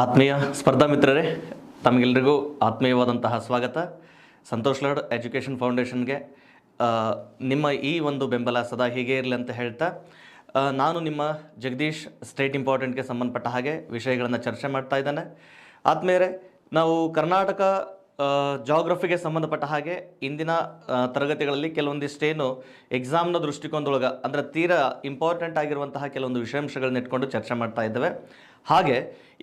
ಆತ್ಮೀಯ ಸ್ಪರ್ಧಾ ಮಿತ್ರರೇ, ತಮಗೆಲ್ಲರಿಗೂ ಆತ್ಮೀಯವಾದಂತಹ ಸ್ವಾಗತ. ಸಂತೋಷ್ ಲಾಡ್ ಎಜುಕೇಷನ್ ಫೌಂಡೇಶನ್ಗೆ ನಿಮ್ಮ ಈ ಒಂದು ಬೆಂಬಲ ಸದಾ ಹೀಗೆ ಇರಲಿ ಅಂತ ಹೇಳ್ತಾ, ನಾನು ನಿಮ್ಮ ಜಗದೀಶ್ ಸ್ಟೇಟ್ ಇಂಪಾರ್ಟೆಂಟ್ಗೆ ಸಂಬಂಧಪಟ್ಟ ಹಾಗೆ ವಿಷಯಗಳನ್ನು ಚರ್ಚೆ ಮಾಡ್ತಾ ಇದ್ದೇನೆ. ಆತ್ಮೀಯರೇ, ನಾವು ಕರ್ನಾಟಕ ಜಾಗ್ರಫಿಗೆ ಸಂಬಂಧಪಟ್ಟ ಹಾಗೆ ಇಂದಿನ ತರಗತಿಗಳಲ್ಲಿ ಕೆಲವೊಂದಿಷ್ಟೇನು ಎಕ್ಸಾಮ್ನ ದೃಷ್ಟಿಕೋನದೊಳಗೆ ಅಂದರೆ ತೀರಾ ಇಂಪಾರ್ಟೆಂಟ್ ಆಗಿರುವಂತಹ ಕೆಲವೊಂದು ವಿಷಯಾಂಶಗಳನ್ನ ಇಟ್ಕೊಂಡು ಚರ್ಚೆ ಮಾಡ್ತಾ ಇದ್ದೇವೆ. ಹಾಗೆ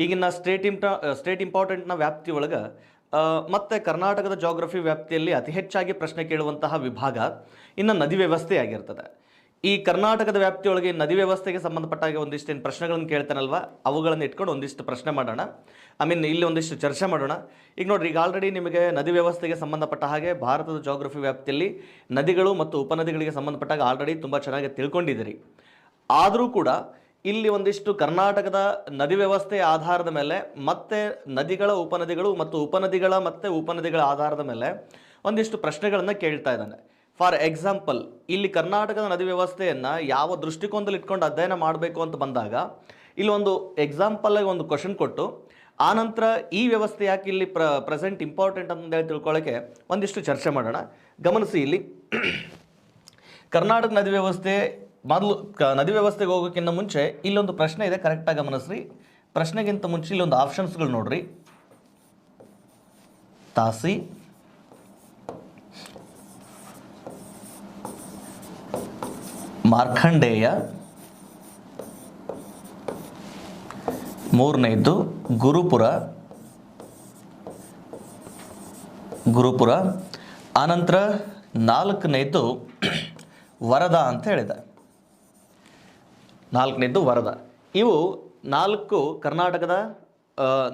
ಈಗಿನ ಸ್ಟೇಟ್ ಇಂಪಾರ್ಟೆಂಟ್ನ ವ್ಯಾಪ್ತಿ ಒಳಗೆ ಮತ್ತು ಕರ್ನಾಟಕದ ಜಾಗ್ರಫಿ ವ್ಯಾಪ್ತಿಯಲ್ಲಿ ಅತಿ ಹೆಚ್ಚಾಗಿ ಪ್ರಶ್ನೆ ಕೇಳುವಂತಹ ವಿಭಾಗ ಇನ್ನು ನದಿ ವ್ಯವಸ್ಥೆ ಆಗಿರ್ತದೆ. ಈ ಕರ್ನಾಟಕದ ವ್ಯಾಪ್ತಿಯೊಳಗೆ ನದಿ ವ್ಯವಸ್ಥೆಗೆ ಸಂಬಂಧಪಟ್ಟಾಗ ಒಂದಿಷ್ಟೇನು ಪ್ರಶ್ನೆಗಳನ್ನು ಕೇಳ್ತಾನಲ್ವ, ಅವುಗಳನ್ನು ಇಟ್ಕೊಂಡು ಒಂದಿಷ್ಟು ಪ್ರಶ್ನೆ ಮಾಡೋಣ. ಇಲ್ಲಿ ಒಂದಿಷ್ಟು ಚರ್ಚೆ ಮಾಡೋಣ. ಈಗ ನೋಡ್ರಿ, ಈಗ ಆಲ್ರೆಡಿ ನಿಮಗೆ ನದಿ ವ್ಯವಸ್ಥೆಗೆ ಸಂಬಂಧಪಟ್ಟ ಹಾಗೆ ಭಾರತದ ಜಾಗ್ರಫಿ ವ್ಯಾಪ್ತಿಯಲ್ಲಿ ನದಿಗಳು ಮತ್ತು ಉಪನದಿಗಳಿಗೆ ಸಂಬಂಧಪಟ್ಟಾಗ ಆಲ್ರೆಡಿ ತುಂಬ ಚೆನ್ನಾಗಿ ತಿಳ್ಕೊಂಡಿದ್ದೀರಿ. ಆದರೂ ಕೂಡ ಇಲ್ಲಿ ಒಂದಿಷ್ಟು ಕರ್ನಾಟಕದ ನದಿ ವ್ಯವಸ್ಥೆಯ ಆಧಾರದ ಮೇಲೆ ಮತ್ತೆ ನದಿಗಳ ಉಪನದಿಗಳು ಮತ್ತು ಉಪನದಿಗಳ ಮತ್ತು ಉಪನದಿಗಳ ಆಧಾರದ ಮೇಲೆ ಒಂದಿಷ್ಟು ಪ್ರಶ್ನೆಗಳನ್ನು ಕೇಳ್ತಾ ಇದ್ದಾನೆ. ಫಾರ್ ಎಕ್ಸಾಂಪಲ್, ಇಲ್ಲಿ ಕರ್ನಾಟಕದ ನದಿ ವ್ಯವಸ್ಥೆಯನ್ನು ಯಾವ ದೃಷ್ಟಿಕೋನದಲ್ಲಿ ಇಟ್ಕೊಂಡು ಅಧ್ಯಯನ ಮಾಡಬೇಕು ಅಂತ ಬಂದಾಗ ಇಲ್ಲಿ ಒಂದು ಎಕ್ಸಾಂಪಲ್ಲಾಗಿ ಒಂದು ಕ್ವಶನ್ ಕೊಟ್ಟು ಆನಂತರ ಈ ವ್ಯವಸ್ಥೆ ಯಾಕೆ ಇಲ್ಲಿ ಪ್ರೆಸೆಂಟ್ ಇಂಪಾರ್ಟೆಂಟ್ ಅಂತ ತಿಳ್ಕೊಳ್ಳೋಕ್ಕೆ ಒಂದಿಷ್ಟು ಚರ್ಚೆ ಮಾಡೋಣ. ಗಮನಿಸಿ, ಇಲ್ಲಿ ಕರ್ನಾಟಕ ನದಿ ವ್ಯವಸ್ಥೆ ಮೊದಲು ನದಿ ವ್ಯವಸ್ಥೆಗೆ ಹೋಗೋಕ್ಕಿಂತ ಮುಂಚೆ ಇಲ್ಲೊಂದು ಪ್ರಶ್ನೆ ಇದೆ, ಕರೆಕ್ಟಾಗಿ ಗಮನಿಸ್ರಿ. ಪ್ರಶ್ನೆಗಿಂತ ಮುಂಚೆ ಇಲ್ಲೊಂದು ಆಪ್ಷನ್ಸ್ಗಳು ನೋಡ್ರಿ. ತಾಸಿ, ಮಾರ್ಕಂಡೇಯ, ಮೂರನೇದು ಗುರುಪುರ, ಆನಂತರ ನಾಲ್ಕನೇದು ವರದಾ ಅಂತ ಹೇಳಿದೆ. ನಾಲ್ಕನೇದು ವರದಾ. ಇವು ನಾಲ್ಕು ಕರ್ನಾಟಕದ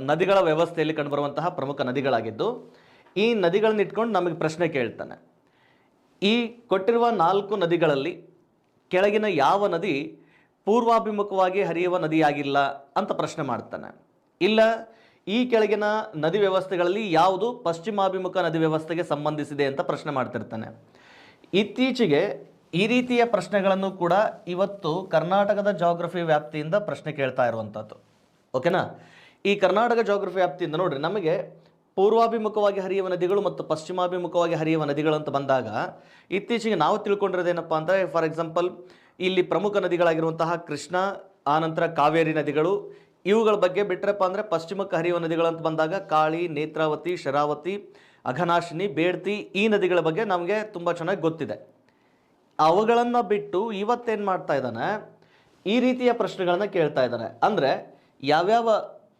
ನದಿಗಳ ವ್ಯವಸ್ಥೆಯಲ್ಲಿ ಕಂಡುಬರುವಂತಹ ಪ್ರಮುಖ ನದಿಗಳಾಗಿದ್ದು, ಈ ನದಿಗಳನ್ನ ಇಟ್ಕೊಂಡು ನಮಗೆ ಪ್ರಶ್ನೆ ಕೇಳ್ತಾನೆ. ಈ ಕೊಟ್ಟಿರುವ ನಾಲ್ಕು ನದಿಗಳಲ್ಲಿ ಕೆಳಗಿನ ಯಾವ ನದಿ ಪೂರ್ವಾಭಿಮುಖವಾಗಿ ಹರಿಯುವ ನದಿಯಾಗಿಲ್ಲ ಅಂತ ಪ್ರಶ್ನೆ ಮಾಡ್ತಾನೆ. ಇಲ್ಲ, ಈ ಕೆಳಗಿನ ನದಿ ವ್ಯವಸ್ಥೆಗಳಲ್ಲಿ ಯಾವುದು ಪಶ್ಚಿಮಾಭಿಮುಖ ನದಿ ವ್ಯವಸ್ಥೆಗೆ ಸಂಬಂಧಿಸಿದೆ ಅಂತ ಪ್ರಶ್ನೆ ಮಾಡ್ತಿರ್ತಾನೆ. ಇತ್ತೀಚೆಗೆ ಈ ರೀತಿಯ ಪ್ರಶ್ನೆಗಳನ್ನು ಕೂಡ ಇವತ್ತು ಕರ್ನಾಟಕದ ಜಾಗ್ರಫಿ ವ್ಯಾಪ್ತಿಯಿಂದ ಪ್ರಶ್ನೆ ಕೇಳ್ತಾ ಇರುವಂಥದ್ದು. ಓಕೆನಾ? ಈ ಕರ್ನಾಟಕ ಜಾಗ್ರಫಿ ವ್ಯಾಪ್ತಿಯಿಂದ ನೋಡ್ರಿ, ನಮಗೆ ಪೂರ್ವಾಭಿಮುಖವಾಗಿ ಹರಿಯುವ ನದಿಗಳು ಮತ್ತು ಪಶ್ಚಿಮಾಭಿಮುಖವಾಗಿ ಹರಿಯುವ ನದಿಗಳು ಅಂತ ಬಂದಾಗ ಇತ್ತೀಚೆಗೆ ನಾವು ತಿಳ್ಕೊಂಡಿರೋದೇನಪ್ಪ ಅಂದರೆ, ಫಾರ್ ಎಕ್ಸಾಂಪಲ್, ಇಲ್ಲಿ ಪ್ರಮುಖ ನದಿಗಳಾಗಿರುವಂತಹ ಕೃಷ್ಣ, ಆನಂತರ ಕಾವೇರಿ ನದಿಗಳು, ಇವುಗಳ ಬಗ್ಗೆ ಬಿಟ್ಟರಪ್ಪ ಅಂದರೆ ಪಶ್ಚಿಮಕ್ಕೆ ಹರಿಯುವ ನದಿಗಳು ಅಂತ ಬಂದಾಗ ಕಾಳಿ, ನೇತ್ರಾವತಿ, ಶರಾವತಿ, ಅಘನಾಶಿನಿ, ಬೇಡ್ತಿ, ಈ ನದಿಗಳ ಬಗ್ಗೆ ನಮಗೆ ತುಂಬ ಚೆನ್ನಾಗಿ ಗೊತ್ತಿದೆ. ಅವುಗಳನ್ನು ಬಿಟ್ಟು ಇವತ್ತೇನು ಮಾಡ್ತಾ ಇದ್ದಾನೆ, ಈ ರೀತಿಯ ಪ್ರಶ್ನೆಗಳನ್ನು ಕೇಳ್ತಾ ಇದ್ದಾನೆ. ಅಂದರೆ ಯಾವ್ಯಾವ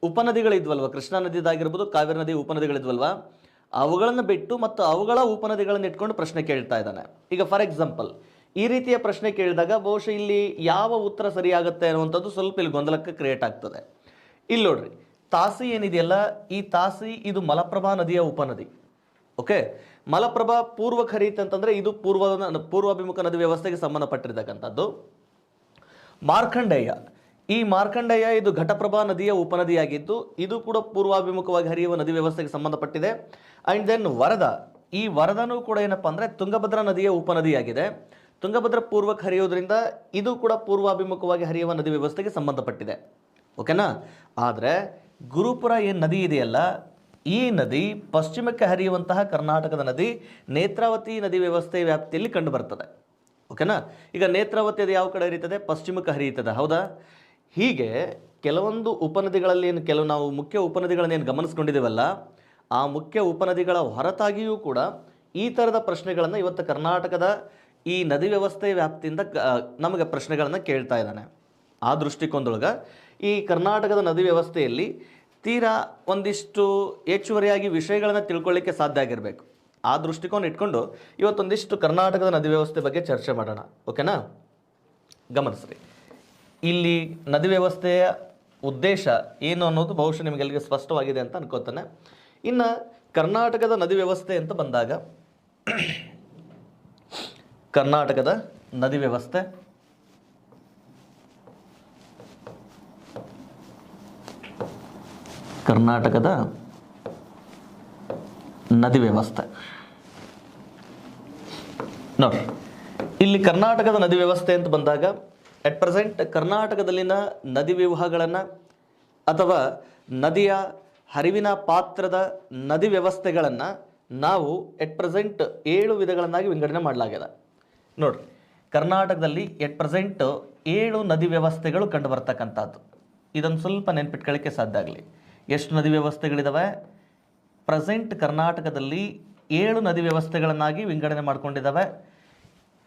ಉಪನದಿಗಳಿದ್ವಲ್ವ, ಕೃಷ್ಣಾ ನದಿದಾಗಿರ್ಬೋದು, ಕಾವೇರಿ ನದಿ ಉಪನದಿಗಳಿದ್ವಲ್ವ, ಅವುಗಳನ್ನು ಬಿಟ್ಟು ಮತ್ತು ಅವುಗಳ ಉಪನದಿಗಳನ್ನು ಇಟ್ಕೊಂಡು ಪ್ರಶ್ನೆ ಕೇಳ್ತಾ ಇದ್ದಾನೆ. ಈಗ ಫಾರ್ ಎಕ್ಸಾಂಪಲ್, ಈ ರೀತಿಯ ಪ್ರಶ್ನೆ ಕೇಳಿದಾಗ ಬಹುಶಃ ಇಲ್ಲಿ ಯಾವ ಉತ್ತರ ಸರಿಯಾಗುತ್ತೆ ಅನ್ನುವಂಥದ್ದು ಸ್ವಲ್ಪ ಇಲ್ಲಿ ಗೊಂದಲಕ್ಕೆ ಕ್ರಿಯೇಟ್ ಆಗ್ತದೆ. ಇಲ್ಲಿ ನೋಡ್ರಿ, ತಾಸಿ ಏನಿದೆಯಲ್ಲ, ಈ ತಾಸಿ ಇದು ಮಲಪ್ರಭಾ ನದಿಯ ಉಪನದಿ. ಓಕೆ, ಮಲಪ್ರಭಾ ಪೂರ್ವಕ್ಕೆ ಹರಿಯುತ್ತೆ ಅಂತಂದರೆ ಇದು ಪೂರ್ವಾಭಿಮುಖ ನದಿ ವ್ಯವಸ್ಥೆಗೆ ಸಂಬಂಧಪಟ್ಟಿರ್ತಕ್ಕಂಥದ್ದು. ಈ ಮಾರ್ಕಂಡೇಯ ಇದು ಘಟಪ್ರಭಾ ನದಿಯ ಉಪನದಿಯಾಗಿದ್ದು ಇದು ಕೂಡ ಪೂರ್ವಾಭಿಮುಖವಾಗಿ ಹರಿಯುವ ನದಿ ವ್ಯವಸ್ಥೆಗೆ ಸಂಬಂಧಪಟ್ಟಿದೆ. ಆ್ಯಂಡ್ ದೆನ್ ವರದಾ, ಈ ವರದಾನೂ ಕೂಡ ಏನಪ್ಪ ಅಂದರೆ ತುಂಗಭದ್ರಾ ನದಿಯ ಉಪನದಿಯಾಗಿದೆ. ತುಂಗಭದ್ರಾ ಪೂರ್ವಕ್ಕೆ ಹರಿಯೋದ್ರಿಂದ ಇದು ಕೂಡ ಪೂರ್ವಾಭಿಮುಖವಾಗಿ ಹರಿಯುವ ನದಿ ವ್ಯವಸ್ಥೆಗೆ ಸಂಬಂಧಪಟ್ಟಿದೆ. ಓಕೆನಾ? ಆದರೆ ಗುರುಪುರ ಏನು ನದಿ ಇದೆಯಲ್ಲ, ಈ ನದಿ ಪಶ್ಚಿಮಕ್ಕೆ ಹರಿಯುವಂತಹ ಕರ್ನಾಟಕದ ನದಿ ನೇತ್ರಾವತಿ ನದಿ ವ್ಯವಸ್ಥೆ ವ್ಯಾಪ್ತಿಯಲ್ಲಿ ಕಂಡು ಬರ್ತದೆ. ಓಕೆನಾ? ಈಗ ನೇತ್ರಾವತಿ ಅದು ಯಾವ ಕಡೆ ಹರಿಯುತ್ತದೆ? ಪಶ್ಚಿಮಕ್ಕೆ ಹರಿಯುತ್ತದೆ, ಹೌದಾ? ಹೀಗೆ ಕೆಲವೊಂದು ಉಪನದಿಗಳಲ್ಲಿ ಕೆಲವು ನಾವು ಮುಖ್ಯ ಉಪನದಿಗಳನ್ನೇನು ಗಮನಿಸ್ಕೊಂಡಿದ್ದೇವಲ್ಲ, ಆ ಮುಖ್ಯ ಉಪನದಿಗಳ ಹೊರತಾಗಿಯೂ ಕೂಡ ಈ ಥರದ ಪ್ರಶ್ನೆಗಳನ್ನು ಇವತ್ತು ಕರ್ನಾಟಕದ ಈ ನದಿ ವ್ಯವಸ್ಥೆ ವ್ಯಾಪ್ತಿಯಿಂದ ನಮಗೆ ಪ್ರಶ್ನೆಗಳನ್ನು ಕೇಳ್ತಾ ಇದ್ದಾನೆ. ಆ ದೃಷ್ಟಿಕೋನದೊಳಗೆ ಈ ಕರ್ನಾಟಕದ ನದಿ ವ್ಯವಸ್ಥೆಯಲ್ಲಿ ತೀರಾ ಒಂದಿಷ್ಟು ಹೆಚ್ಚುವರಿಯಾಗಿ ವಿಷಯಗಳನ್ನು ತಿಳ್ಕೊಳ್ಳಿಕ್ಕೆ ಸಾಧ್ಯ ಆಗಿರಬೇಕು. ಆ ದೃಷ್ಟಿಕೋನ ಇಟ್ಕೊಂಡು ಇವತ್ತೊಂದಿಷ್ಟು ಕರ್ನಾಟಕದ ನದಿ ವ್ಯವಸ್ಥೆ ಬಗ್ಗೆ ಚರ್ಚೆ ಮಾಡೋಣ. ಓಕೆನಾ? ಗಮನಿಸ್ರಿ, ಇಲ್ಲಿ ನದಿ ವ್ಯವಸ್ಥೆಯ ಉದ್ದೇಶ ಏನು ಅನ್ನೋದು ಬಹುಶಃ ನಿಮಗೆಲ್ಲರಿಗೆ ಸ್ಪಷ್ಟವಾಗಿದೆ ಅಂತ ಅನ್ಕೋತಾನೆ. ಇನ್ನು ಕರ್ನಾಟಕದ ನದಿ ವ್ಯವಸ್ಥೆ ಅಂತ ಬಂದಾಗ, ಕರ್ನಾಟಕದ ನದಿ ವ್ಯವಸ್ಥೆ ನೋಡಿ, ಇಲ್ಲಿ ಕರ್ನಾಟಕದ ನದಿ ವ್ಯವಸ್ಥೆ ಅಂತ ಬಂದಾಗ ಅಟ್ ಪ್ರೆಸೆಂಟ್ ಕರ್ನಾಟಕದಲ್ಲಿನ ನದಿ ವ್ಯೂಹಗಳನ್ನು ಅಥವಾ ನದಿಯ ಹರಿವಿನ ಪಾತ್ರದ ನದಿ ವ್ಯವಸ್ಥೆಗಳನ್ನು ನಾವು ಎಟ್ ಪ್ರೆಸೆಂಟ್ 7 ವಿಧಗಳನ್ನಾಗಿ ವಿಂಗಡಣೆ ಮಾಡಲಾಗಿದೆ. ನೋಡ್ರಿ, ಕರ್ನಾಟಕದಲ್ಲಿ ಎಟ್ ಪ್ರೆಸೆಂಟ್ 7 ನದಿ ವ್ಯವಸ್ಥೆಗಳು ಕಂಡು ಬರ್ತಕ್ಕಂಥದ್ದು. ಇದನ್ನು ಸ್ವಲ್ಪ ನೆನ್ಪಿಟ್ಕೊಳ್ಳಿಕ್ಕೆ ಸಾಧ್ಯ ಆಗಲಿ. ಎಷ್ಟು ನದಿ ವ್ಯವಸ್ಥೆಗಳಿದ್ದಾವೆ? ಪ್ರೆಸೆಂಟ್ ಕರ್ನಾಟಕದಲ್ಲಿ 7 ನದಿ ವ್ಯವಸ್ಥೆಗಳನ್ನಾಗಿ ವಿಂಗಡಣೆ ಮಾಡ್ಕೊಂಡಿದ್ದಾವೆ.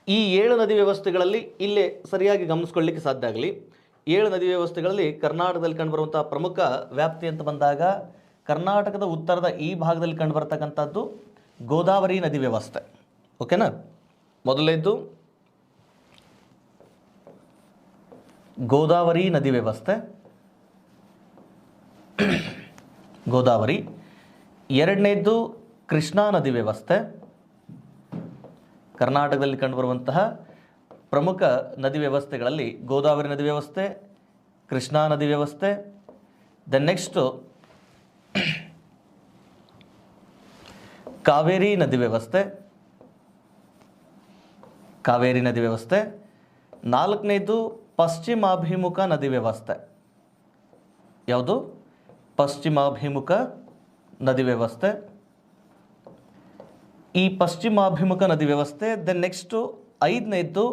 ಈ 7 ನದಿ ವ್ಯವಸ್ಥೆಗಳಲ್ಲಿ ಇಲ್ಲೇ ಸರಿಯಾಗಿ ಗಮನಿಸ್ಕೊಳ್ಳಿಕ್ಕೆ ಸಾಧ್ಯ ಆಗಲಿ. 7 ನದಿ ವ್ಯವಸ್ಥೆಗಳಲ್ಲಿ ಕರ್ನಾಟಕದಲ್ಲಿ ಕಂಡುಬರುವಂತಹ ಪ್ರಮುಖ ವ್ಯಾಪ್ತಿ ಅಂತ ಬಂದಾಗ ಕರ್ನಾಟಕದ ಉತ್ತರದ ಈ ಭಾಗದಲ್ಲಿ ಕಂಡುಬರ್ತಕ್ಕಂಥದ್ದು ಗೋದಾವರಿ ನದಿ ವ್ಯವಸ್ಥೆ. ಓಕೆನಾ? ಮೊದಲನೇದ್ದು ಗೋದಾವರಿ ನದಿ ವ್ಯವಸ್ಥೆ, ಗೋದಾವರಿ. ಎರಡನೇದ್ದು ಕೃಷ್ಣಾ ನದಿ ವ್ಯವಸ್ಥೆ. ಕರ್ನಾಟಕದಲ್ಲಿ ಕಂಡುಬರುವಂತಹ ಪ್ರಮುಖ ನದಿ ವ್ಯವಸ್ಥೆಗಳಲ್ಲಿ ಗೋದಾವರಿ ನದಿ ವ್ಯವಸ್ಥೆ, ಕೃಷ್ಣಾ ನದಿ ವ್ಯವಸ್ಥೆ. ದೆನ್ ನೆಕ್ಸ್ಟು ಕಾವೇರಿ ನದಿ ವ್ಯವಸ್ಥೆ, ಕಾವೇರಿ ನದಿ ವ್ಯವಸ್ಥೆ. ನಾಲ್ಕನೇದು ಪಶ್ಚಿಮಾಭಿಮುಖ ನದಿ ವ್ಯವಸ್ಥೆ. ಯಾವುದು? ಪಶ್ಚಿಮಾಭಿಮುಖ ನದಿ ವ್ಯವಸ್ಥೆ. ಈ ಪಶ್ಚಿಮಾಭಿಮುಖ ನದಿ ವ್ಯವಸ್ಥೆ. ದೆನ್ ನೆಕ್ಸ್ಟು ಐದನೇದ್ದು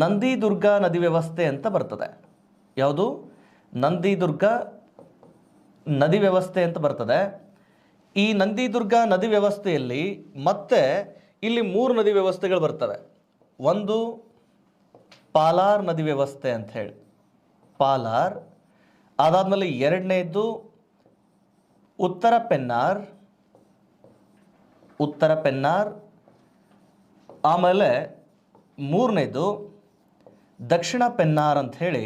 ನಂದಿದುರ್ಗ ನದಿ ವ್ಯವಸ್ಥೆ ಅಂತ ಬರ್ತದೆ. ಯಾವುದು? ನಂದಿದುರ್ಗ ನದಿ ವ್ಯವಸ್ಥೆ ಅಂತ ಬರ್ತದೆ. ಈ ನಂದಿದುರ್ಗ ನದಿ ವ್ಯವಸ್ಥೆಯಲ್ಲಿ ಮತ್ತೆ ಇಲ್ಲಿ 3 ನದಿ ವ್ಯವಸ್ಥೆಗಳು ಬರ್ತವೆ. ಒಂದು ಪಾಲಾರ್ ನದಿ ವ್ಯವಸ್ಥೆ ಅಂತ ಹೇಳಿ, ಪಾಲಾರ್. ಅದಾದಮೇಲೆ ಎರಡನೇದ್ದು ಉತ್ತರ ಪೆನ್ನಾರ್, ಉತ್ತರ ಪೆನ್ನಾರ್. ಆಮೇಲೆ ಮೂರನೇದು ದಕ್ಷಿಣ ಪೆನ್ನಾರ್ ಅಂತ ಹೇಳಿ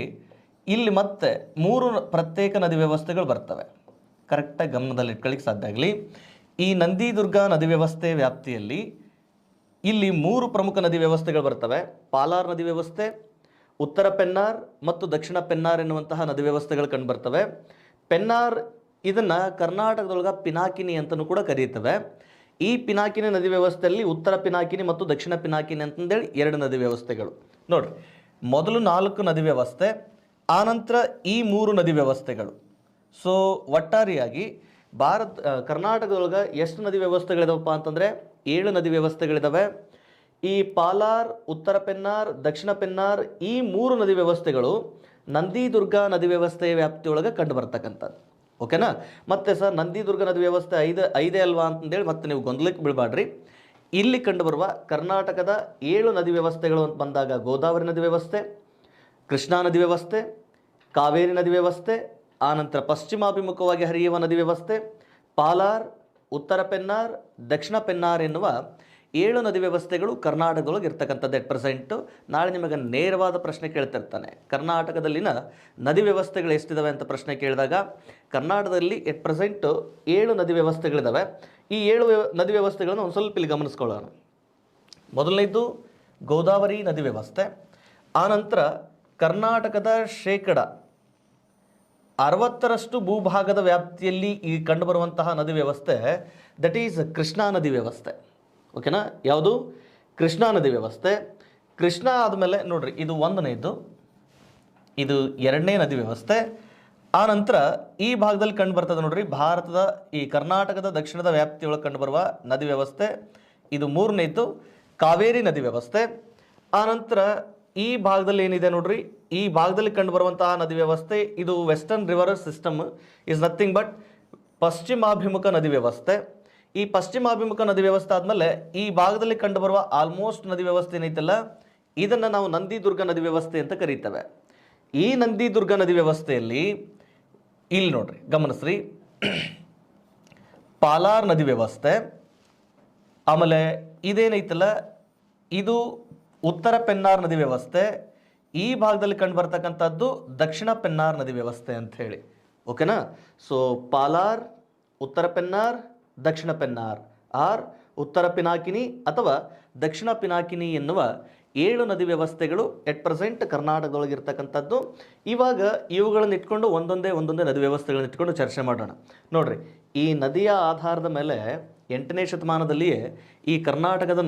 ಇಲ್ಲಿ ಮತ್ತೆ 3 ಪ್ರತ್ಯೇಕ ನದಿ ವ್ಯವಸ್ಥೆಗಳು ಬರ್ತವೆ. ಕರೆಕ್ಟಾಗಿ ಗಮನದಲ್ಲಿ ಇಟ್ಕೊಳ್ಳಿಕ್ಕೆ ಸಾಧ್ಯ ಆಗಲಿ. ಈ ನಂದಿದುರ್ಗ ನದಿ ವ್ಯವಸ್ಥೆ ವ್ಯಾಪ್ತಿಯಲ್ಲಿ ಇಲ್ಲಿ 3 ಪ್ರಮುಖ ನದಿ ವ್ಯವಸ್ಥೆಗಳು ಬರ್ತವೆ. ಪಾಲಾರ್ ನದಿ ವ್ಯವಸ್ಥೆ, ಉತ್ತರ ಪೆನ್ನಾರ್ ಮತ್ತು ದಕ್ಷಿಣ ಪೆನ್ನಾರ್ ಎನ್ನುವಂತಹ ನದಿ ವ್ಯವಸ್ಥೆಗಳು ಕಂಡು ಬರ್ತವೆ. ಪೆನ್ನಾರ್ ಇದನ್ನು ಕರ್ನಾಟಕದೊಳಗೆ ಪಿನಾಕಿನಿ ಅಂತಲೂ ಕೂಡ ಕರೀತವೆ. ಈ ಪಿನಾಕಿನಿ ನದಿ ವ್ಯವಸ್ಥೆಯಲ್ಲಿ ಉತ್ತರ ಪಿನಾಕಿನಿ ಮತ್ತು ದಕ್ಷಿಣ ಪಿನಾಕಿನಿ ಅಂತಂದೇಳಿ 2 ನದಿ ವ್ಯವಸ್ಥೆಗಳು. ನೋಡ್ರಿ, ಮೊದಲು 4 ನದಿ ವ್ಯವಸ್ಥೆ, ಆನಂತರ ಈ 3 ನದಿ ವ್ಯವಸ್ಥೆಗಳು. ಸೊ ಒಟ್ಟಾರೆಯಾಗಿ ಕರ್ನಾಟಕದೊಳಗೆ ಎಷ್ಟು ನದಿ ವ್ಯವಸ್ಥೆಗಳಿದಾವಪ್ಪ ಅಂತಂದರೆ 7 ನದಿ ವ್ಯವಸ್ಥೆಗಳಿದ್ದಾವೆ. ಈ ಪಾಲಾರ್, ಉತ್ತರ ಪೆನ್ನಾರ್, ದಕ್ಷಿಣ ಪೆನ್ನಾರ್ ಈ 3 ನದಿ ವ್ಯವಸ್ಥೆಗಳು ನಂದಿದುರ್ಗ ನದಿ ವ್ಯವಸ್ಥೆಯ ವ್ಯಾಪ್ತಿಯೊಳಗೆ ಕಂಡು ಬರ್ತಕ್ಕಂಥದ್ದು. ಓಕೆನಾ? ಮತ್ತೆ ಸರ್ ನಂದಿದುರ್ಗ ನದಿ ವ್ಯವಸ್ಥೆ ಐದೇ ಅಲ್ವಾ ಅಂತಂದೇಳಿ ಮತ್ತೆ ನೀವು ಗೊಂದಲಕ್ಕೆ ಬೀಳಬೇಡ್ರಿ. ಇಲ್ಲಿ ಕಂಡುಬರುವ ಕರ್ನಾಟಕದ 7 ನದಿ ವ್ಯವಸ್ಥೆಗಳು ಅಂತ ಬಂದಾಗ ಗೋದಾವರಿ ನದಿ ವ್ಯವಸ್ಥೆ, ಕೃಷ್ಣಾ ನದಿ ವ್ಯವಸ್ಥೆ, ಕಾವೇರಿ ನದಿ ವ್ಯವಸ್ಥೆ, ಆನಂತರ ಪಶ್ಚಿಮಾಭಿಮುಖವಾಗಿ ಹರಿಯುವ ನದಿ ವ್ಯವಸ್ಥೆ, ಪಾಲಾರ್, ಉತ್ತರ ಪೆನ್ನಾರ್, ದಕ್ಷಿಣ ಪೆನ್ನಾರ್ ಎನ್ನುವ 7 ನದಿ ವ್ಯವಸ್ಥೆಗಳು ಕರ್ನಾಟಕದೊಳಗೆ ಇರ್ತಕ್ಕಂಥದ್ದು ಎಟ್ ಪ್ರೆಸೆಂಟು. ನಾಳೆ ನಿಮಗೆ ನೇರವಾದ ಪ್ರಶ್ನೆ ಕೇಳ್ತಿರ್ತಾನೆ, ಕರ್ನಾಟಕದಲ್ಲಿನ ನದಿ ವ್ಯವಸ್ಥೆಗಳು ಎಷ್ಟಿದ್ದಾವೆ ಅಂತ ಪ್ರಶ್ನೆ ಕೇಳಿದಾಗ ಕರ್ನಾಟಕದಲ್ಲಿ ಎಟ್ ಪ್ರೆಸೆಂಟು 7 ನದಿ ವ್ಯವಸ್ಥೆಗಳಿದ್ದಾವೆ. ಈ 7 ನದಿ ವ್ಯವಸ್ಥೆಗಳನ್ನು ಒಂದು ಸ್ವಲ್ಪ ಇಲ್ಲಿ ಗಮನಿಸ್ಕೊಳ್ಳೋಣ. ಮೊದಲನೇದು ಗೋದಾವರಿ ನದಿ ವ್ಯವಸ್ಥೆ. ಆನಂತರ ಕರ್ನಾಟಕದ 60% ಭೂಭಾಗದ ವ್ಯಾಪ್ತಿಯಲ್ಲಿ ಈ ಕಂಡುಬರುವಂತಹ ನದಿ ವ್ಯವಸ್ಥೆ ದಟ್ ಈಸ್ ಕೃಷ್ಣಾ ನದಿ ವ್ಯವಸ್ಥೆ. ಓಕೆನಾ? ಯಾವುದು? ಕೃಷ್ಣಾ ನದಿ ವ್ಯವಸ್ಥೆ. ಕೃಷ್ಣಾ ಆದಮೇಲೆ ನೋಡ್ರಿ, ಇದು 1ನೇದು, ಇದು 2ನೇ ನದಿ ವ್ಯವಸ್ಥೆ. ಆನಂತರ ಈ ಭಾಗದಲ್ಲಿ ಕಂಡು ಬರ್ತದೆ ನೋಡ್ರಿ, ಭಾರತದ ಈ ಕರ್ನಾಟಕದ ದಕ್ಷಿಣದ ವ್ಯಾಪ್ತಿಯೊಳಗೆ ಕಂಡುಬರುವ ನದಿ ವ್ಯವಸ್ಥೆ. ಇದು 3ನೇದು ಕಾವೇರಿ ನದಿ ವ್ಯವಸ್ಥೆ. ಆನಂತರ ಈ ಭಾಗದಲ್ಲಿ ಏನಿದೆ ನೋಡ್ರಿ, ಈ ಭಾಗದಲ್ಲಿ ಕಂಡುಬರುವಂತಹ ನದಿ ವ್ಯವಸ್ಥೆ ಇದು western river system is nothing but ಪಶ್ಚಿಮಾಭಿಮುಖ ನದಿ ವ್ಯವಸ್ಥೆ. ಈ ಪಶ್ಚಿಮಾಭಿಮುಖ ನದಿ ವ್ಯವಸ್ಥೆ ಆದಮೇಲೆ ಈ ಭಾಗದಲ್ಲಿ ಕಂಡುಬರುವ ಆಲ್ಮೋಸ್ಟ್ ನದಿ ವ್ಯವಸ್ಥೆ ಏನೈತಲ್ಲ, ಇದನ್ನು ನಾವು ನಂದಿದುರ್ಗ ನದಿ ವ್ಯವಸ್ಥೆ ಅಂತ ಕರೀತೇವೆ. ಈ ನಂದಿದುರ್ಗ ನದಿ ವ್ಯವಸ್ಥೆಯಲ್ಲಿ ಇಲ್ಲಿ ನೋಡ್ರಿ, ಗಮನಿಸ್ರಿ, ಪಾಲಾರ್ ನದಿ ವ್ಯವಸ್ಥೆ. ಆಮೇಲೆ ಇದೇನೈತಲ್ಲ, ಇದು ಉತ್ತರ ಪೆನ್ನಾರ್ ನದಿ ವ್ಯವಸ್ಥೆ. ಈ ಭಾಗದಲ್ಲಿ ಕಂಡು ಬರ್ತಕ್ಕಂಥದ್ದು ದಕ್ಷಿಣ ಪೆನ್ನಾರ್ ನದಿ ವ್ಯವಸ್ಥೆ ಅಂತ ಹೇಳಿ. ಓಕೆನಾ? ಸೊ ಪಾಲಾರ್, ಉತ್ತರ ಪೆನ್ನಾರ್, ದಕ್ಷಿಣ ಪೆನ್ನಾರ್ ಆರ್ ಉತ್ತರ ಪಿನಾಕಿನಿ ಅಥವಾ ದಕ್ಷಿಣ ಪಿನಾಕಿನಿ ಎನ್ನುವ 7 ನದಿ ವ್ಯವಸ್ಥೆಗಳು ಎಟ್ ಪ್ರೆಸೆಂಟ್ ಕರ್ನಾಟಕದೊಳಗಿರ್ತಕ್ಕಂಥದ್ದು. ಇವಾಗ ಇವುಗಳನ್ನು ಇಟ್ಕೊಂಡು ಒಂದೊಂದೇ ನದಿ ವ್ಯವಸ್ಥೆಗಳನ್ನ ಇಟ್ಕೊಂಡು ಚರ್ಚೆ ಮಾಡೋಣ. ನೋಡ್ರಿ, ಈ ನದಿಯ ಆಧಾರದ ಮೇಲೆ 8ನೇ ಶತಮಾನದಲ್ಲಿಯೇ ಈ ಕರ್ನಾಟಕದ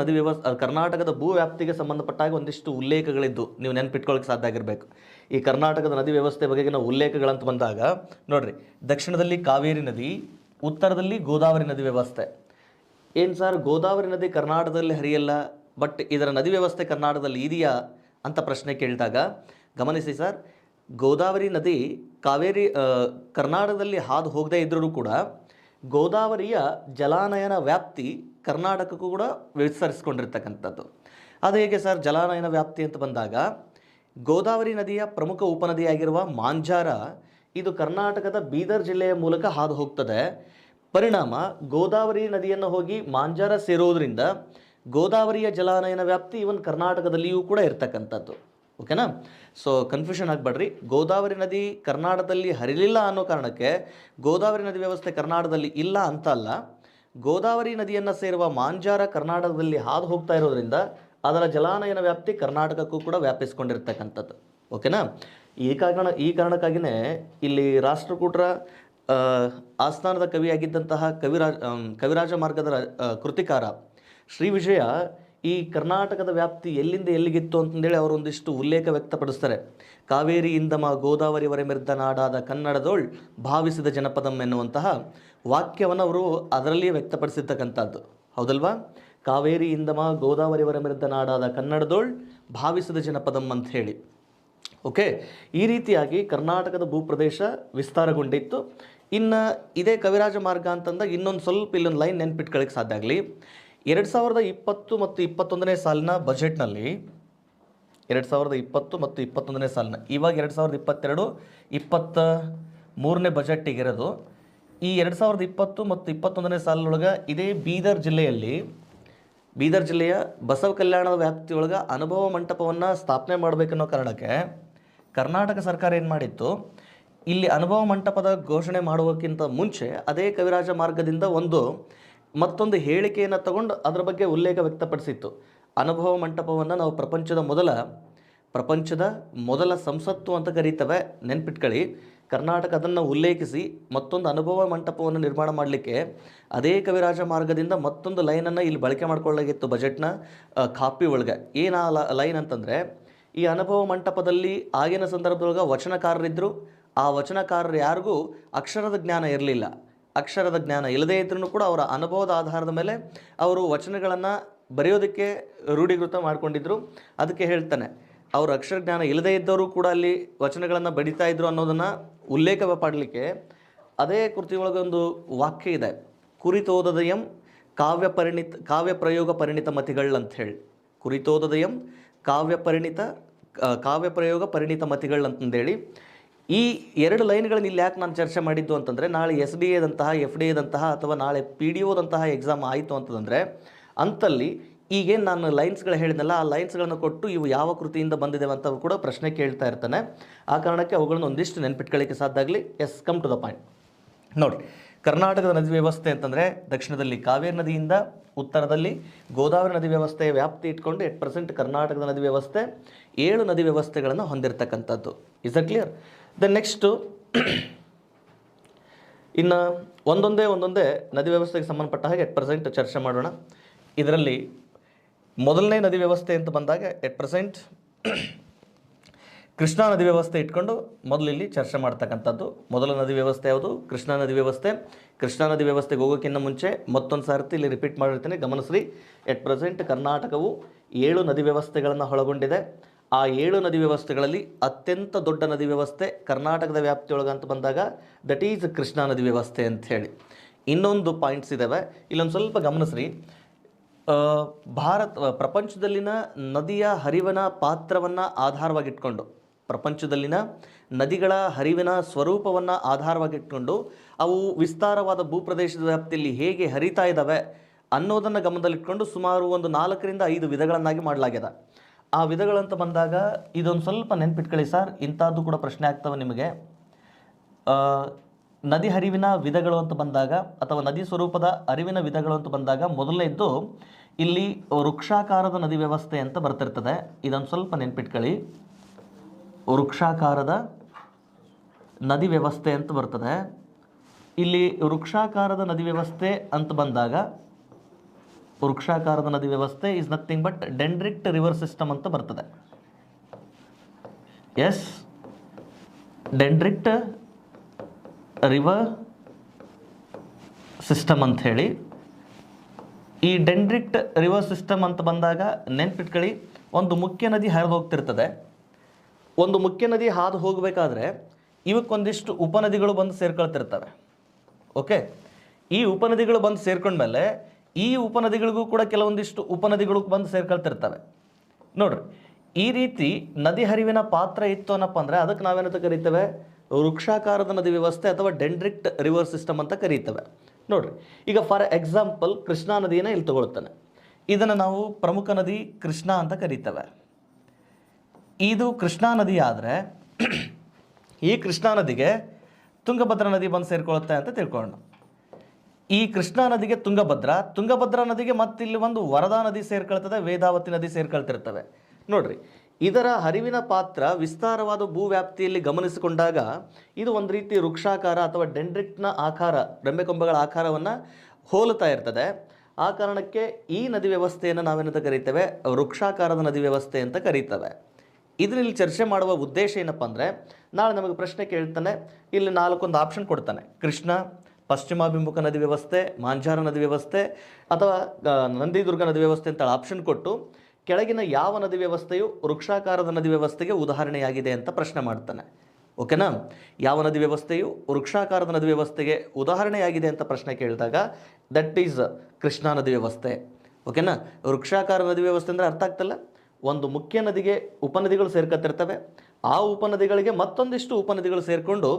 ಕರ್ನಾಟಕದ ಭೂ ವ್ಯಾಪ್ತಿಗೆ ಸಂಬಂಧಪಟ್ಟಾಗ ಒಂದಿಷ್ಟು ಉಲ್ಲೇಖಗಳಿದ್ದು ನೀವು ನೆನಪಿಟ್ಕೊಳ್ಳೋಕೆ ಸಾಧ್ಯ ಆಗಿರಬೇಕು. ಈ ಕರ್ನಾಟಕದ ನದಿ ವ್ಯವಸ್ಥೆ ಬಗೆಗಿನ ಉಲ್ಲೇಖಗಳಂತ ಬಂದಾಗ ನೋಡ್ರಿ, ದಕ್ಷಿಣದಲ್ಲಿ ಕಾವೇರಿ ನದಿ, ಉತ್ತರದಲ್ಲಿ ಗೋದಾವರಿ ನದಿ ವ್ಯವಸ್ಥೆ. ಏನು ಸರ್, ಗೋದಾವರಿ ನದಿ ಕರ್ನಾಟಕದಲ್ಲಿ ಹರಿಯಲ್ಲ, ಬಟ್ ಇದರ ನದಿ ವ್ಯವಸ್ಥೆ ಕರ್ನಾಟಕದಲ್ಲಿ ಇದೆಯಾ ಅಂತ ಪ್ರಶ್ನೆ ಕೇಳಿದಾಗ ಗಮನಿಸಿ ಸರ್, ಗೋದಾವರಿ ನದಿ ಕರ್ನಾಟಕದಲ್ಲಿ ಹಾದು ಹೋಗದೇ ಇದ್ದರೂ ಕೂಡ ಗೋದಾವರಿಯ ಜಲಾನಯನ ವ್ಯಾಪ್ತಿ ಕರ್ನಾಟಕಕ್ಕೂ ಕೂಡ ವಿಸ್ತರಿಸಿಕೊಂಡಿರ್ತಕ್ಕಂಥದ್ದು. ಅದು ಹೇಗೆ ಸರ್ ಜಲಾನಯನ ವ್ಯಾಪ್ತಿ ಅಂತ ಬಂದಾಗ, ಗೋದಾವರಿ ನದಿಯ ಪ್ರಮುಖ ಉಪನದಿಯಾಗಿರುವ ಮಾಂಜಾರ ಇದು ಕರ್ನಾಟಕದ ಬೀದರ್ ಜಿಲ್ಲೆಯ ಮೂಲಕ ಹಾದು ಹೋಗ್ತದೆ. ಪರಿಣಾಮ ಗೋದಾವರಿ ನದಿಯನ್ನು ಹೋಗಿ ಮಾಂಜಾರ ಸೇರೋದ್ರಿಂದ ಗೋದಾವರಿಯ ಜಲಾನಯನ ವ್ಯಾಪ್ತಿ ಇವನ್ ಕರ್ನಾಟಕದಲ್ಲಿಯೂ ಕೂಡ ಇರ್ತಕ್ಕಂಥದ್ದು. ಓಕೆನಾ? So confusion ಆಗಬೇಡ್ರಿ. ಗೋದಾವರಿ ನದಿ ಕರ್ನಾಟಕದಲ್ಲಿ ಹರಿಲಿಲ್ಲ ಅನ್ನೋ ಕಾರಣಕ್ಕೆ ಗೋದಾವರಿ ನದಿ ವ್ಯವಸ್ಥೆ ಕರ್ನಾಟಕದಲ್ಲಿ ಇಲ್ಲ ಅಂತ ಅಲ್ಲ. ಗೋದಾವರಿ ನದಿಯನ್ನು ಸೇರುವ ಮಾಂಜಾರ ಕರ್ನಾಟಕದಲ್ಲಿ ಹಾದು ಹೋಗ್ತಾ ಇರೋದ್ರಿಂದ ಅದರ ಜಲಾನಯನ ವ್ಯಾಪ್ತಿ ಕರ್ನಾಟಕಕ್ಕೂ ಕೂಡ ವ್ಯಾಪಿಸ್ಕೊಂಡಿರ್ತಕ್ಕಂಥದ್ದು. ಓಕೆನಾ? ಈ ಕಾರಣಕ್ಕಾಗಿಯೇ ಇಲ್ಲಿ ರಾಷ್ಟ್ರಕೂಟರ ಆಸ್ಥಾನದ ಕವಿಯಾಗಿದ್ದಂತಹ ಕವಿರಾಜ ಮಾರ್ಗದ ಕೃತಿಕಾರ ಶ್ರೀ ವಿಜಯ ಈ ಕರ್ನಾಟಕದ ವ್ಯಾಪ್ತಿ ಎಲ್ಲಿಂದ ಎಲ್ಲಿಗಿತ್ತು ಅಂತಂದೇಳಿ ಅವರು ಒಂದಿಷ್ಟು ಉಲ್ಲೇಖ ವ್ಯಕ್ತಪಡಿಸ್ತಾರೆ. ಕಾವೇರಿಯಿಂದ ಗೋದಾವರಿವರೆ ಮೆರೆದ ನಾಡಾದ ಕನ್ನಡದೋಳ್ ಭಾವಿಸಿದ ಜನಪದಂ ಎನ್ನುವಂತಹ ವಾಕ್ಯವನ್ನು ಅವರು ಅದರಲ್ಲಿಯೇ ವ್ಯಕ್ತಪಡಿಸಿರ್ತಕ್ಕಂಥದ್ದು. ಹೌದಲ್ವಾ? ಕಾವೇರಿಯಿಂದ ಗೋದಾವರಿವರೆ ಮೆರೆದ ನಾಡಾದ ಕನ್ನಡದೋಳ್ ಭಾವಿಸಿದ ಜನಪದಂ ಅಂತ ಹೇಳಿ. ಓಕೆ, ಈ ರೀತಿಯಾಗಿ ಕರ್ನಾಟಕದ ಭೂಪ್ರದೇಶ ವಿಸ್ತಾರಗೊಂಡಿತ್ತು. ಇನ್ನು ಇದೇ ಕವಿರಾಜ ಮಾರ್ಗ ಅಂತಂದಾಗ ಇನ್ನೊಂದು ಸ್ವಲ್ಪ ಇಲ್ಲೊಂದು ಲೈನ್ ನೆನ್ಪಿಟ್ಕೊಳ್ಳಿಕ್ಕೆ ಸಾಧ್ಯ ಆಗಲಿ. 2020 ಮತ್ತು 21ನೇ ಸಾಲಿನ ಬಜೆಟ್ನಲ್ಲಿ 2020 ಮತ್ತು 21ನೇ ಸಾಲಿನ ಇವಾಗ 2022-23ನೇ ಬಜೆಟ್ಟಿಗಿರೋದು. ಈ 2020 ಮತ್ತು 21ನೇ ಸಾಲಿನೊಳಗೆ ಇದೇ ಬೀದರ್ ಜಿಲ್ಲೆಯ ಬಸವ ಕಲ್ಯಾಣದ ವ್ಯಾಪ್ತಿಯೊಳಗೆ ಅನುಭವ ಮಂಟಪವನ್ನು ಸ್ಥಾಪನೆ ಮಾಡಬೇಕನ್ನೋ ಕಾರಣಕ್ಕೆ ಕರ್ನಾಟಕ ಸರ್ಕಾರ ಏನು ಮಾಡಿತ್ತು, ಇಲ್ಲಿ ಅನುಭವ ಮಂಟಪದ ಘೋಷಣೆ ಮಾಡುವಕ್ಕಿಂತ ಮುಂಚೆ ಅದೇ ಕವಿರಾಜ ಮಾರ್ಗದಿಂದ ಮತ್ತೊಂದು ಹೇಳಿಕೆಯನ್ನು ತಗೊಂಡು ಅದರ ಬಗ್ಗೆ ಉಲ್ಲೇಖ ವ್ಯಕ್ತಪಡಿಸಿತ್ತು. ಅನುಭವ ಮಂಟಪವನ್ನು ನಾವು ಪ್ರಪಂಚದ ಮೊದಲ ಸಂಸತ್ತು ಅಂತ ಕರೀತೇವೆ, ನೆನ್ಪಿಟ್ಕೊಳ್ಳಿ. ಕರ್ನಾಟಕ ಅದನ್ನು ಉಲ್ಲೇಖಿಸಿ ಮತ್ತೊಂದು ಅನುಭವ ಮಂಟಪವನ್ನು ನಿರ್ಮಾಣ ಮಾಡಲಿಕ್ಕೆ ಅದೇ ಕವಿರಾಜ ಮಾರ್ಗದಿಂದ ಮತ್ತೊಂದು ಲೈನನ್ನು ಇಲ್ಲಿ ಬಳಕೆ ಮಾಡ್ಕೊಳ್ಳಾಗಿತ್ತು ಬಜೆಟ್ನ ಕಾಪಿ ಒಳಗೆ. ಏನು ಆ ಲೈನ್ ಅಂತಂದರೆ, ಈ ಅನುಭವ ಮಂಟಪದಲ್ಲಿ ಆಗಿನ ಸಂದರ್ಭದೊಳಗೆ ವಚನಕಾರರಿದ್ದರು. ಆ ವಚನಕಾರರು ಯಾರಿಗೂ ಅಕ್ಷರದ ಜ್ಞಾನ ಇರಲಿಲ್ಲ. ಅಕ್ಷರದ ಜ್ಞಾನ ಇಲ್ಲದೇ ಇದ್ರೂ ಕೂಡ ಅವರ ಅನುಭವದ ಆಧಾರದ ಮೇಲೆ ಅವರು ವಚನಗಳನ್ನು ಬರೆಯೋದಕ್ಕೆ ರೂಢೀಕೃತ ಮಾಡ್ಕೊಂಡಿದ್ರು. ಅದಕ್ಕೆ ಹೇಳ್ತಾನೆ, ಅವರು ಅಕ್ಷರ ಜ್ಞಾನ ಇಲ್ಲದೇ ಇದ್ದವರು ಕೂಡ ಅಲ್ಲಿ ವಚನಗಳನ್ನು ಬಡಿತಾ ಇದ್ರು ಅನ್ನೋದನ್ನು ಉಲ್ಲೇಖ ಮಾಡಲಿಕ್ಕೆ ಅದೇ ಕೃತಿ ಒಳಗೊಂದು ವಾಕ್ಯ ಇದೆ, ಕುರಿತೋದಯಂ ಕಾವ್ಯ ಪ್ರಯೋಗ ಪರಿಣಿತ ಮತಿಗಳು ಅಂತ ಹೇಳಿ. ಕುರಿತೋದಯಂ ಕಾವ್ಯ ಪ್ರಯೋಗ ಪರಿಣಿತ ಮತಿಗಳು ಅಂತಂದೇಳಿ. ಈ ಎರಡು ಲೈನ್ಗಳನ್ನು ಇಲ್ಲಿ ಯಾಕೆ ನಾನು ಚರ್ಚೆ ಮಾಡಿದ್ದು ಅಂತಂದರೆ, ನಾಳೆ SDAದಂತಹ FDAದಂತಹ ಅಥವಾ ನಾಳೆ PDOದಂತಹ ಎಕ್ಸಾಮ್ ಆಯಿತು ಅಂತಂದರೆ ಅಂತಲ್ಲಿ ಈಗೇನು ನಾನು ಲೈನ್ಸ್ಗಳು ಹೇಳಿದ್ನಲ್ಲ, ಆ ಲೈನ್ಸ್ಗಳನ್ನು ಕೊಟ್ಟು ಇವು ಯಾವ ಕೃತಿಯಿಂದ ಬಂದಿದ್ದೇವೆ ಅಂತ ಕೂಡ ಪ್ರಶ್ನೆ ಕೇಳ್ತಾ ಇರ್ತಾನೆ. ಆ ಕಾರಣಕ್ಕೆ ಅವುಗಳನ್ನು ಒಂದಿಷ್ಟು ನೆನ್ಪಿಟ್ಕೊಳ್ಳಿಕ್ಕೆ ಸಾಧ್ಯ ಆಗಲಿ. Yes, come to the point. ನೋಡಿ, ಕರ್ನಾಟಕದ ನದಿ ವ್ಯವಸ್ಥೆ ಅಂತಂದರೆ ದಕ್ಷಿಣದಲ್ಲಿ ಕಾವೇರಿ ನದಿಯಿಂದ, ಉತ್ತರದಲ್ಲಿ ಗೋದಾವರಿ ನದಿ ವ್ಯವಸ್ಥೆಯ ವ್ಯಾಪ್ತಿ ಇಟ್ಕೊಂಡು 8% ಕರ್ನಾಟಕದ ನದಿ ವ್ಯವಸ್ಥೆ 7 ನದಿ ವ್ಯವಸ್ಥೆಗಳನ್ನು ಹೊಂದಿರತಕ್ಕಂಥದ್ದು. Is a clear? Then next ಇನ್ನು ಒಂದೊಂದೇ ನದಿ ವ್ಯವಸ್ಥೆಗೆ ಸಂಬಂಧಪಟ್ಟ ಹಾಗೆ 8% ಚರ್ಚೆ ಮಾಡೋಣ. ಇದರಲ್ಲಿ ಮೊದಲನೇ ನದಿ ವ್ಯವಸ್ಥೆ ಅಂತ ಬಂದಾಗ 8% ಕೃಷ್ಣಾ ನದಿ ವ್ಯವಸ್ಥೆ ಇಟ್ಕೊಂಡು ಮೊದಲು ಇಲ್ಲಿ ಚರ್ಚೆ ಮಾಡ್ತಕ್ಕಂಥದ್ದು. ಮೊದಲ ನದಿ ವ್ಯವಸ್ಥೆ ಯಾವುದು? ಕೃಷ್ಣಾ ನದಿ ವ್ಯವಸ್ಥೆ. ಕೃಷ್ಣಾ ನದಿ ವ್ಯವಸ್ಥೆಗೆ ಹೋಗೋಕ್ಕಿಂತ ಮುಂಚೆ ಮತ್ತೊಂದು ಸಾರ್ತಿ ಇಲ್ಲಿ ರಿಪೀಟ್ ಮಾಡಿರ್ತೀನಿ, ಗಮನಿಸ್ರಿ. 8% ಕರ್ನಾಟಕವು 7 ನದಿ ವ್ಯವಸ್ಥೆಗಳನ್ನು ಒಳಗೊಂಡಿದೆ. ಆ 7 ನದಿ ವ್ಯವಸ್ಥೆಗಳಲ್ಲಿ ಅತ್ಯಂತ ದೊಡ್ಡ ನದಿ ವ್ಯವಸ್ಥೆ ಕರ್ನಾಟಕದ ವ್ಯಾಪ್ತಿಯೊಳಗೆ ಅಂತ ಬಂದಾಗ ದಟ್ ಈಸ್ ಕೃಷ್ಣಾ ನದಿ ವ್ಯವಸ್ಥೆ ಅಂತ ಹೇಳಿ. ಇನ್ನೊಂದು ಪಾಯಿಂಟ್ಸ್ ಇದ್ದಾವೆ, ಇಲ್ಲೊಂದು ಸ್ವಲ್ಪ ಗಮನಿಸ್ರಿ. ಪ್ರಪಂಚದಲ್ಲಿನ ನದಿಯ ಹರಿವಿನ ಪಾತ್ರವನ್ನು ಆಧಾರವಾಗಿಟ್ಕೊಂಡು, ಪ್ರಪಂಚದಲ್ಲಿನ ನದಿಗಳ ಹರಿವಿನ ಸ್ವರೂಪವನ್ನು ಆಧಾರವಾಗಿಟ್ಕೊಂಡು ಅವು ವಿಸ್ತಾರವಾದ ಭೂಪ್ರದೇಶದ ವ್ಯಾಪ್ತಿಯಲ್ಲಿ ಹೇಗೆ ಹರಿತಾ ಇದ್ದಾವೆ ಅನ್ನೋದನ್ನು ಗಮನದಲ್ಲಿಟ್ಕೊಂಡು ಸುಮಾರು ಒಂದು 4ರಿಂದ 5 ವಿಧಗಳನ್ನಾಗಿ ಮಾಡಲಾಗಿದೆ. ಆ ವಿಧಗಳಂತ ಬಂದಾಗ ಇದೊಂದು ಸ್ವಲ್ಪ ನೆನ್ಪಿಟ್ಕೊಳ್ಳಿ ಸರ್, ಇಂಥದ್ದು ಕೂಡ ಪ್ರಶ್ನೆ ಆಗ್ತವೆ ನಿಮಗೆ. ನದಿ ಹರಿವಿನ ವಿಧಗಳು ಅಂತ ಬಂದಾಗ ಅಥವಾ ನದಿ ಸ್ವರೂಪದ ಹರಿವಿನ ವಿಧಗಳು ಅಂತ ಬಂದಾಗ ಮೊದಲನೇದ್ದು ಇಲ್ಲಿ ವೃಕ್ಷಾಕಾರದ ನದಿ ವ್ಯವಸ್ಥೆ ಅಂತ ಬರ್ತಿರ್ತದೆ. ಇದೊಂದು ಸ್ವಲ್ಪ ನೆನ್ಪಿಟ್ಕೊಳ್ಳಿ. ವೃಕ್ಷಾಕಾರದ ನದಿ ವ್ಯವಸ್ಥೆ ಅಂತ ಬರ್ತದೆ. ಇಲ್ಲಿ ವೃಕ್ಷಾಕಾರದ ನದಿ ವ್ಯವಸ್ಥೆ ಅಂತ ಬಂದಾಗ ವೃಕ್ಷಾಕಾರದ ನದಿ ವ್ಯವಸ್ಥೆ is nothing but dendritic river system ಅಂತ ಬರ್ತದೆ. ಎಸ್, ಡೆಂಡ್ರಿಕ್ಟ್ ರಿವರ್ ಸಿಸ್ಟಮ್ ಅಂತ ಹೇಳಿ. ಈ ಡೆಂಡ್ರಿಕ್ಟ್ ರಿವರ್ ಸಿಸ್ಟಮ್ ಅಂತ ಬಂದಾಗ ನೆನ್ಪಿಟ್ಕೊಳ್ಳಿ, ಒಂದು ಮುಖ್ಯ ನದಿ ಹರಿದು ಹೋಗ್ತಿರ್ತದೆ. ಒಂದು ಮುಖ್ಯ ನದಿ ಹಾದು ಹೋಗಬೇಕಾದ್ರೆ ಇವಕ್ಕೊಂದಿಷ್ಟು ಉಪನದಿಗಳು ಬಂದು ಸೇರ್ಕೊಳ್ತಿರ್ತವೆ. ಓಕೆ, ಈ ಉಪನದಿಗಳು ಬಂದು ಸೇರ್ಕೊಂಡ್ಮೇಲೆ ಈ ಉಪನದಿಗಳಿಗೂ ಕೂಡ ಕೆಲವೊಂದಿಷ್ಟು ಉಪನದಿಗಳು ಬಂದು ಸೇರ್ಕೊಳ್ತಿರ್ತವೆ. ನೋಡ್ರಿ, ಈ ರೀತಿ ನದಿ ಹರಿವಿನ ಪಾತ್ರ ಇತ್ತು ಅನ್ನಪ್ಪ ಅಂದರೆ ಅದಕ್ಕೆ ನಾವೇನಂತ ಕರಿತೇವೆ, ವೃಕ್ಷಾಕಾರದ ನದಿ ವ್ಯವಸ್ಥೆ ಅಥವಾ ಡೆಂಡ್ರಿಕ್ಟ್ ರಿವರ್ ಸಿಸ್ಟಮ್ ಅಂತ ಕರೀತೇವೆ. ನೋಡ್ರಿ, ಈಗ ಫಾರ್ ಎಕ್ಸಾಂಪಲ್ ಕೃಷ್ಣಾ ನದಿಯನ್ನು ಇಲ್ಲಿ ತಗೊಳ್ತಾನೆ. ಇದನ್ನು ನಾವು ಪ್ರಮುಖ ನದಿ ಕೃಷ್ಣಾ ಅಂತ ಕರೀತೇವೆ. ಇದು ಕೃಷ್ಣಾ ನದಿ ಆದರೆ ಈ ಕೃಷ್ಣಾ ನದಿಗೆ ತುಂಗಭದ್ರಾ ನದಿ ಬಂದು ಸೇರ್ಕೊಳ್ಳುತ್ತೆ ಅಂತ ತಿಳ್ಕೊಂಡು, ಈ ಕೃಷ್ಣಾ ನದಿಗೆ ತುಂಗಭದ್ರಾ ನದಿಗೆ ಮತ್ತಿಲ್ಲಿ ಒಂದು ವರದಾ ನದಿ ಸೇರ್ಕೊಳ್ತದೆ, ವೇದಾವತಿ ನದಿ ಸೇರ್ಕೊಳ್ತಿರ್ತವೆ. ನೋಡ್ರಿ, ಇದರ ಹರಿವಿನ ಪಾತ್ರ ವಿಸ್ತಾರವಾದ ಭೂವ್ಯಾಪ್ತಿಯಲ್ಲಿ ಗಮನಿಸಿಕೊಂಡಾಗ ಇದು ಒಂದು ರೀತಿ ವೃಕ್ಷಾಕಾರ ಅಥವಾ ಡೆಂಡ್ರಿಕ್ಟ್ನ ಆಕಾರ, ರೆಂಬೆಕೊಂಬೆಗಳ ಆಕಾರವನ್ನು ಹೋಲುತ್ತಾ ಇರ್ತದೆ. ಆ ಕಾರಣಕ್ಕೆ ಈ ನದಿ ವ್ಯವಸ್ಥೆಯನ್ನು ನಾವೇನಂತ ಕರೀತೇವೆ, ವೃಕ್ಷಾಕಾರದ ನದಿ ವ್ಯವಸ್ಥೆ ಅಂತ ಕರೀತೇವೆ. ಇದರಲ್ಲಿ ಚರ್ಚೆ ಮಾಡುವ ಉದ್ದೇಶ ಏನಪ್ಪ ಅಂದರೆ, ನಾಳೆ ನಮಗೆ ಪ್ರಶ್ನೆ ಕೇಳ್ತಾನೆ, ಇಲ್ಲಿ 4 ಆಪ್ಷನ್ ಕೊಡ್ತಾನೆ. ಕೃಷ್ಣ, ಪಶ್ಚಿಮಾಭಿಮುಖ ನದಿ ವ್ಯವಸ್ಥೆ, ಮಾಂಜಾರ ನದಿ ವ್ಯವಸ್ಥೆ ಅಥವಾ ನಂದಿದುರ್ಗ ನದಿ ವ್ಯವಸ್ಥೆ ಅಂತ ಆಪ್ಷನ್ ಕೊಟ್ಟು ಕೆಳಗಿನ ಯಾವ ನದಿ ವ್ಯವಸ್ಥೆಯು ವೃಕ್ಷಾಕಾರದ ನದಿ ವ್ಯವಸ್ಥೆಗೆ ಉದಾಹರಣೆಯಾಗಿದೆ ಅಂತ ಪ್ರಶ್ನೆ ಮಾಡ್ತಾನೆ. ಓಕೆನಾ? ಯಾವ ನದಿ ವ್ಯವಸ್ಥೆಯು ವೃಕ್ಷಾಕಾರದ ನದಿ ವ್ಯವಸ್ಥೆಗೆ ಉದಾಹರಣೆಯಾಗಿದೆ ಅಂತ ಪ್ರಶ್ನೆ ಕೇಳಿದಾಗ ದಟ್ ಈಸ್ ಕೃಷ್ಣಾ ನದಿ ವ್ಯವಸ್ಥೆ. ಓಕೆನಾ? ವೃಕ್ಷಾಕಾರ ನದಿ ವ್ಯವಸ್ಥೆ ಅಂದರೆ ಅರ್ಥ ಆಗ್ತಲ್ಲ, ಒಂದು ಮುಖ್ಯ ನದಿಗೆ ಉಪನದಿಗಳು ಸೇರ್ಕೊತಿರ್ತವೆ, ಆ ಉಪನದಿಗಳಿಗೆ ಮತ್ತೊಂದಿಷ್ಟು ಉಪನದಿಗಳು ಸೇರಿಕೊಂಡು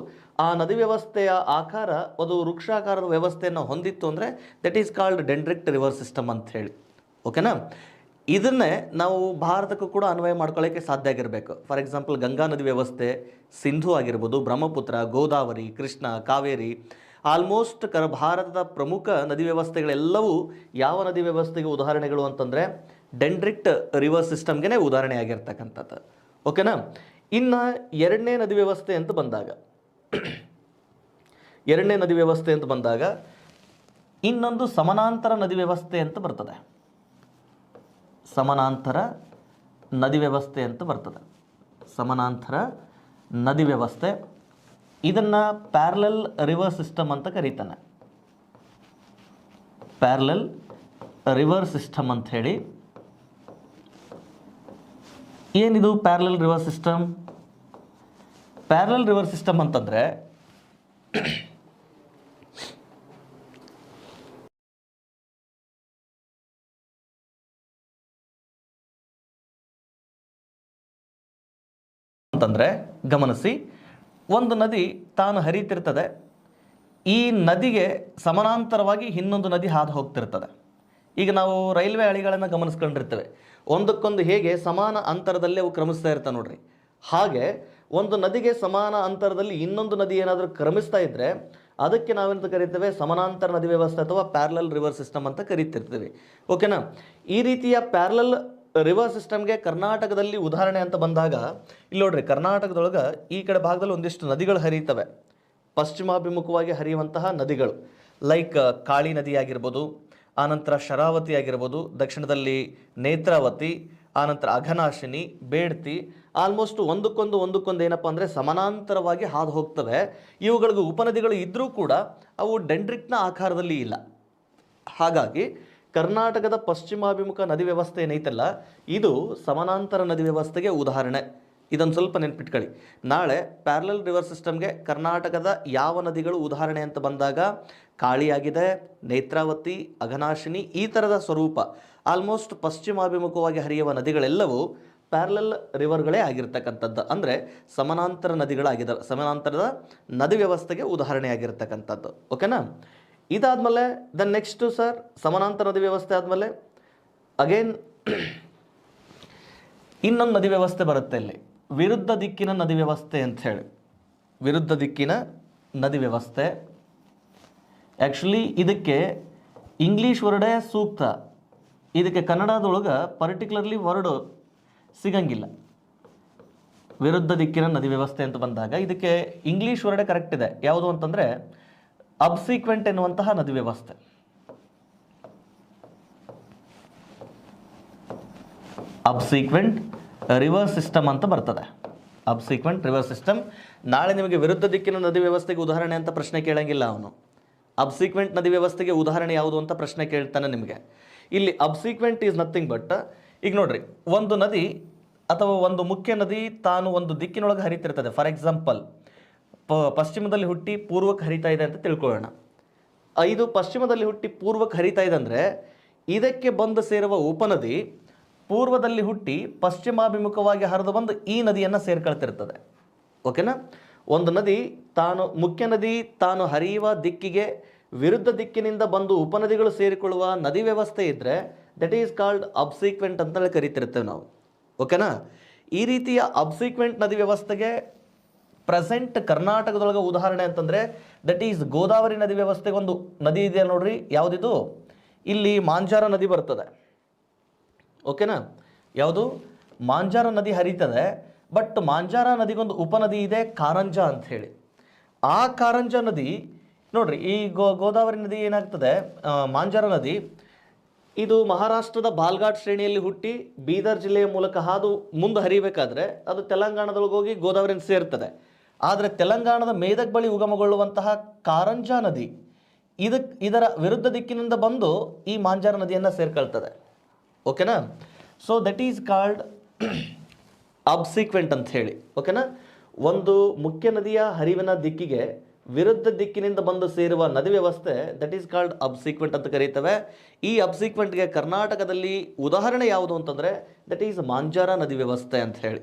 ಆ ನದಿ ವ್ಯವಸ್ಥೆಯ ಆಕಾರ ಅದು ವೃಕ್ಷಾಕಾರದ ವ್ಯವಸ್ಥೆಯನ್ನು ಹೊಂದಿತ್ತು ಅಂದರೆ that is called dendritic river system ಅಂತ ಹೇಳಿ. ಓಕೆನಾ? ಇದನ್ನೇ ನಾವು ಭಾರತಕ್ಕೂ ಕೂಡ ಅನ್ವಯ ಮಾಡ್ಕೊಳ್ಳೋಕ್ಕೆ ಸಾಧ್ಯ ಆಗಿರಬೇಕು. ಫಾರ್ ಎಕ್ಸಾಂಪಲ್ ಗಂಗಾ ನದಿ ವ್ಯವಸ್ಥೆ, ಸಿಂಧು ಆಗಿರ್ಬೋದು, ಬ್ರಹ್ಮಪುತ್ರ, ಗೋದಾವರಿ, ಕೃಷ್ಣ, ಕಾವೇರಿ, ಆಲ್ಮೋಸ್ಟ್ ಭಾರತದ ಪ್ರಮುಖ ನದಿ ವ್ಯವಸ್ಥೆಗಳೆಲ್ಲವೂ ಯಾವ ನದಿ ವ್ಯವಸ್ಥೆಗೆ ಉದಾಹರಣೆಗಳು ಅಂತಂದರೆ ಡೆಂಡ್ರಿಕ್ಟ್ ರಿವರ್ ಸಿಸ್ಟಮ್ಗೆ ಉದಾಹರಣೆ ಆಗಿರ್ತಕ್ಕಂಥದ್ದು. ಓಕೆನಾ? ಇನ್ನು ಎರಡನೇ ನದಿ ವ್ಯವಸ್ಥೆ ಅಂತ ಬಂದಾಗ ಇನ್ನೊಂದು ಸಮಾನಾಂತರ ನದಿ ವ್ಯವಸ್ಥೆ ಅಂತ ಬರ್ತದೆ. ಸಮಾನಾಂತರ ನದಿ ವ್ಯವಸ್ಥೆ ಅಂತ ಬರ್ತದೆ. ಸಮಾನಾಂತರ ನದಿ ವ್ಯವಸ್ಥೆ ಇದನ್ನು ಪ್ಯಾರಲಲ್ ರಿವರ್ ಸಿಸ್ಟಮ್ ಅಂತ ಕರೀತಾನೆ. ಪ್ಯಾರಲಲ್ ರಿವರ್ ಸಿಸ್ಟಮ್ ಅಂತ ಹೇಳಿ. ಏನಿದು parallel river system? Parallel river system ಅಂತಂದರೆ ಗಮನಿಸಿ, ಒಂದು ನದಿ ತಾನು ಹರಿತಿರ್ತದೆ, ಈ ನದಿಗೆ ಸಮಾನಾಂತರವಾಗಿ ಇನ್ನೊಂದು ನದಿ ಹಾದು ಹೋಗ್ತಿರ್ತದೆ. ಈಗ ನಾವು ರೈಲ್ವೆ ಹಳಿಗಳನ್ನು ಗಮನಿಸ್ಕೊಂಡಿರ್ತೇವೆ, ಒಂದಕ್ಕೊಂದು ಹೇಗೆ ಸಮಾನ ಅಂತರದಲ್ಲೇ ಅವು ಕ್ರಮಿಸ್ತಾ ಇರ್ತವೆ ನೋಡ್ರಿ. ಹಾಗೆ ಒಂದು ನದಿಗೆ ಸಮಾನ ಅಂತರದಲ್ಲಿ ಇನ್ನೊಂದು ನದಿ ಏನಾದರೂ ಕ್ರಮಿಸ್ತಾ ಇದ್ದರೆ ಅದಕ್ಕೆ ನಾವೆಂತ ಕರಿತೇವೆ, ಸಮಾನಾಂತರ ನದಿ ವ್ಯವಸ್ಥೆ ಅಥವಾ ಪ್ಯಾರಲಲ್ ರಿವರ್ ಸಿಸ್ಟಮ್ ಅಂತ ಕರಿತಿರ್ತೀವಿ. ಓಕೆನಾ? ಈ ರೀತಿಯ ಪ್ಯಾರಲಲ್ ರಿವರ್ ಸಿಸ್ಟಮ್ಗೆ ಕರ್ನಾಟಕದಲ್ಲಿ ಉದಾಹರಣೆ ಅಂತ ಬಂದಾಗ ಇಲ್ಲಿ ನೋಡ್ರಿ, ಕರ್ನಾಟಕದೊಳಗೆ ಈ ಕಡೆ ಭಾಗದಲ್ಲಿ ಒಂದಿಷ್ಟು ನದಿಗಳು ಹರಿಯುತ್ತವೆ, ಪಶ್ಚಿಮಾಭಿಮುಖವಾಗಿ ಹರಿಯುವಂತಹ ನದಿಗಳು, ಲೈಕ್ ಕಾಳಿ ನದಿ ಆಗಿರ್ಬೋದು, ಆನಂತರ ಶರಾವತಿ ಆಗಿರ್ಬೋದು, ದಕ್ಷಿಣದಲ್ಲಿ ನೇತ್ರಾವತಿ, ಆನಂತರ ಅಘನಾಶಿನಿ, ಬೇಡ್ತಿ, ಆಲ್ಮೋಸ್ಟ್ ಒಂದಕ್ಕೊಂದು ಏನಪ್ಪ ಅಂದರೆ ಸಮಾನಾಂತರವಾಗಿ ಹಾದು ಹೋಗ್ತವೆ. ಇವುಗಳಿಗೆ ಉಪನದಿಗಳು ಇದ್ದರೂ ಕೂಡ ಅವು ಡೆಂಡ್ರಿಕ್ಟ್ನ ಆಕಾರದಲ್ಲಿ ಇಲ್ಲ. ಹಾಗಾಗಿ ಕರ್ನಾಟಕದ ಪಶ್ಚಿಮಾಭಿಮುಖ ನದಿ ವ್ಯವಸ್ಥೆ ಏನೈತಲ್ಲ, ಇದು ಸಮಾನಾಂತರ ನದಿ ವ್ಯವಸ್ಥೆಗೆ ಉದಾಹರಣೆ. ಇದನ್ನು ಸ್ವಲ್ಪ ನೆನ್ಪಿಟ್ಕೊಳ್ಳಿ. ನಾಳೆ ಪ್ಯಾರಲಲ್ ರಿವರ್ ಸಿಸ್ಟಮ್ಗೆ ಕರ್ನಾಟಕದ ಯಾವ ನದಿಗಳು ಉದಾಹರಣೆ ಅಂತ ಬಂದಾಗ ಕಾಳಿಯಾಗಿದೆ, ನೇತ್ರಾವತಿ, ಅಘನಾಶಿನಿ, ಈ ಥರದ ಸ್ವರೂಪ ಆಲ್ಮೋಸ್ಟ್ ಪಶ್ಚಿಮಾಭಿಮುಖವಾಗಿ ಹರಿಯುವ ನದಿಗಳೆಲ್ಲವೂ ಪ್ಯಾರಲಲ್ ರಿವರ್ಗಳೇ ಆಗಿರ್ತಕ್ಕಂಥದ್ದು, ಅಂದರೆ ಸಮಾನಾಂತರ ನದಿಗಳಾಗಿದ್ದಾವೆ, ಸಮಾನಾಂತರದ ನದಿ ವ್ಯವಸ್ಥೆಗೆ ಉದಾಹರಣೆ ಆಗಿರ್ತಕ್ಕಂಥದ್ದು. ಓಕೆನಾ? ಇದಾದಮೇಲೆ ನೆಕ್ಸ್ಟು ಸರ್, ಸಮಾನಾಂತರ ನದಿ ವ್ಯವಸ್ಥೆ ಆದಮೇಲೆ ಅಗೇನ್ ಇನ್ನೊಂದು ನದಿ ವ್ಯವಸ್ಥೆ ಬರುತ್ತೆ ಇಲ್ಲಿ, ವಿರುದ್ಧ ದಿಕ್ಕಿನ ನದಿ ವ್ಯವಸ್ಥೆ ಅಂತ ಹೇಳಿ. ವಿರುದ್ಧ ದಿಕ್ಕಿನ ನದಿ ವ್ಯವಸ್ಥೆ, ಆ್ಯಕ್ಚುಲಿ ಇದಕ್ಕೆ ಇಂಗ್ಲೀಷ್ ವರ್ಡೇ ಸೂಕ್ತ, ಇದಕ್ಕೆ ಕನ್ನಡದೊಳಗೆ ಪರ್ಟಿಕ್ಯುಲರ್ಲಿ ವರ್ಡ್ ಸಿಗಂಗಿಲ್ಲ. ವಿರುದ್ಧ ದಿಕ್ಕಿನ ನದಿ ವ್ಯವಸ್ಥೆ ಅಂತ ಬಂದಾಗ ಇದಕ್ಕೆ ಇಂಗ್ಲೀಷ್ ವರ್ಡೇ ಕರೆಕ್ಟ್ ಇದೆ. ಯಾವುದು ಅಂತಂದರೆ ಅಬ್ಸಿಕ್ವೆಂಟ್ ಎನ್ನುವಂತಹ ನದಿ ವ್ಯವಸ್ಥೆ. ಅಬ್ಸಿಕ್ವೆಂಟ್ ರಿವರ್ ಸಿಸ್ಟಮ್ ಅಂತ ಬರ್ತದೆ. ಅಬ್ಸಿಕ್ವೆಂಟ್ ರಿವರ್ ಸಿಸ್ಟಮ್. ನಾಳೆ ನಿಮಗೆ ವಿರುದ್ಧ ದಿಕ್ಕಿನ ನದಿ ವ್ಯವಸ್ಥೆಗೆ ಉದಾಹರಣೆ ಅಂತ ಪ್ರಶ್ನೆ ಕೇಳಂಗಿಲ್ಲ ಅವನು. ಅಬ್ಸಿಕ್ವೆಂಟ್ ನದಿ ವ್ಯವಸ್ಥೆಗೆ ಉದಾಹರಣೆ ಯಾವುದು ಅಂತ ಪ್ರಶ್ನೆ ಕೇಳ್ತಾನೆ ನಿಮಗೆ. ಇಲ್ಲಿ ಅಬ್ಸಿಕ್ವೆಂಟ್ ಈಸ್ ನಥಿಂಗ್ ಬಟ್, ಈಗ ನೋಡ್ರಿ, ಒಂದು ನದಿ ಅಥವಾ ಒಂದು ಮುಖ್ಯ ನದಿ ತಾನು ಒಂದು ದಿಕ್ಕಿನೊಳಗೆ ಹರಿತಿರ್ತದೆ. ಫಾರ್ ಎಕ್ಸಾಂಪಲ್, ಪಶ್ಚಿಮದಲ್ಲಿ ಹುಟ್ಟಿ ಪೂರ್ವಕ್ಕೆ ಹರಿತಾ ಇದೆ ಅಂತ ತಿಳ್ಕೊಳ್ಳೋಣ. ಇದು ಪಶ್ಚಿಮದಲ್ಲಿ ಹುಟ್ಟಿ ಪೂರ್ವಕ್ಕೆ ಹರಿತಾ ಇದೆ ಅಂದರೆ ಇದಕ್ಕೆ ಬಂದು ಸೇರುವ ಉಪನದಿ ಪೂರ್ವದಲ್ಲಿ ಹುಟ್ಟಿ ಪಶ್ಚಿಮಾಭಿಮುಖವಾಗಿ ಹರಿದು ಬಂದು ಈ ನದಿಯನ್ನು ಸೇರ್ಕೊಳ್ತಿರ್ತದೆ. ಓಕೆನಾ? ಒಂದು ನದಿ ಮುಖ್ಯ ನದಿ ತಾನು ಹರಿಯುವ ದಿಕ್ಕಿಗೆ ವಿರುದ್ಧ ದಿಕ್ಕಿನಿಂದ ಬಂದು ಉಪನದಿಗಳು ಸೇರಿಕೊಳ್ಳುವ ನದಿ ವ್ಯವಸ್ಥೆ ಇದ್ದರೆ ದಟ್ ಈಸ್ ಕಾಲ್ಡ್ ಅಬ್ಸಿಕ್ವೆಂಟ್ ಅಂತೇಳಿ ಕರಿತಿರ್ತೇವೆ ನಾವು. ಓಕೆನಾ? ಈ ರೀತಿಯ ಅಬ್ಸಿಕ್ವೆಂಟ್ ನದಿ ವ್ಯವಸ್ಥೆಗೆ ಪ್ರೆಸೆಂಟ್ ಕರ್ನಾಟಕದೊಳಗೆ ಉದಾಹರಣೆ ಅಂತಂದರೆ ದಟ್ ಈಸ್ ಗೋದಾವರಿ ನದಿ ವ್ಯವಸ್ಥೆಗೆ ಒಂದು ನದಿ ಇದೆ ನೋಡ್ರಿ. ಯಾವುದಿದು? ಇಲ್ಲಿ ಮಾಂಜಾರ ನದಿ ಬರ್ತದೆ. ಓಕೆನಾ? ಯಾವುದು? ಮಾಂಜಾರ ನದಿ ಹರಿತದೆ. ಬಟ್ ಮಾಂಜಾರ ನದಿಗೊಂದು ಉಪನದಿ ಇದೆ, ಕಾರಂಜ ಅಂತ ಹೇಳಿ. ಆ ಕಾರಂಜ ನದಿ ನೋಡ್ರಿ, ಈ ಗೋದಾವರಿ ನದಿ ಏನಾಗ್ತದೆ, ಮಾಂಜಾರ ನದಿ ಇದು ಮಹಾರಾಷ್ಟ್ರದ ಬಾಲ್ಘಾಟ್ ಶ್ರೇಣಿಯಲ್ಲಿ ಹುಟ್ಟಿ ಬೀದರ್ ಜಿಲ್ಲೆಯ ಮೂಲಕ ಹಾದು ಮುಂದೆ ಹರಿಬೇಕಾದ್ರೆ ಅದು ತೆಲಂಗಾಣದೊಳಗೆ ಹೋಗಿ ಗೋದಾವರಿಯನ್ನು ಸೇರ್ತದೆ. ಆದರೆ ತೆಲಂಗಾಣದ ಮೇದಕ್ ಬಳಿ ಉಗಮಗೊಳ್ಳುವಂತಹ ಕಾರಂಜ ನದಿ ಇದರ ವಿರುದ್ಧ ದಿಕ್ಕಿನಿಂದ ಬಂದು ಈ ಮಾಂಜಾರ ನದಿಯನ್ನು ಸೇರ್ಕೊಳ್ತದೆ. ಓಕೆನಾ? ಸೊ ದಟ್ ಈಸ್ ಕಾಲ್ಡ್ ಅಬ್ಸಿಕ್ವೆಂಟ್ ಅಂತ ಹೇಳಿ. ಓಕೆನಾ? ಒಂದು ಮುಖ್ಯ ನದಿಯ ಹರಿವಿನ ದಿಕ್ಕಿಗೆ ವಿರುದ್ಧ ದಿಕ್ಕಿನಿಂದ ಬಂದು ಸೇರುವ ನದಿ ವ್ಯವಸ್ಥೆ ದಟ್ ಈಸ್ ಕಾಲ್ಡ್ ಅಬ್ಸಿಕ್ವೆಂಟ್ ಅಂತ ಕರೀತೇವೆ. ಈ ಅಬ್ಸಿಕ್ವೆಂಟ್ಗೆ ಕರ್ನಾಟಕದಲ್ಲಿ ಉದಾಹರಣೆ ಯಾವುದು ಅಂತಂದರೆ ದಟ್ ಈಸ್ ಮಾಂಜಾರ ನದಿ ವ್ಯವಸ್ಥೆ ಅಂತ ಹೇಳಿ.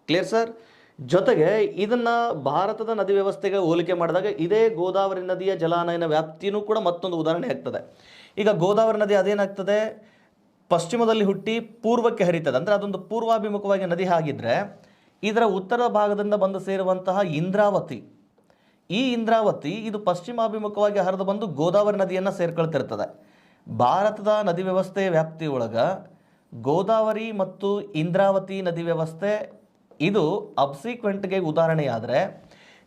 Clear sir? ಜೊತೆಗೆ ಇದನ್ನು ಭಾರತದ ನದಿ ವ್ಯವಸ್ಥೆಗೆ ಹೋಲಿಕೆ ಮಾಡಿದಾಗ ಇದೇ ಗೋದಾವರಿ ನದಿಯ ಜಲಾನಯನ ವ್ಯಾಪ್ತಿಯೂ ಕೂಡ ಮತ್ತೊಂದು ಉದಾಹರಣೆ ಆಗ್ತದೆ. ಈಗ ಗೋದಾವರಿ ನದಿ ಅದೇನಾಗ್ತದೆ, ಪಶ್ಚಿಮದಲ್ಲಿ ಹುಟ್ಟಿ ಪೂರ್ವಕ್ಕೆ ಹರಿತದೆ, ಅಂದರೆ ಅದೊಂದು ಪೂರ್ವಾಭಿಮುಖವಾಗಿ ನದಿ ಆಗಿದ್ದರೆ ಇದರ ಉತ್ತರ ಭಾಗದಿಂದ ಬಂದು ಸೇರುವಂತಹ ಇಂದ್ರಾವತಿ, ಈ ಇಂದ್ರಾವತಿ ಇದು ಪಶ್ಚಿಮಾಭಿಮುಖವಾಗಿ ಹರಿದು ಬಂದು ಗೋದಾವರಿ ನದಿಯನ್ನು ಸೇರ್ಕೊಳ್ತಿರ್ತದೆ. ಭಾರತದ ನದಿ ವ್ಯವಸ್ಥೆಯ ವ್ಯಾಪ್ತಿಯೊಳಗೆ ಗೋದಾವರಿ ಮತ್ತು ಇಂದ್ರಾವತಿ ನದಿ ವ್ಯವಸ್ಥೆ ಇದು ಅಬ್ಸಿಕ್ವೆಂಟ್ಗೆ ಉದಾಹರಣೆಯಾದರೆ,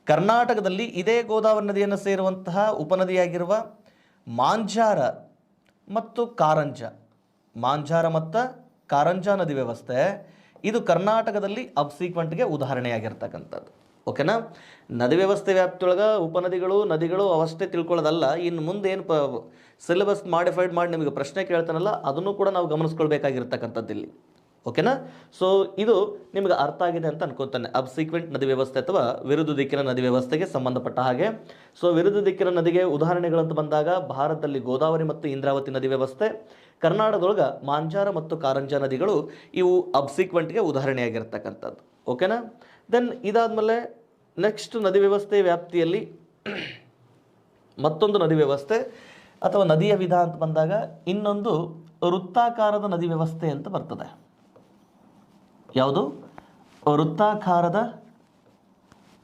ಕರ್ನಾಟಕದಲ್ಲಿ ಇದೇ ಗೋದಾವರಿ ನದಿಯನ್ನು ಸೇರುವಂತಹ ಉಪನದಿಯಾಗಿರುವ ಮಾಂಜಾರ ಮತ್ತು ಕಾರಂಜ ನದಿ ವ್ಯವಸ್ಥೆ ಇದು ಕರ್ನಾಟಕದಲ್ಲಿ ಅಬ್ಸಿಕ್ವೆಂಟ್ಗೆ ಉದಾಹರಣೆಯಾಗಿರ್ತಕ್ಕಂಥದ್ದು. ಓಕೆನಾ? ನದಿ ವ್ಯವಸ್ಥೆ ವ್ಯಾಪ್ತಿಯೊಳಗೆ ಉಪನದಿಗಳು ನದಿಗಳು ಅವಷ್ಟೇ ತಿಳ್ಕೊಳ್ಳೋದಲ್ಲ, ಇನ್ನು ಮುಂದೆ ಏನು ಸಿಲೆಬಸ್ ಮಾಡಿಫೈಡ್ ಮಾಡಿ ನಿಮಗೆ ಪ್ರಶ್ನೆ ಕೇಳ್ತಾನಲ್ಲ ಅದನ್ನು ಕೂಡ ನಾವು ಗಮನಿಸ್ಕೊಳ್ಬೇಕಾಗಿರ್ತಕ್ಕಂಥದ್ದು ಇಲ್ಲಿ. ಓಕೆನಾ? ಸೊ ಇದು ನಿಮಗೆ ಅರ್ಥ ಆಗಿದೆ ಅಂತ ಅನ್ಕೋತಾನೆ, ಅಬ್ಸಿಕ್ವೆಂಟ್ ನದಿ ವ್ಯವಸ್ಥೆ ಅಥವಾ ವಿರುದ್ಧ ದಿಕ್ಕಿನ ನದಿ ವ್ಯವಸ್ಥೆಗೆ ಸಂಬಂಧಪಟ್ಟ ಹಾಗೆ. ಸೊ ವಿರುದ್ಧ ದಿಕ್ಕಿನ ನದಿಗೆ ಉದಾಹರಣೆಗಳಂತ ಬಂದಾಗ ಭಾರತದಲ್ಲಿ ಗೋದಾವರಿ ಮತ್ತು ಇಂದ್ರಾವತಿ ನದಿ ವ್ಯವಸ್ಥೆ, ಕರ್ನಾಟಕದೊಳಗೆ ಮಾಂಜಾರ ಮತ್ತು ಕಾರಂಜ ನದಿಗಳು ಇವು ಅಬ್ಸಿಕ್ವೆಂಟ್ಗೆ ಉದಾಹರಣೆಯಾಗಿರ್ತಕ್ಕಂಥದ್ದು. ಓಕೆನಾ? ದೆನ್ ಇದಾದಮೇಲೆ ನೆಕ್ಸ್ಟ್ ನದಿ ವ್ಯವಸ್ಥೆ ವ್ಯಾಪ್ತಿಯಲ್ಲಿ ಮತ್ತೊಂದು ನದಿ ವ್ಯವಸ್ಥೆ ಅಥವಾ ನದಿಯ ವಿಧ ಅಂತ ಬಂದಾಗ ಇನ್ನೊಂದು ವೃತ್ತಾಕಾರದ ನದಿ ವ್ಯವಸ್ಥೆ ಅಂತ ಬರ್ತದೆ. ಯಾವುದು? ವೃತ್ತಾಕಾರದ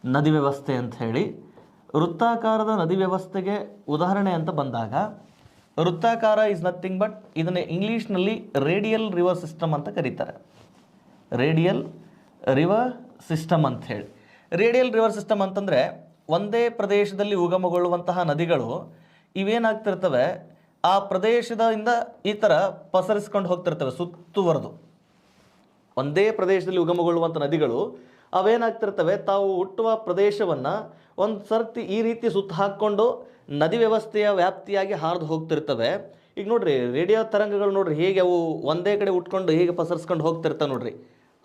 ನದಿ ವ್ಯವಸ್ಥೆ ಅಂತ ಹೇಳಿ. ವೃತ್ತಾಕಾರದ ನದಿ ವ್ಯವಸ್ಥೆಗೆ ಉದಾಹರಣೆ ಅಂತ ಬಂದಾಗ ವೃತ್ತಾಕಾರ ಇಸ್ ನಥಿಂಗ್ ಬಟ್ ಇದನ್ನು ಇಂಗ್ಲೀಷ್ನಲ್ಲಿ ರೇಡಿಯಲ್ ರಿವರ್ ಸಿಸ್ಟಮ್ ಅಂತ ಕರೀತಾರೆ. ರೇಡಿಯಲ್ ರಿವರ್ ಸಿಸ್ಟಮ್ ಅಂತ ಹೇಳಿ. ರೇಡಿಯಲ್ ರಿವರ್ ಸಿಸ್ಟಮ್ ಅಂತಂದರೆ ಒಂದೇ ಪ್ರದೇಶದಲ್ಲಿ ಉಗಮಗೊಳ್ಳುವಂತಹ ನದಿಗಳು ಇವೇನಾಗ್ತಿರ್ತವೆ, ಆ ಪ್ರದೇಶದಿಂದ ಈ ಥರ ಪಸರಿಸ್ಕೊಂಡು ಹೋಗ್ತಿರ್ತವೆ ಸುತ್ತುವರೆದು. ಒಂದೇ ಪ್ರದೇಶದಲ್ಲಿ ಉಗಮಗೊಳ್ಳುವಂಥ ನದಿಗಳು ಅವೇನಾಗ್ತಿರ್ತವೆ, ತಾವು ಹುಟ್ಟುವ ಪ್ರದೇಶವನ್ನು ಒಂದು ಸರ್ತಿ ಈ ರೀತಿ ಸುತ್ತ ಹಾಕ್ಕೊಂಡು ನದಿ ವ್ಯವಸ್ಥೆಯ ವ್ಯಾಪ್ತಿಯಾಗಿ ಹಾರಿದು ಹೋಗ್ತಿರ್ತವೆ. ಈಗ ನೋಡ್ರಿ, ರೇಡಿಯೋ ತರಂಗಗಳು ನೋಡ್ರಿ ಹೇಗೆ ಅವು ಒಂದೇ ಕಡೆ ಉಟ್ಕೊಂಡು ಹೇಗೆ ಪಸರಿಸ್ಕೊಂಡು ಹೋಗ್ತಿರ್ತವೆ ನೋಡ್ರಿ.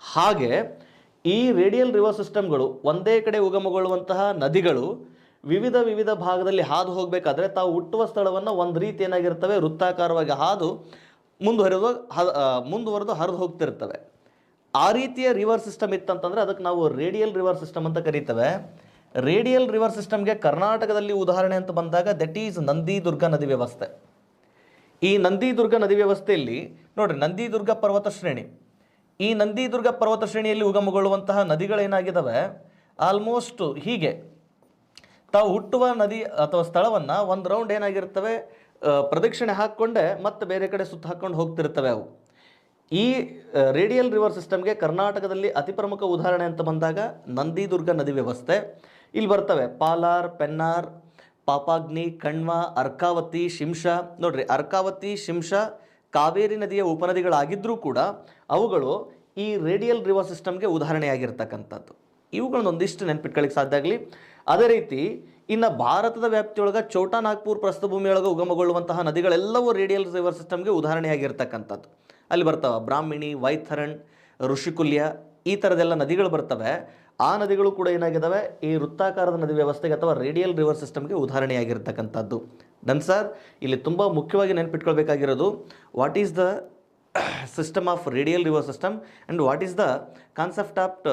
ಹಾಗೆ ಈ ರೇಡಿಯಲ್ ರಿವರ್ ಸಿಸ್ಟಮ್ಗಳು ಒಂದೇ ಕಡೆ ಉಗಮಗೊಳ್ಳುವಂತಹ ನದಿಗಳು ವಿವಿಧ ಭಾಗದಲ್ಲಿ ಹಾದು ಹೋಗಬೇಕಾದ್ರೆ ತಾವು ಹುಟ್ಟುವ ಸ್ಥಳವನ್ನು ಒಂದು ರೀತಿ ಏನಾಗಿರ್ತವೆ, ವೃತ್ತಾಕಾರವಾಗಿ ಹಾದು ಮುಂದುವರೆದು ಹರಿದು ಹೋಗ್ತಿರ್ತವೆ. ಆ ರೀತಿಯ ರಿವರ್ ಸಿಸ್ಟಮ್ ಇತ್ತಂತಂದರೆ ಅದಕ್ಕೆ ನಾವು ರೇಡಿಯಲ್ ರಿವರ್ ಸಿಸ್ಟಮ್ ಅಂತ ಕರೀತೇವೆ. ರೇಡಿಯಲ್ ರಿವರ್ ಸಿಸ್ಟಮ್ಗೆ ಕರ್ನಾಟಕದಲ್ಲಿ ಉದಾಹರಣೆ ಅಂತ ಬಂದಾಗ ದಟ್ ಈಸ್ ನಂದಿದುರ್ಗ ನದಿ ವ್ಯವಸ್ಥೆ. ಈ ನಂದಿದುರ್ಗ ನದಿ ವ್ಯವಸ್ಥೆಯಲ್ಲಿ ನೋಡ್ರಿ, ನಂದಿದುರ್ಗ ಪರ್ವತ ಶ್ರೇಣಿ, ಈ ನಂದಿದುರ್ಗ ಪರ್ವತ ಶ್ರೇಣಿಯಲ್ಲಿ ಉಗಮಗೊಳ್ಳುವಂತಹ ನದಿಗಳೇನಾಗಿದ್ದಾವೆ, ಆಲ್ಮೋಸ್ಟ್ ಹೀಗೆ ತಾವು ಹುಟ್ಟುವ ನದಿ ಅಥವಾ ಸ್ಥಳವನ್ನು ಒಂದು ರೌಂಡ್ ಏನಾಗಿರ್ತವೆ ಪ್ರದಕ್ಷಿಣೆ ಹಾಕ್ಕೊಂಡೆ ಮತ್ತೆ ಬೇರೆ ಕಡೆ ಸುತ್ತ ಹಾಕ್ಕೊಂಡು ಹೋಗ್ತಿರ್ತವೆ ಅವು. ಈ ರೇಡಿಯಲ್ ರಿವರ್ ಸಿಸ್ಟಮ್ಗೆ ಕರ್ನಾಟಕದಲ್ಲಿ ಅತಿ ಪ್ರಮುಖ ಉದಾಹರಣೆ ಅಂತ ಬಂದಾಗ ನಂದಿದುರ್ಗ ನದಿ ವ್ಯವಸ್ಥೆ. ಇಲ್ಲಿ ಬರ್ತವೆ ಪಾಲಾರ್, ಪೆನ್ನಾರ್, ಪಾಪಾಗ್ನಿ, ಕಣ್ವ, ಅರ್ಕಾವತಿ, ಶಿಂಷಾ. ನೋಡ್ರಿ, ಅರ್ಕಾವತಿ, ಶಿಂಷಾ ಕಾವೇರಿ ನದಿಯ ಉಪನದಿಗಳಾಗಿದ್ದರೂ ಕೂಡ ಅವುಗಳು ಈ ರೇಡಿಯಲ್ ರಿವರ್ ಸಿಸ್ಟಮ್ಗೆ ಉದಾಹರಣೆಯಾಗಿರ್ತಕ್ಕಂಥದ್ದು. ಇವುಗಳನ್ನ ಒಂದಿಷ್ಟು ನೆನ್ಪಿಟ್ಕೊಳ್ಳಿಕ್ಕೆ ಸಾಧ್ಯ ಆಗಲಿ. ಅದೇ ರೀತಿ ಇನ್ನು ಭಾರತದ ವ್ಯಾಪ್ತಿಯೊಳಗೆ ಛೋಟಾ ನಾಗ್ಪುರ್ ಪ್ರಸ್ಥಭೂಮಿಯೊಳಗೆ ಉಗಮಗೊಳ್ಳುವಂತಹ ನದಿಗಳೆಲ್ಲವೂ ರೇಡಿಯಲ್ ರಿವರ್ ಸಿಸ್ಟಮ್ಗೆ ಉದಾಹರಣೆಯಾಗಿರ್ತಕ್ಕಂಥದ್ದು. ಅಲ್ಲಿ ಬರ್ತಾವೆ ಬ್ರಾಹ್ಮಿಣಿ, ವೈತರಣ್, ಋಷಿಕುಲ್ಯ, ಈ ಥರದೆಲ್ಲ ನದಿಗಳು ಬರ್ತವೆ. ಆ ನದಿಗಳು ಕೂಡ ಏನಾಗಿದ್ದಾವೆ, ಈ ವೃತ್ತಾಕಾರದ ನದಿ ವ್ಯವಸ್ಥೆಗೆ ಅಥವಾ ರೇಡಿಯಲ್ ರಿವರ್ ಸಿಸ್ಟಮ್ಗೆ ಉದಾಹರಣೆಯಾಗಿರ್ತಕ್ಕಂಥದ್ದು. Done sir. ಇಲ್ಲಿ ತುಂಬ ಮುಖ್ಯವಾಗಿ ನೆನ್ಪಿಟ್ಕೊಳ್ಬೇಕಾಗಿರೋದು, what is the system of radial river system and what is the concept of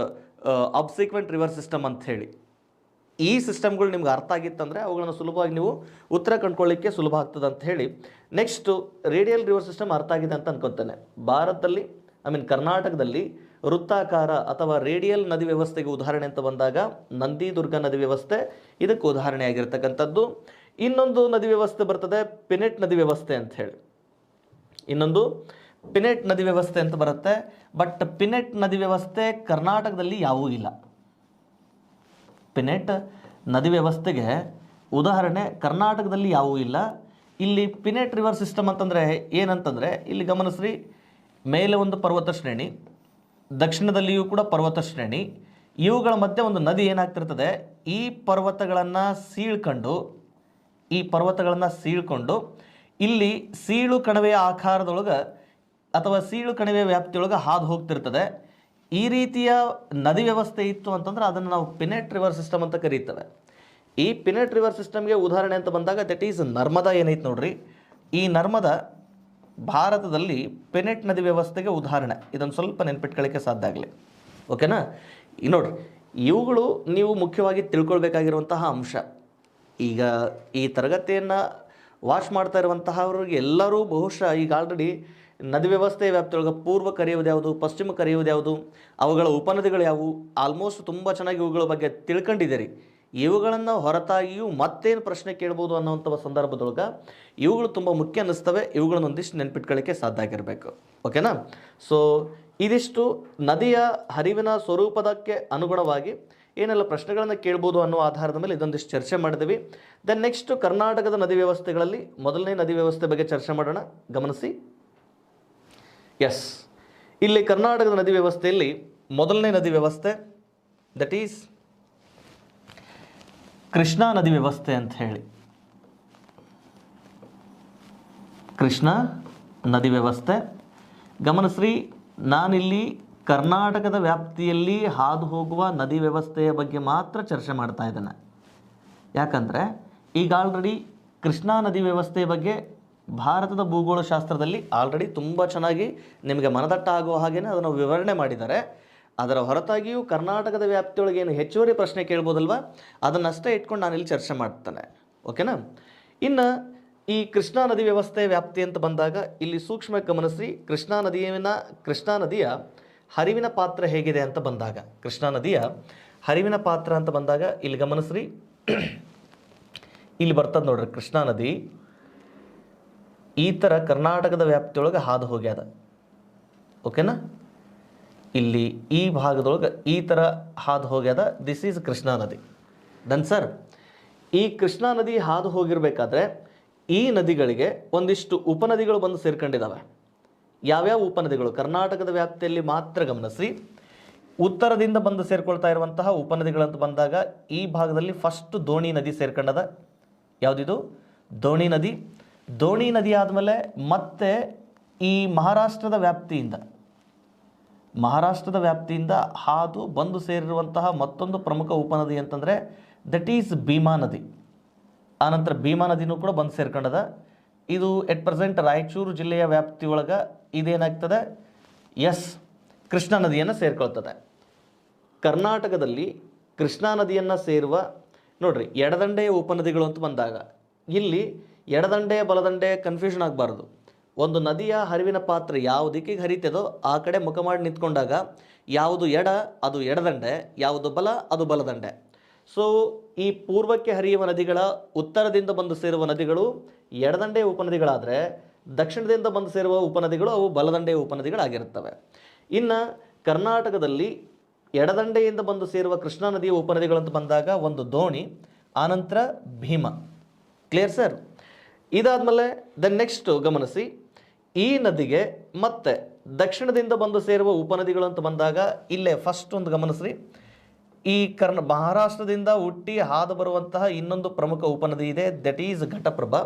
obsequent river system ಅಂತ ಹೇಳಿ. ಈ ಸಿಸ್ಟಮ್ಗಳು ನಿಮ್ಗೆ ಅರ್ಥ ಆಗಿತ್ತಂದರೆ ಅವುಗಳನ್ನು ಸುಲಭವಾಗಿ ನೀವು ಉತ್ತರ ಕಂಡುಕೊಳ್ಳಿಕ್ಕೆ ಸುಲಭ ಆಗ್ತದೆ ಅಂತ ಹೇಳಿ, ನೆಕ್ಸ್ಟು ರೇಡಿಯಲ್ ರಿವರ್ ಸಿಸ್ಟಮ್ ಅರ್ಥ ಆಗಿದೆ ಅಂತ ಅನ್ಕೊತೇನೆ. ಭಾರತದಲ್ಲಿ ಕರ್ನಾಟಕದಲ್ಲಿ ವೃತ್ತಾಕಾರ ಅಥವಾ ರೇಡಿಯಲ್ ನದಿ ವ್ಯವಸ್ಥೆಗೆ ಉದಾಹರಣೆ ಅಂತ ಬಂದಾಗ ನಂದಿ ದುರ್ಗಾ ನದಿ ವ್ಯವಸ್ಥೆ ಇದಕ್ಕೆ ಉದಾಹರಣೆಯಾಗಿರ್ತಕ್ಕಂಥದ್ದು. ಇನ್ನೊಂದು ನದಿ ವ್ಯವಸ್ಥೆ ಬರ್ತದೆ ಪಿನೆಟ್ ನದಿ ವ್ಯವಸ್ಥೆ ಅಂತ ಹೇಳಿ. ಇನ್ನೊಂದು ಪಿನೆಟ್ ನದಿ ವ್ಯವಸ್ಥೆ ಅಂತ ಬರುತ್ತೆ. ಬಟ್ ಪಿನೆಟ್ ನದಿ ವ್ಯವಸ್ಥೆ ಕರ್ನಾಟಕದಲ್ಲಿ ಯಾವೂ ಇಲ್ಲ. ಪಿನೆಟ್ ನದಿ ವ್ಯವಸ್ಥೆಗೆ ಉದಾಹರಣೆ ಕರ್ನಾಟಕದಲ್ಲಿ ಯಾವೂ ಇಲ್ಲ. ಇಲ್ಲಿ ಪಿನೆಟ್ ರಿವರ್ ಸಿಸ್ಟಮ್ ಅಂತಂದರೆ ಏನಂತಂದರೆ, ಇಲ್ಲಿ ಗಮನಿಸ್ರಿ, ಮೇಲೆ ಒಂದು ಪರ್ವತ ಶ್ರೇಣಿ, ದಕ್ಷಿಣದಲ್ಲಿಯೂ ಕೂಡ ಪರ್ವತ ಶ್ರೇಣಿ, ಇವುಗಳ ಮಧ್ಯೆ ಒಂದು ನದಿ ಏನಾಗ್ತಿರ್ತದೆ, ಈ ಪರ್ವತಗಳನ್ನು ಸೀಳ್ಕೊಂಡು ಇಲ್ಲಿ ಸೀಳು ಕಣಿವೆಯ ಆಕಾರದೊಳಗೆ ಅಥವಾ ಸೀಳು ಕಣಿವೆಯ ವ್ಯಾಪ್ತಿಯೊಳಗೆ ಹಾದು ಹೋಗ್ತಿರ್ತದೆ. ಈ ರೀತಿಯ ನದಿ ವ್ಯವಸ್ಥೆ ಇತ್ತು ಅಂತಂದ್ರೆ ಅದನ್ನು ನಾವು ಪಿನೆಟ್ ರಿವರ್ ಸಿಸ್ಟಮ್ ಅಂತ ಕರೀತೇವೆ. ಈ ಪಿನೆಟ್ ರಿವರ್ ಸಿಸ್ಟಮ್ಗೆ ಉದಾಹರಣೆ ಅಂತ ಬಂದಾಗ ದಟ್ ಈಸ್ ನರ್ಮದಾ ಏನೈತೆ ನೋಡ್ರಿ. ಈ ನರ್ಮದಾ ಭಾರತದಲ್ಲಿ ಪಿನೆಟ್ ನದಿ ವ್ಯವಸ್ಥೆಗೆ ಉದಾಹರಣೆ. ಇದನ್ನು ಸ್ವಲ್ಪ ನೆನ್ಪಿಟ್ಕೊಳ್ಳಿಕ್ಕೆ ಸಾಧ್ಯ ಆಗಲಿ. ಓಕೆನಾ? ನೋಡ್ರಿ, ಇವುಗಳು ನೀವು ಮುಖ್ಯವಾಗಿ ತಿಳ್ಕೊಳ್ಬೇಕಾಗಿರುವಂತಹ ಅಂಶ. ಈಗ ಈ ತರಗತಿಯನ್ನು ವಾಚ್ ಮಾಡ್ತಾ ಇರುವಂತಹವ್ರಿಗೆ ಎಲ್ಲರೂ ಬಹುಶಃ ಈಗ ಆಲ್ರೆಡಿ ನದಿ ವ್ಯವಸ್ಥೆಯ ವ್ಯಾಪ್ತಿಯೊಳಗೆ ಪೂರ್ವ ಕರೆಯುವುದು ಯಾವುದು, ಪಶ್ಚಿಮ ಕರೆಯುವುದು ಯಾವುದು, ಅವುಗಳ ಉಪನದಿಗಳು ಯಾವುವು, ಆಲ್ಮೋಸ್ಟ್ ತುಂಬ ಚೆನ್ನಾಗಿ ಇವುಗಳ ಬಗ್ಗೆ ತಿಳ್ಕೊಂಡಿದ್ದೀರಿ. ಇವುಗಳನ್ನು ಹೊರತಾಗಿಯೂ ಮತ್ತೇನು ಪ್ರಶ್ನೆ ಕೇಳ್ಬೋದು ಅನ್ನೋವಂಥ ಸಂದರ್ಭದೊಳಗೆ ಇವುಗಳು ತುಂಬ ಮುಖ್ಯ ಅನ್ನಿಸ್ತವೆ. ಇವುಗಳನ್ನು ಒಂದಿಷ್ಟು ನೆನ್ಪಿಟ್ಕೊಳ್ಳಿಕ್ಕೆ ಸಾಧ್ಯ ಆಗಿರಬೇಕು. ಓಕೆನಾ? ಸೊ ಇದಿಷ್ಟು ನದಿಯ ಹರಿವಿನ ಸ್ವರೂಪದಕ್ಕೆ ಅನುಗುಣವಾಗಿ ಏನೆಲ್ಲ ಪ್ರಶ್ನೆಗಳನ್ನು ಕೇಳ್ಬೋದು ಅನ್ನೋ ಆಧಾರದ ಮೇಲೆ ಇದೊಂದಿಷ್ಟು ಚರ್ಚೆ ಮಾಡಿದ್ವಿ. ದೆನ್ ನೆಕ್ಸ್ಟ್ ಕರ್ನಾಟಕದ ನದಿ ವ್ಯವಸ್ಥೆಗಳಲ್ಲಿ ಮೊದಲನೇ ನದಿ ವ್ಯವಸ್ಥೆ ಬಗ್ಗೆ ಚರ್ಚೆ ಮಾಡೋಣ. ಗಮನಿಸಿ. ಎಸ್, ಇಲ್ಲಿ ಕರ್ನಾಟಕದ ನದಿ ವ್ಯವಸ್ಥೆಯಲ್ಲಿ ಮೊದಲನೇ ನದಿ ವ್ಯವಸ್ಥೆ ದಟ್ ಈಸ್ ಕೃಷ್ಣಾ ನದಿ ವ್ಯವಸ್ಥೆ ಅಂತ ಹೇಳಿ. ಕೃಷ್ಣಾ ನದಿ ವ್ಯವಸ್ಥೆ ಗಮನಿಸ್ರಿ, ನಾನಿಲ್ಲಿ ಕರ್ನಾಟಕದ ವ್ಯಾಪ್ತಿಯಲ್ಲಿ ಹಾದು ಹೋಗುವ ನದಿ ವ್ಯವಸ್ಥೆಯ ಬಗ್ಗೆ ಮಾತ್ರ ಚರ್ಚೆ ಮಾಡ್ತಾ ಇದ್ದೇನೆ. ಯಾಕಂದರೆ ಈಗ ಆಲ್ರೆಡಿ ಕೃಷ್ಣಾ ನದಿ ವ್ಯವಸ್ಥೆಯ ಬಗ್ಗೆ ಭಾರತದ ಭೂಗೋಳಶಾಸ್ತ್ರದಲ್ಲಿ ಆಲ್ರೆಡಿ ತುಂಬ ಚೆನ್ನಾಗಿ ನಿಮಗೆ ಮನದಟ್ಟ ಆಗುವ ಹಾಗೆಯೇ ಅದನ್ನು ವಿವರಣೆ ಮಾಡಿದ್ದಾರೆ. ಅದರ ಹೊರತಾಗಿಯೂ ಕರ್ನಾಟಕದ ವ್ಯಾಪ್ತಿಯೊಳಗೆ ಏನು ಹೆಚ್ಚುವರಿ ಪ್ರಶ್ನೆ ಕೇಳ್ಬೋದಲ್ವ, ಅದನ್ನಷ್ಟೇ ಇಟ್ಕೊಂಡು ನಾನಿಲ್ಲಿ ಚರ್ಚೆ ಮಾಡ್ತೇನೆ. ಓಕೆನಾ? ಇನ್ನು ಈ ಕೃಷ್ಣಾ ನದಿ ವ್ಯವಸ್ಥೆ ವ್ಯಾಪ್ತಿ ಅಂತ ಬಂದಾಗ ಇಲ್ಲಿ ಸೂಕ್ಷ್ಮವಾಗಿ ಗಮನಿಸಿ. ಕೃಷ್ಣಾ ನದಿಯ ಹರಿವಿನ ಪಾತ್ರ ಹೇಗಿದೆ ಅಂತ ಬಂದಾಗ, ಕೃಷ್ಣಾ ನದಿಯ ಹರಿವಿನ ಪಾತ್ರ ಅಂತ ಬಂದಾಗ ಇಲ್ಲಿ ಗಮನಿಸ್ರಿ. ಇಲ್ಲಿ ಬರ್ತದೆ ನೋಡ್ರಿ, ಕೃಷ್ಣಾ ನದಿ ಈ ಥರ ಕರ್ನಾಟಕದ ವ್ಯಾಪ್ತಿಯೊಳಗೆ ಹಾದು ಹೋಗ್ಯದ. ಓಕೆನಾ? ಇಲ್ಲಿ ಈ ಭಾಗದೊಳಗೆ ಈ ಥರ ಹಾದು ಹೋಗ್ಯದ. ದಿಸ್ ಈಸ್ ಕೃಷ್ಣಾ ನದಿ. Done sir. ಈ ಕೃಷ್ಣಾ ನದಿ ಹಾದು ಹೋಗಿರಬೇಕಾದ್ರೆ ಈ ನದಿಗಳಿಗೆ ಒಂದಿಷ್ಟು ಉಪನದಿಗಳು ಬಂದು ಸೇರ್ಕೊಂಡಿದ್ದಾವೆ. ಯಾವ್ಯಾವ ಉಪನದಿಗಳು? ಕರ್ನಾಟಕದ ವ್ಯಾಪ್ತಿಯಲ್ಲಿ ಮಾತ್ರ ಗಮನಿಸಿ. ಉತ್ತರದಿಂದ ಬಂದು ಸೇರ್ಕೊಳ್ತಾ ಇರುವಂತಹ ಉಪನದಿಗಳಂತ ಬಂದಾಗ ಈ ಭಾಗದಲ್ಲಿ ಫಸ್ಟ್ ದೋಣಿ ನದಿ ಸೇರ್ಕೊಂಡದ. ಯಾವುದಿದು? ದೋಣಿ ನದಿ. ದೋಣಿ ನದಿ ಆದಮೇಲೆ ಮತ್ತೆ ಈ ಮಹಾರಾಷ್ಟ್ರದ ವ್ಯಾಪ್ತಿಯಿಂದ ಹಾದು ಬಂದು ಸೇರಿರುವಂತಹ ಮತ್ತೊಂದು ಪ್ರಮುಖ ಉಪನದಿ ಅಂತಂದರೆ ದಟ್ ಈಸ್ ಭೀಮಾ ನದಿ. ಆನಂತರ ಭೀಮಾ ನದಿನೂ ಕೂಡ ಬಂದು ಸೇರ್ಕೊಂಡದ. ಇದು ಎಟ್ ಪ್ರೆಸೆಂಟ್ ರಾಯಚೂರು ಜಿಲ್ಲೆಯ ವ್ಯಾಪ್ತಿಯೊಳಗೆ ಇದೇನಾಗ್ತದೆ, ಎಸ್, ಕೃಷ್ಣಾ ನದಿಯನ್ನು ಸೇರ್ಕೊಳ್ತದೆ. ಕರ್ನಾಟಕದಲ್ಲಿ ಕೃಷ್ಣಾ ನದಿಯನ್ನು ಸೇರುವ ನೋಡ್ರಿ ಎಡದಂಡೆಯ ಉಪನದಿಗಳು ಅಂತ ಬಂದಾಗ ಇಲ್ಲಿ ಎಡದಂಡೆ ಬಲದಂಡೆ ಕನ್ಫ್ಯೂಷನ್ ಆಗಬಾರ್ದು. ಒಂದು ನದಿಯ ಹರಿವಿನ ಪಾತ್ರ ಯಾವ ದಿಕ್ಕಿಗೆ ಹರಿತದೋ ಆ ಕಡೆ ಮುಖ ಮಾಡಿ ನಿಂತ್ಕೊಂಡಾಗ ಯಾವುದು ಎಡ ಅದು ಎಡದಂಡೆ, ಯಾವುದು ಬಲ ಅದು ಬಲದಂಡೆ. ಸೊ ಈ ಪೂರ್ವಕ್ಕೆ ಹರಿಯುವ ನದಿಗಳ ಉತ್ತರದಿಂದ ಬಂದು ಸೇರುವ ನದಿಗಳು ಎಡದಂಡೆಯ ಉಪನದಿಗಳಾದರೆ ದಕ್ಷಿಣದಿಂದ ಬಂದು ಸೇರುವ ಉಪನದಿಗಳು ಅವು ಬಲದಂಡೆಯ ಉಪನದಿಗಳಾಗಿರುತ್ತವೆ. ಇನ್ನು ಕರ್ನಾಟಕದಲ್ಲಿ ಎಡದಂಡೆಯಿಂದ ಬಂದು ಸೇರುವ ಕೃಷ್ಣಾ ನದಿಯ ಉಪನದಿಗಳಂತ ಬಂದಾಗ ಒಂದು ದೋಣಿ, ಆನಂತರ ಭೀಮ. Clear sir? ಇದಾದಮೇಲೆ ದೆನ್ ನೆಕ್ಸ್ಟ್ ಗಮನಿಸಿ, ಈ ನದಿಗೆ ಮತ್ತೆ ದಕ್ಷಿಣದಿಂದ ಬಂದು ಸೇರುವ ಉಪನದಿಗಳು ಅಂತ ಬಂದಾಗ ಇಲ್ಲೇ ಫಸ್ಟ್ ಒಂದು ಗಮನಿಸ್ರಿ. ಈ ಮಹಾರಾಷ್ಟ್ರದಿಂದ ಹುಟ್ಟಿ ಹಾದು ಬರುವಂತಹ ಇನ್ನೊಂದು ಪ್ರಮುಖ ಉಪನದಿ ಇದೆ, ದಟ್ ಈಸ್ ಘಟಪ್ರಭಾ.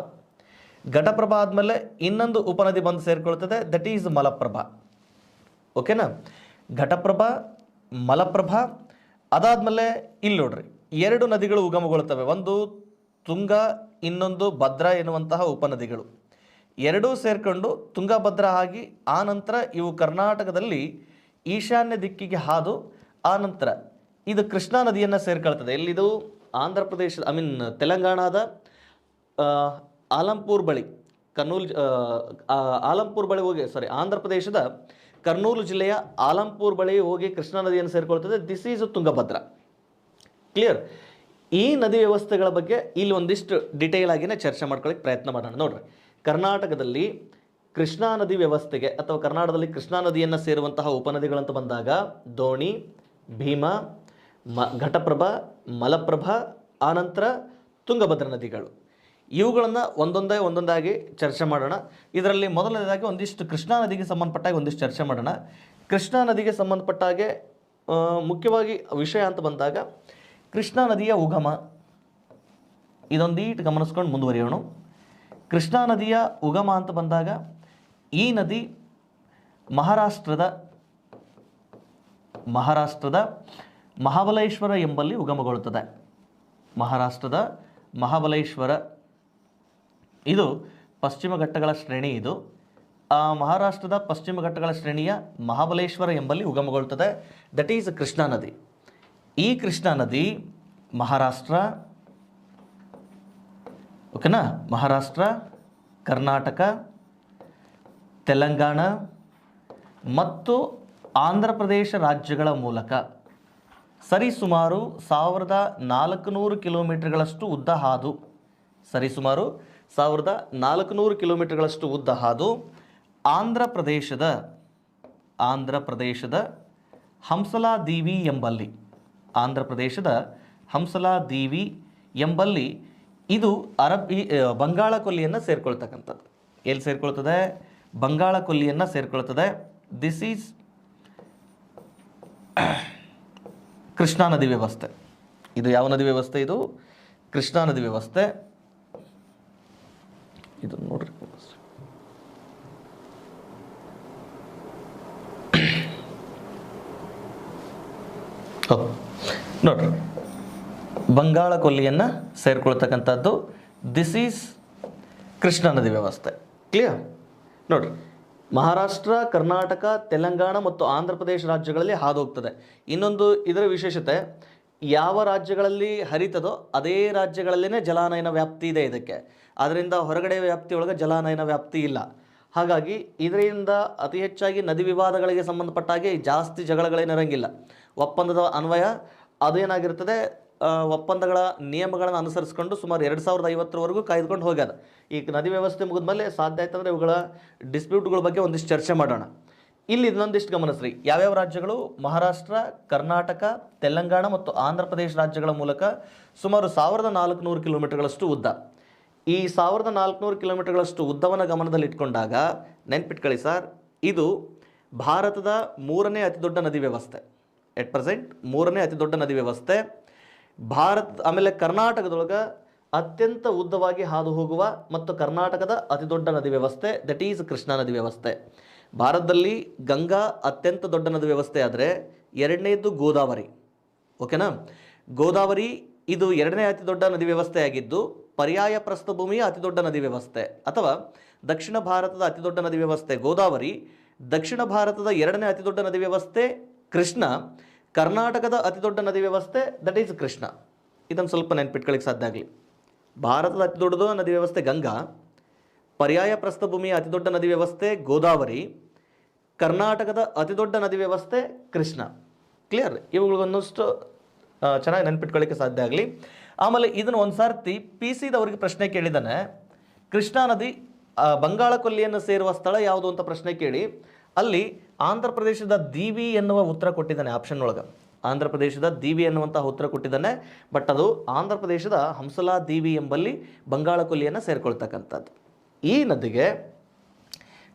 ಘಟಪ್ರಭಾ ಆದಮೇಲೆ ಇನ್ನೊಂದು ಉಪನದಿ ಬಂದು ಸೇರಿಕೊಳ್ತದೆ, ದಟ್ ಈಸ್ ಮಲಪ್ರಭಾ. ಓಕೆನಾ? ಘಟಪ್ರಭಾ, ಮಲಪ್ರಭಾ. ಅದಾದಮೇಲೆ ಇಲ್ಲಿ ನೋಡ್ರಿ, ಎರಡು ನದಿಗಳು ಉಗಮಗೊಳ್ಳುತ್ತವೆ, ಒಂದು ತುಂಗ, ಇನ್ನೊಂದು ಭದ್ರಾ ಎನ್ನುವಂತಹ ಉಪನದಿಗಳು. ಎರಡೂ ಸೇರಿಕೊಂಡು ತುಂಗಭದ್ರಾ ಆಗಿ ಆ ನಂತರ ಇವು ಕರ್ನಾಟಕದಲ್ಲಿ ಈಶಾನ್ಯ ದಿಕ್ಕಿಗೆ ಹಾದು ಆ ನಂತರ ಇದು ಕೃಷ್ಣಾ ನದಿಯನ್ನು ಸೇರ್ಕೊಳ್ತದೆ. ಎಲ್ಲಿದು? ಆಂಧ್ರ ಪ್ರದೇಶ, ತೆಲಂಗಾಣದ ಆಲಂಪುರ್ ಬಳಿ, ಆಲಂಪುರ್ ಬಳಿ ಹೋಗಿ, ಆಂಧ್ರ ಪ್ರದೇಶದ ಕರ್ನೂಲು ಜಿಲ್ಲೆಯ ಆಲಂಪುರ್ ಬಳಿ ಹೋಗಿ ಕೃಷ್ಣಾ ನದಿಯನ್ನು ಸೇರಿಕೊಳ್ತದೆ. This is Tungabhadra. ಕ್ಲಿಯರ್? ಈ ನದಿ ವ್ಯವಸ್ಥೆಗಳ ಬಗ್ಗೆ ಇಲ್ಲಿ ಒಂದಿಷ್ಟು ಡಿಟೇಲ್ ಆಗಿನೇ ಚರ್ಚೆ ಮಾಡ್ಕೊಳ್ಳಿಕ್ಕೆ ಪ್ರಯತ್ನ ಮಾಡೋಣ. ನೋಡ್ರಿ, ಕರ್ನಾಟಕದಲ್ಲಿ ಕೃಷ್ಣಾ ನದಿ ವ್ಯವಸ್ಥೆಗೆ ಅಥವಾ ಕರ್ನಾಟಕದಲ್ಲಿ ಕೃಷ್ಣಾ ನದಿಯನ್ನು ಸೇರುವಂತಹ ಉಪನದಿಗಳಂತ ಬಂದಾಗ ದೋಣಿ, ಭೀಮಾ, ಘಟಪ್ರಭಾ, ಮಲಪ್ರಭಾ, ಆನಂತರ ತುಂಗಭದ್ರಾ ನದಿಗಳು. ಇವುಗಳನ್ನು ಒಂದೊಂದಾಗಿ ಚರ್ಚೆ ಮಾಡೋಣ. ಇದರಲ್ಲಿ ಮೊದಲನೇದಾಗಿ ಒಂದಿಷ್ಟು ಕೃಷ್ಣಾ ನದಿಗೆ ಸಂಬಂಧಪಟ್ಟಾಗ ಒಂದಿಷ್ಟು ಚರ್ಚೆ ಮಾಡೋಣ. ಕೃಷ್ಣಾ ನದಿಗೆ ಸಂಬಂಧಪಟ್ಟಾಗೆ ಮುಖ್ಯವಾಗಿ ವಿಷಯ ಅಂತ ಬಂದಾಗ ಕೃಷ್ಣಾ ನದಿಯ ಉಗಮ, ಇದೊಂದೀಟು ಗಮನಿಸ್ಕೊಂಡು ಮುಂದುವರಿಯೋಣ. ಕೃಷ್ಣಾ ನದಿಯ ಉಗಮ ಅಂತ ಬಂದಾಗ ಈ ನದಿ ಮಹಾರಾಷ್ಟ್ರದ ಮಹಾಬಲೇಶ್ವರ ಎಂಬಲ್ಲಿ ಉಗಮಗೊಳ್ಳುತ್ತದೆ. ಮಹಾರಾಷ್ಟ್ರದ ಮಹಾಬಲೇಶ್ವರ, ಇದು ಪಶ್ಚಿಮ ಘಟ್ಟಗಳ ಶ್ರೇಣಿ. ಇದು ಮಹಾರಾಷ್ಟ್ರದ ಪಶ್ಚಿಮ ಘಟ್ಟಗಳ ಶ್ರೇಣಿಯ ಮಹಾಬಲೇಶ್ವರ ಎಂಬಲ್ಲಿ ಉಗಮಗೊಳ್ಳುತ್ತದೆ. ದಟ್ ಈಸ್ ಕೃಷ್ಣಾ ನದಿ. ಈ ಕೃಷ್ಣಾ ನದಿ ಮಹಾರಾಷ್ಟ್ರ, ಓಕೆನಾ, ಮಹಾರಾಷ್ಟ್ರ, ಕರ್ನಾಟಕ, ತೆಲಂಗಾಣ ಮತ್ತು ಆಂಧ್ರ ಪ್ರದೇಶ ರಾಜ್ಯಗಳ ಮೂಲಕ ಸರಿಸುಮಾರು 1400 ಕಿಲೋಮೀಟರ್ಗಳಷ್ಟು ಉದ್ದ ಹಾದು, ಸರಿಸುಮಾರು 1400 ಕಿಲೋಮೀಟರ್ಗಳಷ್ಟು ಉದ್ದ ಹಾದು ಆಂಧ್ರ ಪ್ರದೇಶದ ಹಂಸಲಾ ದೀವಿ ಎಂಬಲ್ಲಿ, ಆಂಧ್ರ ಪ್ರದೇಶದ ಹಂಸಲಾ ದೀವಿ ಎಂಬಲ್ಲಿ ಇದು ಬಂಗಾಳ ಕೊಲ್ಲಿಯನ್ನು ಸೇರ್ಕೊಳ್ತಕ್ಕಂಥದ್ದು. ಎಲ್ಲಿ ಸೇರ್ಕೊಳ್ತದೆ? ಬಂಗಾಳ ಕೊಲ್ಲಿಯನ್ನು ಸೇರ್ಕೊಳ್ತದೆ. ದಿಸ್ ಈಸ್ ಕೃಷ್ಣಾ ನದಿ ವ್ಯವಸ್ಥೆ. ಇದು ಯಾವ ನದಿ ವ್ಯವಸ್ಥೆ? ಇದು ಕೃಷ್ಣಾ ನದಿ ವ್ಯವಸ್ಥೆ. ಇದು ನೋಡ್ರಿ, ನೋಡ್ರಿ, ಬಂಗಾಳ ಕೊಲ್ಲಿಯನ್ನು ಸೇರ್ಕೊಳ್ತಕ್ಕಂಥದ್ದು. ದಿಸ್ ಈಸ್ ಕೃಷ್ಣಾ ನದಿ ವ್ಯವಸ್ಥೆ. ಕ್ಲಿಯರ್? ನೋಡ್ರಿ, ಮಹಾರಾಷ್ಟ್ರ, ಕರ್ನಾಟಕ, ತೆಲಂಗಾಣ ಮತ್ತು ಆಂಧ್ರ ಪ್ರದೇಶ ರಾಜ್ಯಗಳಲ್ಲಿ ಹಾದು ಹೋಗ್ತದೆ. ಇನ್ನೊಂದು ಇದರ ವಿಶೇಷತೆ, ಯಾವ ರಾಜ್ಯಗಳಲ್ಲಿ ಹರಿತದೋ ಅದೇ ರಾಜ್ಯಗಳಲ್ಲೇ ಜಲಾನಯನ ವ್ಯಾಪ್ತಿ ಇದೆ ಇದಕ್ಕೆ. ಅದರಿಂದ ಹೊರಗಡೆ ವ್ಯಾಪ್ತಿಯೊಳಗೆ ಜಲಾನಯನ ವ್ಯಾಪ್ತಿ ಇಲ್ಲ. ಹಾಗಾಗಿ ಇದರಿಂದ ಅತಿ ಹೆಚ್ಚಾಗಿ ನದಿ ವಿವಾದಗಳಿಗೆ ಸಂಬಂಧಪಟ್ಟಾಗೆ ಜಾಸ್ತಿ ಜಗಳಗಳೇನಿರಂಗಿಲ್ಲ. ಒಪ್ಪಂದದ ಅನ್ವಯ ಅದೇನಾಗಿರ್ತದೆ, ಒಪ್ಪಂದಗಳ ನಿಯಮಗಳನ್ನು ಅನುಸರಿಸಿಕೊಂಡು ಸುಮಾರು 2050 ಕಾಯ್ದುಕೊಂಡು ಹೋಗ್ಯದ. ಈ ನದಿ ವ್ಯವಸ್ಥೆ ಮುಗಿದ್ಮೇಲೆ ಸಾಧ್ಯ ಆಯ್ತಂದರೆ ಇವುಗಳ ಡಿಸ್ಪ್ಯೂಟ್ಗಳ ಬಗ್ಗೆ ಒಂದಿಷ್ಟು ಚರ್ಚೆ ಮಾಡೋಣ. ಇಲ್ಲಿ ಇನ್ನೊಂದಿಷ್ಟು ಗಮನಿಸ್ರಿ, ಯಾವ್ಯಾವ ರಾಜ್ಯಗಳು? ಮಹಾರಾಷ್ಟ್ರ, ಕರ್ನಾಟಕ, ತೆಲಂಗಾಣ ಮತ್ತು ಆಂಧ್ರ ಪ್ರದೇಶ ರಾಜ್ಯಗಳ ಮೂಲಕ ಸುಮಾರು 1400 ಕಿಲೋಮೀಟರ್ಗಳಷ್ಟು ಉದ್ದ. ಈ 1400 ಕಿಲೋಮೀಟರ್ಗಳಷ್ಟು ಉದ್ದವನ್ನು ಗಮನದಲ್ಲಿಟ್ಕೊಂಡಾಗ ನೆನ್ಪಿಟ್ಕೊಳ್ಳಿ ಸರ್, ಇದು ಭಾರತದ 3ನೇ ಅತಿ ದೊಡ್ಡ ನದಿ ವ್ಯವಸ್ಥೆ. ಎಟ್ ಪ್ರೆಸೆಂಟ್ 3ನೇ ಅತಿ ದೊಡ್ಡ ನದಿ ವ್ಯವಸ್ಥೆ ಆಮೇಲೆ ಕರ್ನಾಟಕದೊಳಗೆ ಅತ್ಯಂತ ಉದ್ದವಾಗಿ ಹಾದು ಹೋಗುವ ಮತ್ತು ಕರ್ನಾಟಕದ ಅತಿ ದೊಡ್ಡ ನದಿ ವ್ಯವಸ್ಥೆ, ದಟ್ ಈಸ್ ಕೃಷ್ಣಾ ನದಿ ವ್ಯವಸ್ಥೆ. ಭಾರತದಲ್ಲಿ ಗಂಗಾ ಅತ್ಯಂತ ದೊಡ್ಡ ನದಿ ವ್ಯವಸ್ಥೆ ಆದರೆ ಎರಡನೇದು ಗೋದಾವರಿ. ಓಕೆನಾ? ಗೋದಾವರಿ ಇದು 2ನೇ ಅತಿ ದೊಡ್ಡ ನದಿ ವ್ಯವಸ್ಥೆ ಆಗಿದ್ದು ಪರ್ಯಾಯ ಪ್ರಸ್ಥಭೂಮಿಯ ಅತಿ ದೊಡ್ಡ ನದಿ ವ್ಯವಸ್ಥೆ, ಅಥವಾ ದಕ್ಷಿಣ ಭಾರತದ ಅತಿ ದೊಡ್ಡ ನದಿ ವ್ಯವಸ್ಥೆ ಗೋದಾವರಿ, ದಕ್ಷಿಣ ಭಾರತದ 2ನೇ ಅತಿ ದೊಡ್ಡ ನದಿ ವ್ಯವಸ್ಥೆ ಕೃಷ್ಣ, ಕರ್ನಾಟಕದ ಅತಿ ದೊಡ್ಡ ನದಿ ವ್ಯವಸ್ಥೆ ದಟ್ ಈಸ್ ಕೃಷ್ಣ. ಇದನ್ನು ಸ್ವಲ್ಪ ನೆನ್ಪಿಟ್ಕೊಳ್ಳಿಕ್ಕೆ ಸಾಧ್ಯ ಆಗಲಿ. ಭಾರತದ ಅತಿ ದೊಡ್ಡದು ನದಿ ವ್ಯವಸ್ಥೆ ಗಂಗಾ, ಪರ್ಯಾಯ ಪ್ರಸ್ಥಭೂಮಿಯ ಅತಿ ದೊಡ್ಡ ನದಿ ವ್ಯವಸ್ಥೆ ಗೋದಾವರಿ, ಕರ್ನಾಟಕದ ಅತಿ ದೊಡ್ಡ ನದಿ ವ್ಯವಸ್ಥೆ ಕೃಷ್ಣ. ಕ್ಲಿಯರ್? ಇವುಗಳನ್ನಷ್ಟು ಚೆನ್ನಾಗಿ ನೆನ್ಪಿಟ್ಕೊಳ್ಳಿಕ್ಕೆ ಸಾಧ್ಯ ಆಗಲಿ. ಆಮೇಲೆ ಇದನ್ನು ಒಂದು ಸಾರ್ತಿ PCದವರಿಗೆ ಪ್ರಶ್ನೆ ಕೇಳಿದ್ದಾನೆ, ಕೃಷ್ಣಾ ನದಿ ಬಂಗಾಳ ಕೊಲ್ಲಿಯನ್ನು ಸೇರುವ ಸ್ಥಳ ಯಾವುದು ಅಂತ ಪ್ರಶ್ನೆ ಕೇಳಿ ಅಲ್ಲಿ ಆಂಧ್ರ ಪ್ರದೇಶದ ದೀವಿ ಎನ್ನುವ ಉತ್ತರ ಕೊಟ್ಟಿದ್ದಾನೆ. ಆಪ್ಷನ್ ಒಳಗೆ ಆಂಧ್ರ ಪ್ರದೇಶದ ದೀವಿ ಎನ್ನುವಂತಹ ಉತ್ತರ ಕೊಟ್ಟಿದ್ದಾನೆ. ಬಟ್ ಅದು ಆಂಧ್ರ ಪ್ರದೇಶದ ಹಂಸಲಾ ದೀವಿ ಎಂಬಲ್ಲಿ ಬಂಗಾಳ ಕೊಲ್ಲಿಯನ್ನು ಸೇರಿಕೊಳ್ತಕ್ಕಂಥದ್ದು. ಈ ನದಿಗೆ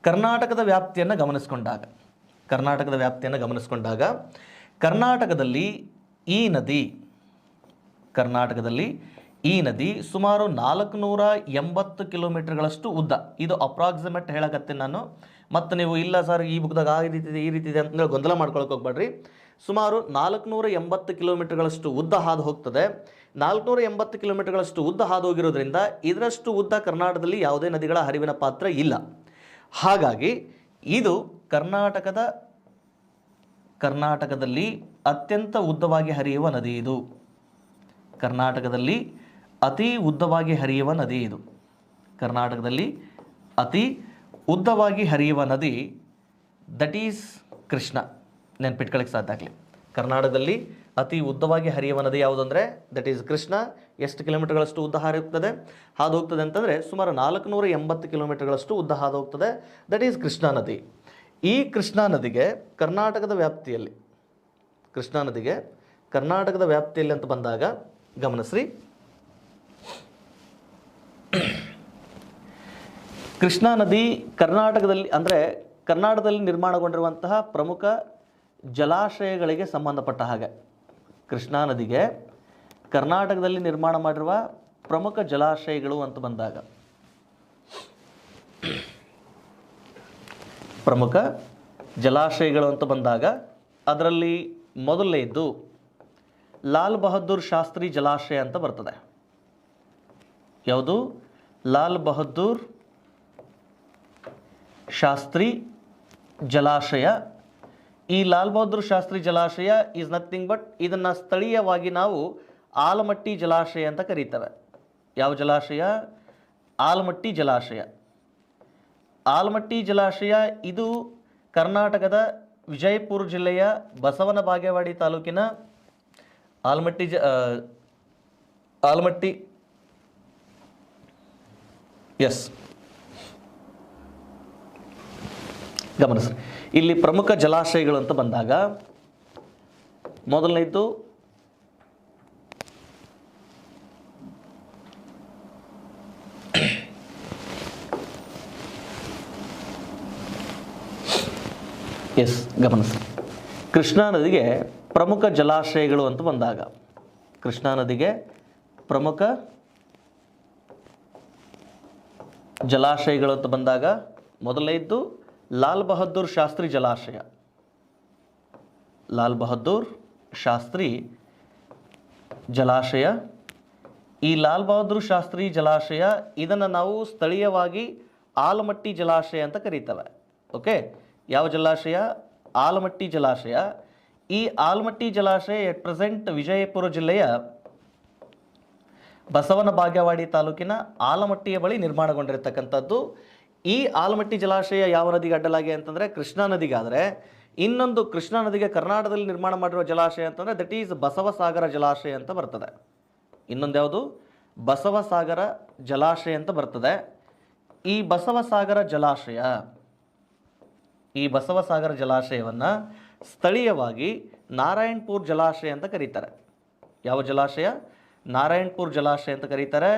ಕರ್ನಾಟಕದ ವ್ಯಾಪ್ತಿಯನ್ನು ಗಮನಿಸ್ಕೊಂಡಾಗ ಕರ್ನಾಟಕದಲ್ಲಿ ಈ ನದಿ ಕರ್ನಾಟಕದಲ್ಲಿ ಈ ನದಿ ಸುಮಾರು 480 ಕಿಲೋಮೀಟರ್ಗಳಷ್ಟು ಉದ್ದ. ಇದು ಅಪ್ರಾಕ್ಸಿಮೇಟ್ ಹೇಳಕತ್ತೆ ನಾನು. ಮತ್ತು ನೀವು ಇಲ್ಲ ಸರ್ ಈ ಬುಕ್ದಾಗ ಆ ರೀತಿ ಇದೆ ಈ ರೀತಿ ಇದೆ ಅಂತಂದೇಳಿ ಗೊಂದಲ ಮಾಡ್ಕೊಳಕ್ಕೆ ಹೋಗ್ಬೇಡ್ರಿ. ಸುಮಾರು 480 ಕಿಲೋಮೀಟರ್ಗಳಷ್ಟು ಉದ್ದ ಹಾದು ಹೋಗ್ತದೆ. 480 ಕಿಲೋಮೀಟರ್ಗಳಷ್ಟು ಉದ್ದ ಹಾದು ಹೋಗಿರೋದ್ರಿಂದ ಇದರಷ್ಟು ಉದ್ದ ಕರ್ನಾಟಕದಲ್ಲಿ ಯಾವುದೇ ನದಿಗಳ ಹರಿವಿನ ಪಾತ್ರ ಇಲ್ಲ. ಹಾಗಾಗಿ ಇದು ಕರ್ನಾಟಕದಲ್ಲಿ ಅತ್ಯಂತ ಉದ್ದವಾಗಿ ಹರಿಯುವ ನದಿ. ಇದು ಕರ್ನಾಟಕದಲ್ಲಿ ಅತಿ ಉದ್ದವಾಗಿ ಹರಿಯುವ ನದಿ. ಇದು ಕರ್ನಾಟಕದಲ್ಲಿ ಅತಿ ಉದ್ದವಾಗಿ ಹರಿಯುವ ನದಿ ದಟ್ ಈಸ್ ಕೃಷ್ಣ. ನೆನ್ಪಿಟ್ಕೊಳ್ಳಿಕ್ಕೆ ಸಾಧ್ಯ ಆಗಲಿ. ಕರ್ನಾಟಕದಲ್ಲಿ ಅತಿ ಉದ್ದವಾಗಿ ಹರಿಯುವ ನದಿ ಯಾವುದು ಅಂದರೆ ದಟ್ ಈಸ್ ಕೃಷ್ಣ. ಎಷ್ಟು ಕಿಲೋಮೀಟರ್ಗಳಷ್ಟು ಉದ್ದ ಹಾದು ಹೋಗ್ತದೆ ಅಂತಂದರೆ ಸುಮಾರು 480 ಕಿಲೋಮೀಟರ್ಗಳಷ್ಟು ಉದ್ದ ಹಾದು ಹೋಗ್ತದೆ. ದಟ್ ಈಸ್ ಕೃಷ್ಣಾ ನದಿ. ಈ ಕೃಷ್ಣಾ ನದಿಗೆ ಕರ್ನಾಟಕದ ವ್ಯಾಪ್ತಿಯಲ್ಲಿ ಅಂತ ಬಂದಾಗ ಗಮನಿಸ್ರಿ, ಕೃಷ್ಣಾ ನದಿ ಕರ್ನಾಟಕದಲ್ಲಿ ಅಂದರೆ ಕರ್ನಾಟಕದಲ್ಲಿ ನಿರ್ಮಾಣಗೊಂಡಿರುವಂತಹ ಪ್ರಮುಖ ಜಲಾಶಯಗಳಿಗೆ ಸಂಬಂಧಪಟ್ಟ ಹಾಗೆ ಕೃಷ್ಣಾ ನದಿಗೆ ಕರ್ನಾಟಕದಲ್ಲಿ ನಿರ್ಮಾಣ ಮಾಡಿರುವ ಪ್ರಮುಖ ಜಲಾಶಯಗಳು ಅಂತ ಬಂದಾಗ ಅದರಲ್ಲಿ ಮೊದಲನೇದು ಲಾಲ್ ಬಹದ್ದೂರ್ ಶಾಸ್ತ್ರಿ ಜಲಾಶಯ ಅಂತ ಬರ್ತದೆ. ಯಾವುದು? ಲಾಲ್ ಬಹದ್ದೂರ್ ಶಾಸ್ತ್ರಿ ಜಲಾಶಯ. ಈ ಲಾಲ್ ಬಹದ್ದೂರ್ ಶಾಸ್ತ್ರಿ ಜಲಾಶಯ ಈಸ್ ನಥಿಂಗ್ ಬಟ್ ಇದನ್ನು ಸ್ಥಳೀಯವಾಗಿ ನಾವು ಆಲಮಟ್ಟಿ ಜಲಾಶಯ ಅಂತ ಕರೀತೇವೆ. ಯಾವ ಜಲಾಶಯ? ಆಲಮಟ್ಟಿ ಜಲಾಶಯ. ಆಲಮಟ್ಟಿ ಜಲಾಶಯ ಇದು ಕರ್ನಾಟಕದ ವಿಜಯಪುರ ಜಿಲ್ಲೆಯ ಬಸವನ ಬಾಗೇವಾಡಿ ತಾಲೂಕಿನ ಆಲಮಟ್ಟಿ ಎಸ್ ಗಮನಿಸ್ರಿ. ಇಲ್ಲಿ ಪ್ರಮುಖ ಜಲಾಶಯಗಳು ಅಂತ ಬಂದಾಗ ಮೊದಲನೇದು ಗಮನಿಸಿ, ಕೃಷ್ಣಾ ನದಿಗೆ ಪ್ರಮುಖ ಜಲಾಶಯಗಳು ಅಂತ ಬಂದಾಗ ಮೊದಲನೇದ್ದು ಲಾಲ್ ಬಹದ್ದೂರ್ ಶಾಸ್ತ್ರಿ ಜಲಾಶಯ. ಈ ಲಾಲ್ ಬಹದ್ದೂರ್ ಶಾಸ್ತ್ರಿ ಜಲಾಶಯ ಇದನ್ನು ನಾವು ಸ್ಥಳೀಯವಾಗಿ ಆಲಮಟ್ಟಿ ಜಲಾಶಯ ಅಂತ ಕರೀತೇವೆ. ಓಕೆ, ಯಾವ ಜಲಾಶಯ? ಆಲಮಟ್ಟಿ ಜಲಾಶಯ. ಈ ಆಲಮಟ್ಟಿ ಜಲಾಶಯ ಎಟ್ ಪ್ರೆಸೆಂಟ್ ವಿಜಯಪುರ ಜಿಲ್ಲೆಯ ಬಸವನ ಬಾಗೇವಾಡಿ ತಾಲೂಕಿನ ಆಲಮಟ್ಟಿಯ ಬಳಿ ನಿರ್ಮಾಣಗೊಂಡಿರತಕ್ಕಂಥದ್ದು. ಈ ಆಲಮಟ್ಟಿ ಜಲಾಶಯ ಯಾವ ನದಿಗೆ ಅಡ್ಡಲಾಗಿ ಅಂತಂದರೆ ಕೃಷ್ಣಾ ನದಿಗಾದರೆ, ಇನ್ನೊಂದು ಕೃಷ್ಣಾ ನದಿಗೆ ಕರ್ನಾಟಕದಲ್ಲಿ ನಿರ್ಮಾಣ ಮಾಡಿರುವ ಜಲಾಶಯ ಅಂತಂದರೆ ದಟ್ ಈಸ್ ಬಸವಸಾಗರ ಜಲಾಶಯ ಅಂತ ಬರ್ತದೆ. ಇನ್ನೊಂದು ಯಾವುದು? ಬಸವಸಾಗರ ಜಲಾಶಯ ಅಂತ ಬರ್ತದೆ. ಈ ಬಸವಸಾಗರ ಜಲಾಶಯವನ್ನು ಸ್ಥಳೀಯವಾಗಿ ನಾರಾಯಣಪುರ ಜಲಾಶಯ ಅಂತ ಕರೀತಾರೆ. ಯಾವ ಜಲಾಶಯ? ನಾರಾಯಣಪುರ ಜಲಾಶಯ ಅಂತ ಕರೀತಾರೆ.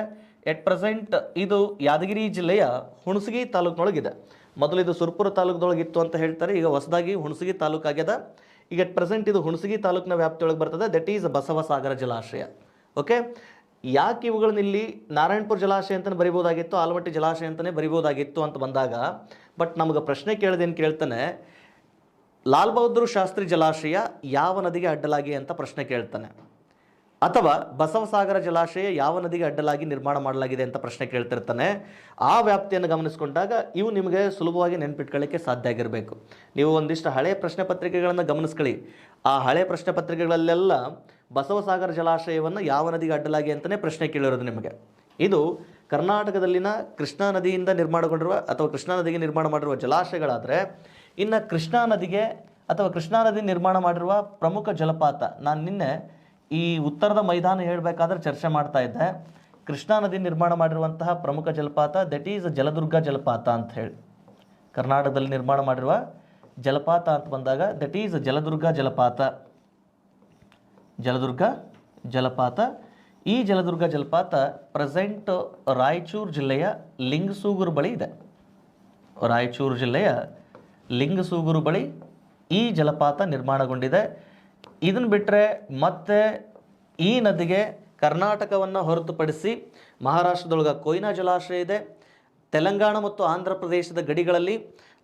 ಎಟ್ ಪ್ರೆಸೆಂಟ್ ಇದು ಯಾದಗಿರಿ ಜಿಲ್ಲೆಯ ಹುಣಸಗಿ ತಾಲೂಕಿನೊಳಗಿದೆ. ಮೊದಲು ಇದು ಸುರಪುರ ತಾಲೂಕಿನೊಳಗಿತ್ತು ಅಂತ ಹೇಳ್ತಾರೆ. ಈಗ ಹೊಸದಾಗಿ ಹುಣಸಗಿ ತಾಲೂಕು ಆಗ್ಯದ. ಈಗ ಎಟ್ ಪ್ರೆಸೆಂಟ್ ಇದು ಹುಣಸಗಿ ತಾಲೂಕಿನ ವ್ಯಾಪ್ತಿಯೊಳಗೆ ಬರ್ತದೆ. ದಟ್ ಈಸ್ ಬಸವಸಾಗರ ಜಲಾಶಯ. ಓಕೆ, ಯಾಕೆ ಇವುಗಳನ್ನ ಇಲ್ಲಿ ನಾರಾಯಣಪುರ ಜಲಾಶಯ ಅಂತಲೇ ಬರಿಬೋದಾಗಿತ್ತು, ಆಲಮಟ್ಟಿ ಜಲಾಶಯ ಅಂತಲೇ ಬರಿಬೋದಾಗಿತ್ತು ಅಂತ ಬಂದಾಗ, ಬಟ್ ನಮಗೆ ಪ್ರಶ್ನೆ ಕೇಳ್ತಾನೆ, ಲಾಲ್ ಬಹದ್ದೂರ್ ಶಾಸ್ತ್ರಿ ಜಲಾಶಯ ಯಾವ ನದಿಗೆ ಅಡ್ಡಲಾಗಿ ಅಂತ ಪ್ರಶ್ನೆ ಕೇಳ್ತಾನೆ, ಅಥವಾ ಬಸವಸಾಗರ ಜಲಾಶಯ ಯಾವ ನದಿಗೆ ಅಡ್ಡಲಾಗಿ ನಿರ್ಮಾಣ ಮಾಡಲಾಗಿದೆ ಅಂತ ಪ್ರಶ್ನೆ ಕೇಳ್ತಿರ್ತಾನೆ. ಆ ವ್ಯಾಪ್ತಿಯನ್ನು ಗಮನಿಸ್ಕೊಂಡಾಗ ಇವು ನಿಮಗೆ ಸುಲಭವಾಗಿ ನೆನ್ಪಿಟ್ಕೊಳ್ಳಿಕ್ಕೆ ಸಾಧ್ಯ ಆಗಿರಬೇಕು. ನೀವು ಒಂದಿಷ್ಟು ಹಳೆಯ ಪ್ರಶ್ನೆ ಪತ್ರಿಕೆಗಳನ್ನು ಗಮನಿಸ್ಕೊಳ್ಳಿ. ಆ ಹಳೆಯ ಪ್ರಶ್ನೆ ಪತ್ರಿಕೆಗಳಲ್ಲೆಲ್ಲ ಬಸವಸಾಗರ ಜಲಾಶಯವನ್ನು ಯಾವ ನದಿಗೆ ಅಡ್ಡಲಾಗಿ ಅಂತಲೇ ಪ್ರಶ್ನೆ ಕೇಳಿರೋದು ನಿಮಗೆ. ಇದು ಕರ್ನಾಟಕದಲ್ಲಿನ ಕೃಷ್ಣಾ ನದಿಯಿಂದ ನಿರ್ಮಾಣಗೊಂಡಿರುವ ಅಥವಾ ಕೃಷ್ಣಾ ನದಿಗೆ ನಿರ್ಮಾಣ ಮಾಡಿರುವ ಜಲಾಶಯಗಳಾದರೆ, ಇನ್ನು ಕೃಷ್ಣಾ ನದಿ ನಿರ್ಮಾಣ ಮಾಡಿರುವ ಪ್ರಮುಖ ಜಲಪಾತ, ನಾನು ನಿನ್ನೆ ಈ ಉತ್ತರದ ಮೈದಾನ ಹೇಳಬೇಕಾದ್ರೆ ಚರ್ಚೆ ಮಾಡ್ತಾ ಇದ್ದೆ. ಕೃಷ್ಣಾ ನದಿ ನಿರ್ಮಾಣ ಮಾಡಿರುವಂತಹ ಪ್ರಮುಖ ಜಲಪಾತ ದಟ್ ಈಸ್ ಜಲದುರ್ಗ ಜಲಪಾತ ಅಂತ ಹೇಳಿ. ಕರ್ನಾಟಕದಲ್ಲಿ ನಿರ್ಮಾಣ ಮಾಡಿರುವ ಜಲಪಾತ ಅಂತ ಬಂದಾಗ ದಟ್ ಈಸ್ ಜಲದುರ್ಗ ಜಲಪಾತ. ಈ ಜಲದುರ್ಗ ಜಲಪಾತ ಪ್ರೆಸೆಂಟ್ ರಾಯಚೂರು ಜಿಲ್ಲೆಯ ಲಿಂಗಸೂಗೂರು ಬಳಿ ಇದೆ. ರಾಯಚೂರು ಜಿಲ್ಲೆಯ ಲಿಂಗಸೂಗೂರು ಬಳಿ ಈ ಜಲಪಾತ ನಿರ್ಮಾಣಗೊಂಡಿದೆ. ಇದನ್ನು ಬಿಟ್ಟರೆ ಮತ್ತೆ ಈ ನದಿಗೆ ಕರ್ನಾಟಕವನ್ನು ಹೊರತುಪಡಿಸಿ ಮಹಾರಾಷ್ಟ್ರದೊಳಗೆ ಕೊಯ್ನಾ ಜಲಾಶಯ ಇದೆ, ತೆಲಂಗಾಣ ಮತ್ತು ಆಂಧ್ರ ಪ್ರದೇಶದ ಗಡಿಗಳಲ್ಲಿ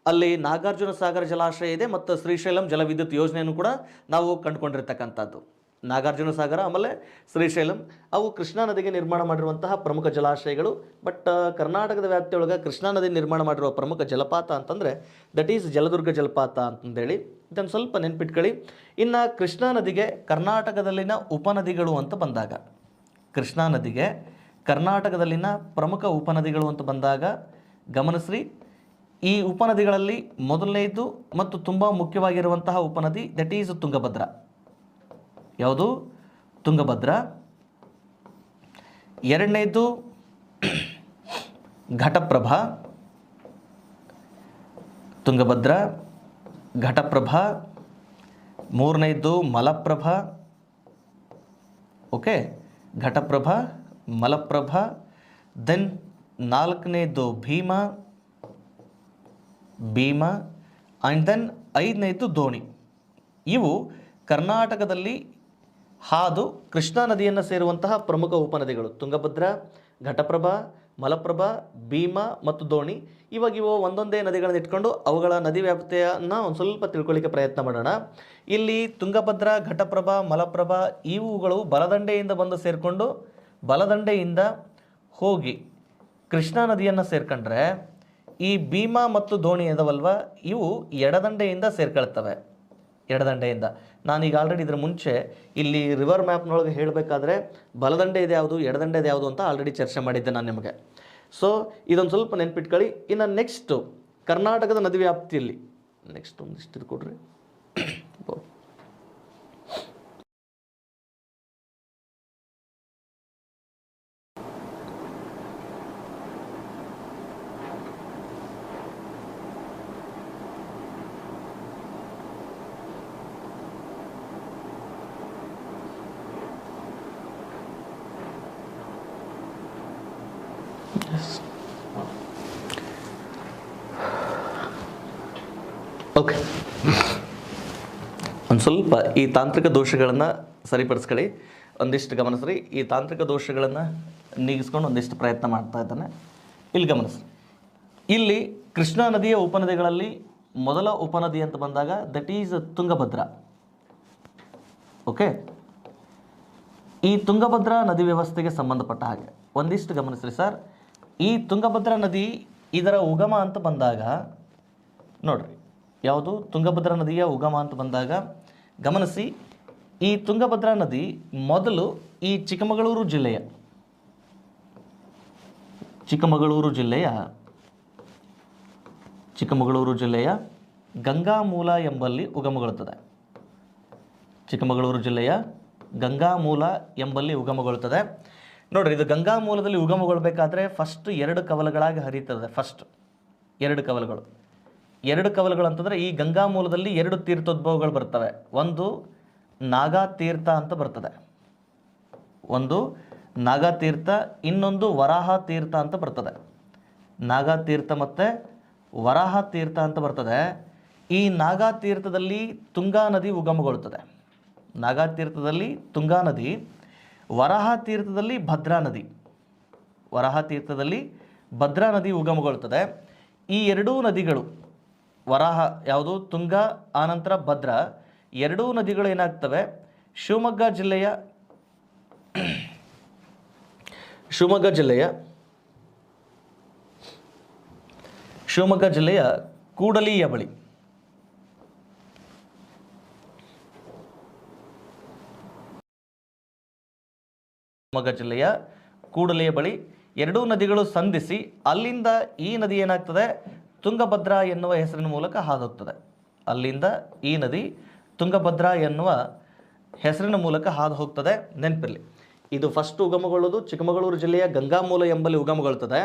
ಅಲ್ಲಿ ನಾಗಾರ್ಜುನ ಸಾಗರ ಜಲಾಶಯ ಇದೆ, ಮತ್ತು ಶ್ರೀಶೈಲಂ ಜಲವಿದ್ಯುತ್ ಯೋಜನೆಯನ್ನು ಕೂಡ ನಾವು ಕಂಡುಕೊಂಡಿರ್ತಕ್ಕಂಥದ್ದು. ನಾಗಾರ್ಜುನ ಸಾಗರ ಆಮೇಲೆ ಶ್ರೀಶೈಲಂ ಅವು ಕೃಷ್ಣಾ ನದಿಗೆ ನಿರ್ಮಾಣ ಮಾಡಿರುವಂತಹ ಪ್ರಮುಖ ಜಲಾಶಯಗಳು. ಬಟ್ ಕರ್ನಾಟಕದ ವ್ಯಾಪ್ತಿಯೊಳಗೆ ಕೃಷ್ಣಾ ನದಿ ನಿರ್ಮಾಣ ಮಾಡಿರುವ ಪ್ರಮುಖ ಜಲಪಾತ ಅಂತಂದರೆ ದಟ್ ಈಸ್ ಜಲದುರ್ಗ ಜಲಪಾತ ಅಂತಂದೇಳಿ ಇದನ್ನು ಸ್ವಲ್ಪ ನೆನ್ಪಿಟ್ಕೊಳ್ಳಿ. ಇನ್ನು ಕೃಷ್ಣಾ ನದಿಗೆ ಕರ್ನಾಟಕದಲ್ಲಿನ ಉಪನದಿಗಳು ಅಂತ ಬಂದಾಗ, ಕೃಷ್ಣಾ ನದಿಗೆ ಕರ್ನಾಟಕದಲ್ಲಿನ ಪ್ರಮುಖ ಉಪನದಿಗಳು ಅಂತ ಬಂದಾಗ ಗಮನಿಸ್ರಿ, ಈ ಉಪನದಿಗಳಲ್ಲಿ ಮೊದಲನೇದು ಮತ್ತು ತುಂಬ ಮುಖ್ಯವಾಗಿರುವಂತಹ ಉಪನದಿ ದಟ್ ಈಸ್ ತುಂಗಭದ್ರಾ. ಯಾವುದು? ತುಂಗಭದ್ರಾ. ಎರಡನೇದು ಘಟಪ್ರಭಾ, ತುಂಗಭದ್ರಾ, ಘಟಪ್ರಭಾ. ಮೂರನೇದು ಮಲಪ್ರಭಾ. ಓಕೆ, ಘಟಪ್ರಭಾ, ಮಲಪ್ರಭಾ. ದೆನ್ ನಾಲ್ಕನೇದು ಭೀಮಾ, ಆ್ಯಂಡ್ ದೆನ್ ಐದನೇದು ದೋಣಿ. ಇವು ಕರ್ನಾಟಕದಲ್ಲಿ ಹಾದು ಕೃಷ್ಣಾ ನದಿಯನ್ನು ಸೇರುವಂತಹ ಪ್ರಮುಖ ಉಪನದಿಗಳು. ತುಂಗಭದ್ರಾ, ಘಟಪ್ರಭಾ, ಮಲಪ್ರಭಾ, ಭೀಮಾ ಮತ್ತು ದೋಣಿ. ಇವಾಗ ಇವು ಒಂದೊಂದೇ ನದಿಗಳನ್ನು ಇಟ್ಕೊಂಡು ಅವುಗಳ ನದಿ ವ್ಯಾಪ್ತಿಯನ್ನು ಒಂದು ಸ್ವಲ್ಪ ತಿಳ್ಕೊಳ್ಳಿಕ್ಕೆ ಪ್ರಯತ್ನ ಮಾಡೋಣ. ಇಲ್ಲಿ ತುಂಗಭದ್ರಾ, ಘಟಪ್ರಭಾ, ಮಲಪ್ರಭಾ ಇವುಗಳು ಬಲದಂಡೆಯಿಂದ ಬಂದು ಸೇರಿಕೊಂಡು ಬಲದಂಡೆಯಿಂದ ಹೋಗಿ ಕೃಷ್ಣಾ ನದಿಯನ್ನು ಸೇರ್ಕೊಂಡ್ರೆ, ಈ ಭೀಮಾ ಮತ್ತು ದೋಣಿ ಇದಾವಲ್ವ ಇವು ಎಡದಂಡೆಯಿಂದ ಸೇರ್ಕೊಳ್ತವೆ. ಎಡದಂಡೆಯಿಂದ ನಾನೀಗ ಆಲ್ರೆಡಿ ಇದರ ಮುಂಚೆ ಇಲ್ಲಿ ರಿವರ್ ಮ್ಯಾಪ್ನೊಳಗೆ ಹೇಳಬೇಕಾದ್ರೆ ಬಲದಂಡೆ ಇದೆ ಯಾವುದು, ಎಡದಂಡೆ ಇದೆ ಯಾವುದು ಅಂತ ಆಲ್ರೆಡಿ ಚರ್ಚೆ ಮಾಡಿದ್ದೆ ನಾನು ನಿಮಗೆ. ಸೊ ಇದೊಂದು ಸ್ವಲ್ಪ ನೆನ್ಪಿಟ್ಕೊಳ್ಳಿ. ಇನ್ನು ನೆಕ್ಸ್ಟು ಕರ್ನಾಟಕದ ನದಿ ವ್ಯಾಪ್ತಿಯಲ್ಲಿ ನೆಕ್ಸ್ಟ್ ಒಂದಿಷ್ಟು ಇದು ಕೊಡ್ರಿ. ಓಕೆ, ಒಂದು ಸ್ವಲ್ಪ ಈ ತಾಂತ್ರಿಕ ದೋಷಗಳನ್ನು ಸರಿಪಡಿಸ್ಕೊಳ್ಳಿ. ಒಂದಿಷ್ಟು ಗಮನಿಸ್ರಿ, ಈ ತಾಂತ್ರಿಕ ದೋಷಗಳನ್ನು ನೀಗಿಸ್ಕೊಂಡು ಒಂದಿಷ್ಟು ಪ್ರಯತ್ನ ಮಾಡ್ತಾ ಇದ್ದಾನೆ. ಇಲ್ಲಿ ಗಮನಿಸ್ರಿ, ಇಲ್ಲಿ ಕೃಷ್ಣಾ ನದಿಯ ಉಪನದಿಗಳಲ್ಲಿ ಮೊದಲ ಉಪನದಿ ಅಂತ ಬಂದಾಗ ದಟ್ ಈಸ್ ತುಂಗಭದ್ರಾ. ಓಕೆ, ಈ ತುಂಗಭದ್ರಾ ನದಿ ವ್ಯವಸ್ಥೆಗೆ ಸಂಬಂಧಪಟ್ಟ ಹಾಗೆ ಒಂದಿಷ್ಟು ಗಮನಿಸ್ರಿ ಸರ್. ಈ ತುಂಗಭದ್ರಾ ನದಿ ಇದರ ಉಗಮ ಅಂತ ಬಂದಾಗ ನೋಡ್ರಿ, ಯಾವುದು ತುಂಗಭದ್ರಾ ನದಿಯ ಉಗಮ ಅಂತ ಬಂದಾಗ ಗಮನಿಸಿ, ಈ ತುಂಗಭದ್ರಾ ನದಿ ಮೊದಲು ಈ ಚಿಕ್ಕಮಗಳೂರು ಜಿಲ್ಲೆಯ ಗಂಗಾಮೂಲ ಎಂಬಲ್ಲಿ ಉಗಮಗೊಳ್ಳುತ್ತದೆ. ಚಿಕ್ಕಮಗಳೂರು ಜಿಲ್ಲೆಯ ಗಂಗಾಮೂಲ ಎಂಬಲ್ಲಿ ಉಗಮಗೊಳ್ಳುತ್ತದೆ. ನೋಡ್ರಿ, ಇದು ಗಂಗಾಮೂಲದಲ್ಲಿ ಉಗಮಗೊಳ್ಳಬೇಕಾದ್ರೆ ಫಸ್ಟ್ ಎರಡು ಕವಲುಗಳಾಗಿ ಹರಿತದೆ. ಫಸ್ಟ್ ಎರಡು ಕವಲುಗಳು ಅಂತಂದರೆ ಈ ಗಂಗಾಮೂಲದಲ್ಲಿ ಎರಡು ತೀರ್ಥೋದ್ಭವಗಳು ಬರ್ತವೆ. ಒಂದು ನಾಗಾ ತೀರ್ಥ ಅಂತ ಬರ್ತದೆ, ಒಂದು ನಾಗಾ ತೀರ್ಥ, ಇನ್ನೊಂದು ವರಾಹ ತೀರ್ಥ ಅಂತ ಬರ್ತದೆ. ನಾಗಾ ತೀರ್ಥ ಮತ್ತು ವರಾಹ ತೀರ್ಥ ಅಂತ ಬರ್ತದೆ. ಈ ನಾಗಾ ತೀರ್ಥದಲ್ಲಿ ತುಂಗಾ ನದಿ ಉಗಮಗೊಳ್ಳುತ್ತದೆ. ನಾಗಾ ತೀರ್ಥದಲ್ಲಿ ತುಂಗಾ ನದಿ, ವರಾಹ ತೀರ್ಥದಲ್ಲಿ ಭದ್ರಾ ನದಿ ಉಗಮಗೊಳ್ಳುತ್ತದೆ. ಈ ಎರಡೂ ನದಿಗಳು ವರಾಹ ಯಾವುದು ತುಂಗಾ ಆನಂತರ ಭದ್ರಾ, ಎರಡೂ ನದಿಗಳು ಏನಾಗ್ತವೆ ಶಿವಮೊಗ್ಗ ಜಿಲ್ಲೆಯ ಕೂಡಲಿಯ ಬಳಿ ಎರಡೂ ನದಿಗಳು ಸಂಧಿಸಿ ಅಲ್ಲಿಂದ ಈ ನದಿ ಏನಾಗ್ತದೆ ತುಂಗಭದ್ರಾ ಎನ್ನುವ ಹೆಸರಿನ ಮೂಲಕ ಹಾದುಹೋಗ್ತದೆ. ಅಲ್ಲಿಂದ ಈ ನದಿ ತುಂಗಭದ್ರಾ ಎನ್ನುವ ಹೆಸರಿನ ಮೂಲಕ ಹಾದು ಹೋಗ್ತದೆ. ನೆನಪಿರಲಿ, ಇದು ಫಸ್ಟ್ ಉಗಮಗೊಳ್ಳೋದು ಚಿಕ್ಕಮಗಳೂರು ಜಿಲ್ಲೆಯ ಗಂಗಾಮೂಲ ಎಂಬಲ್ಲಿ ಉಗಮಗೊಳ್ಳುತ್ತದೆ.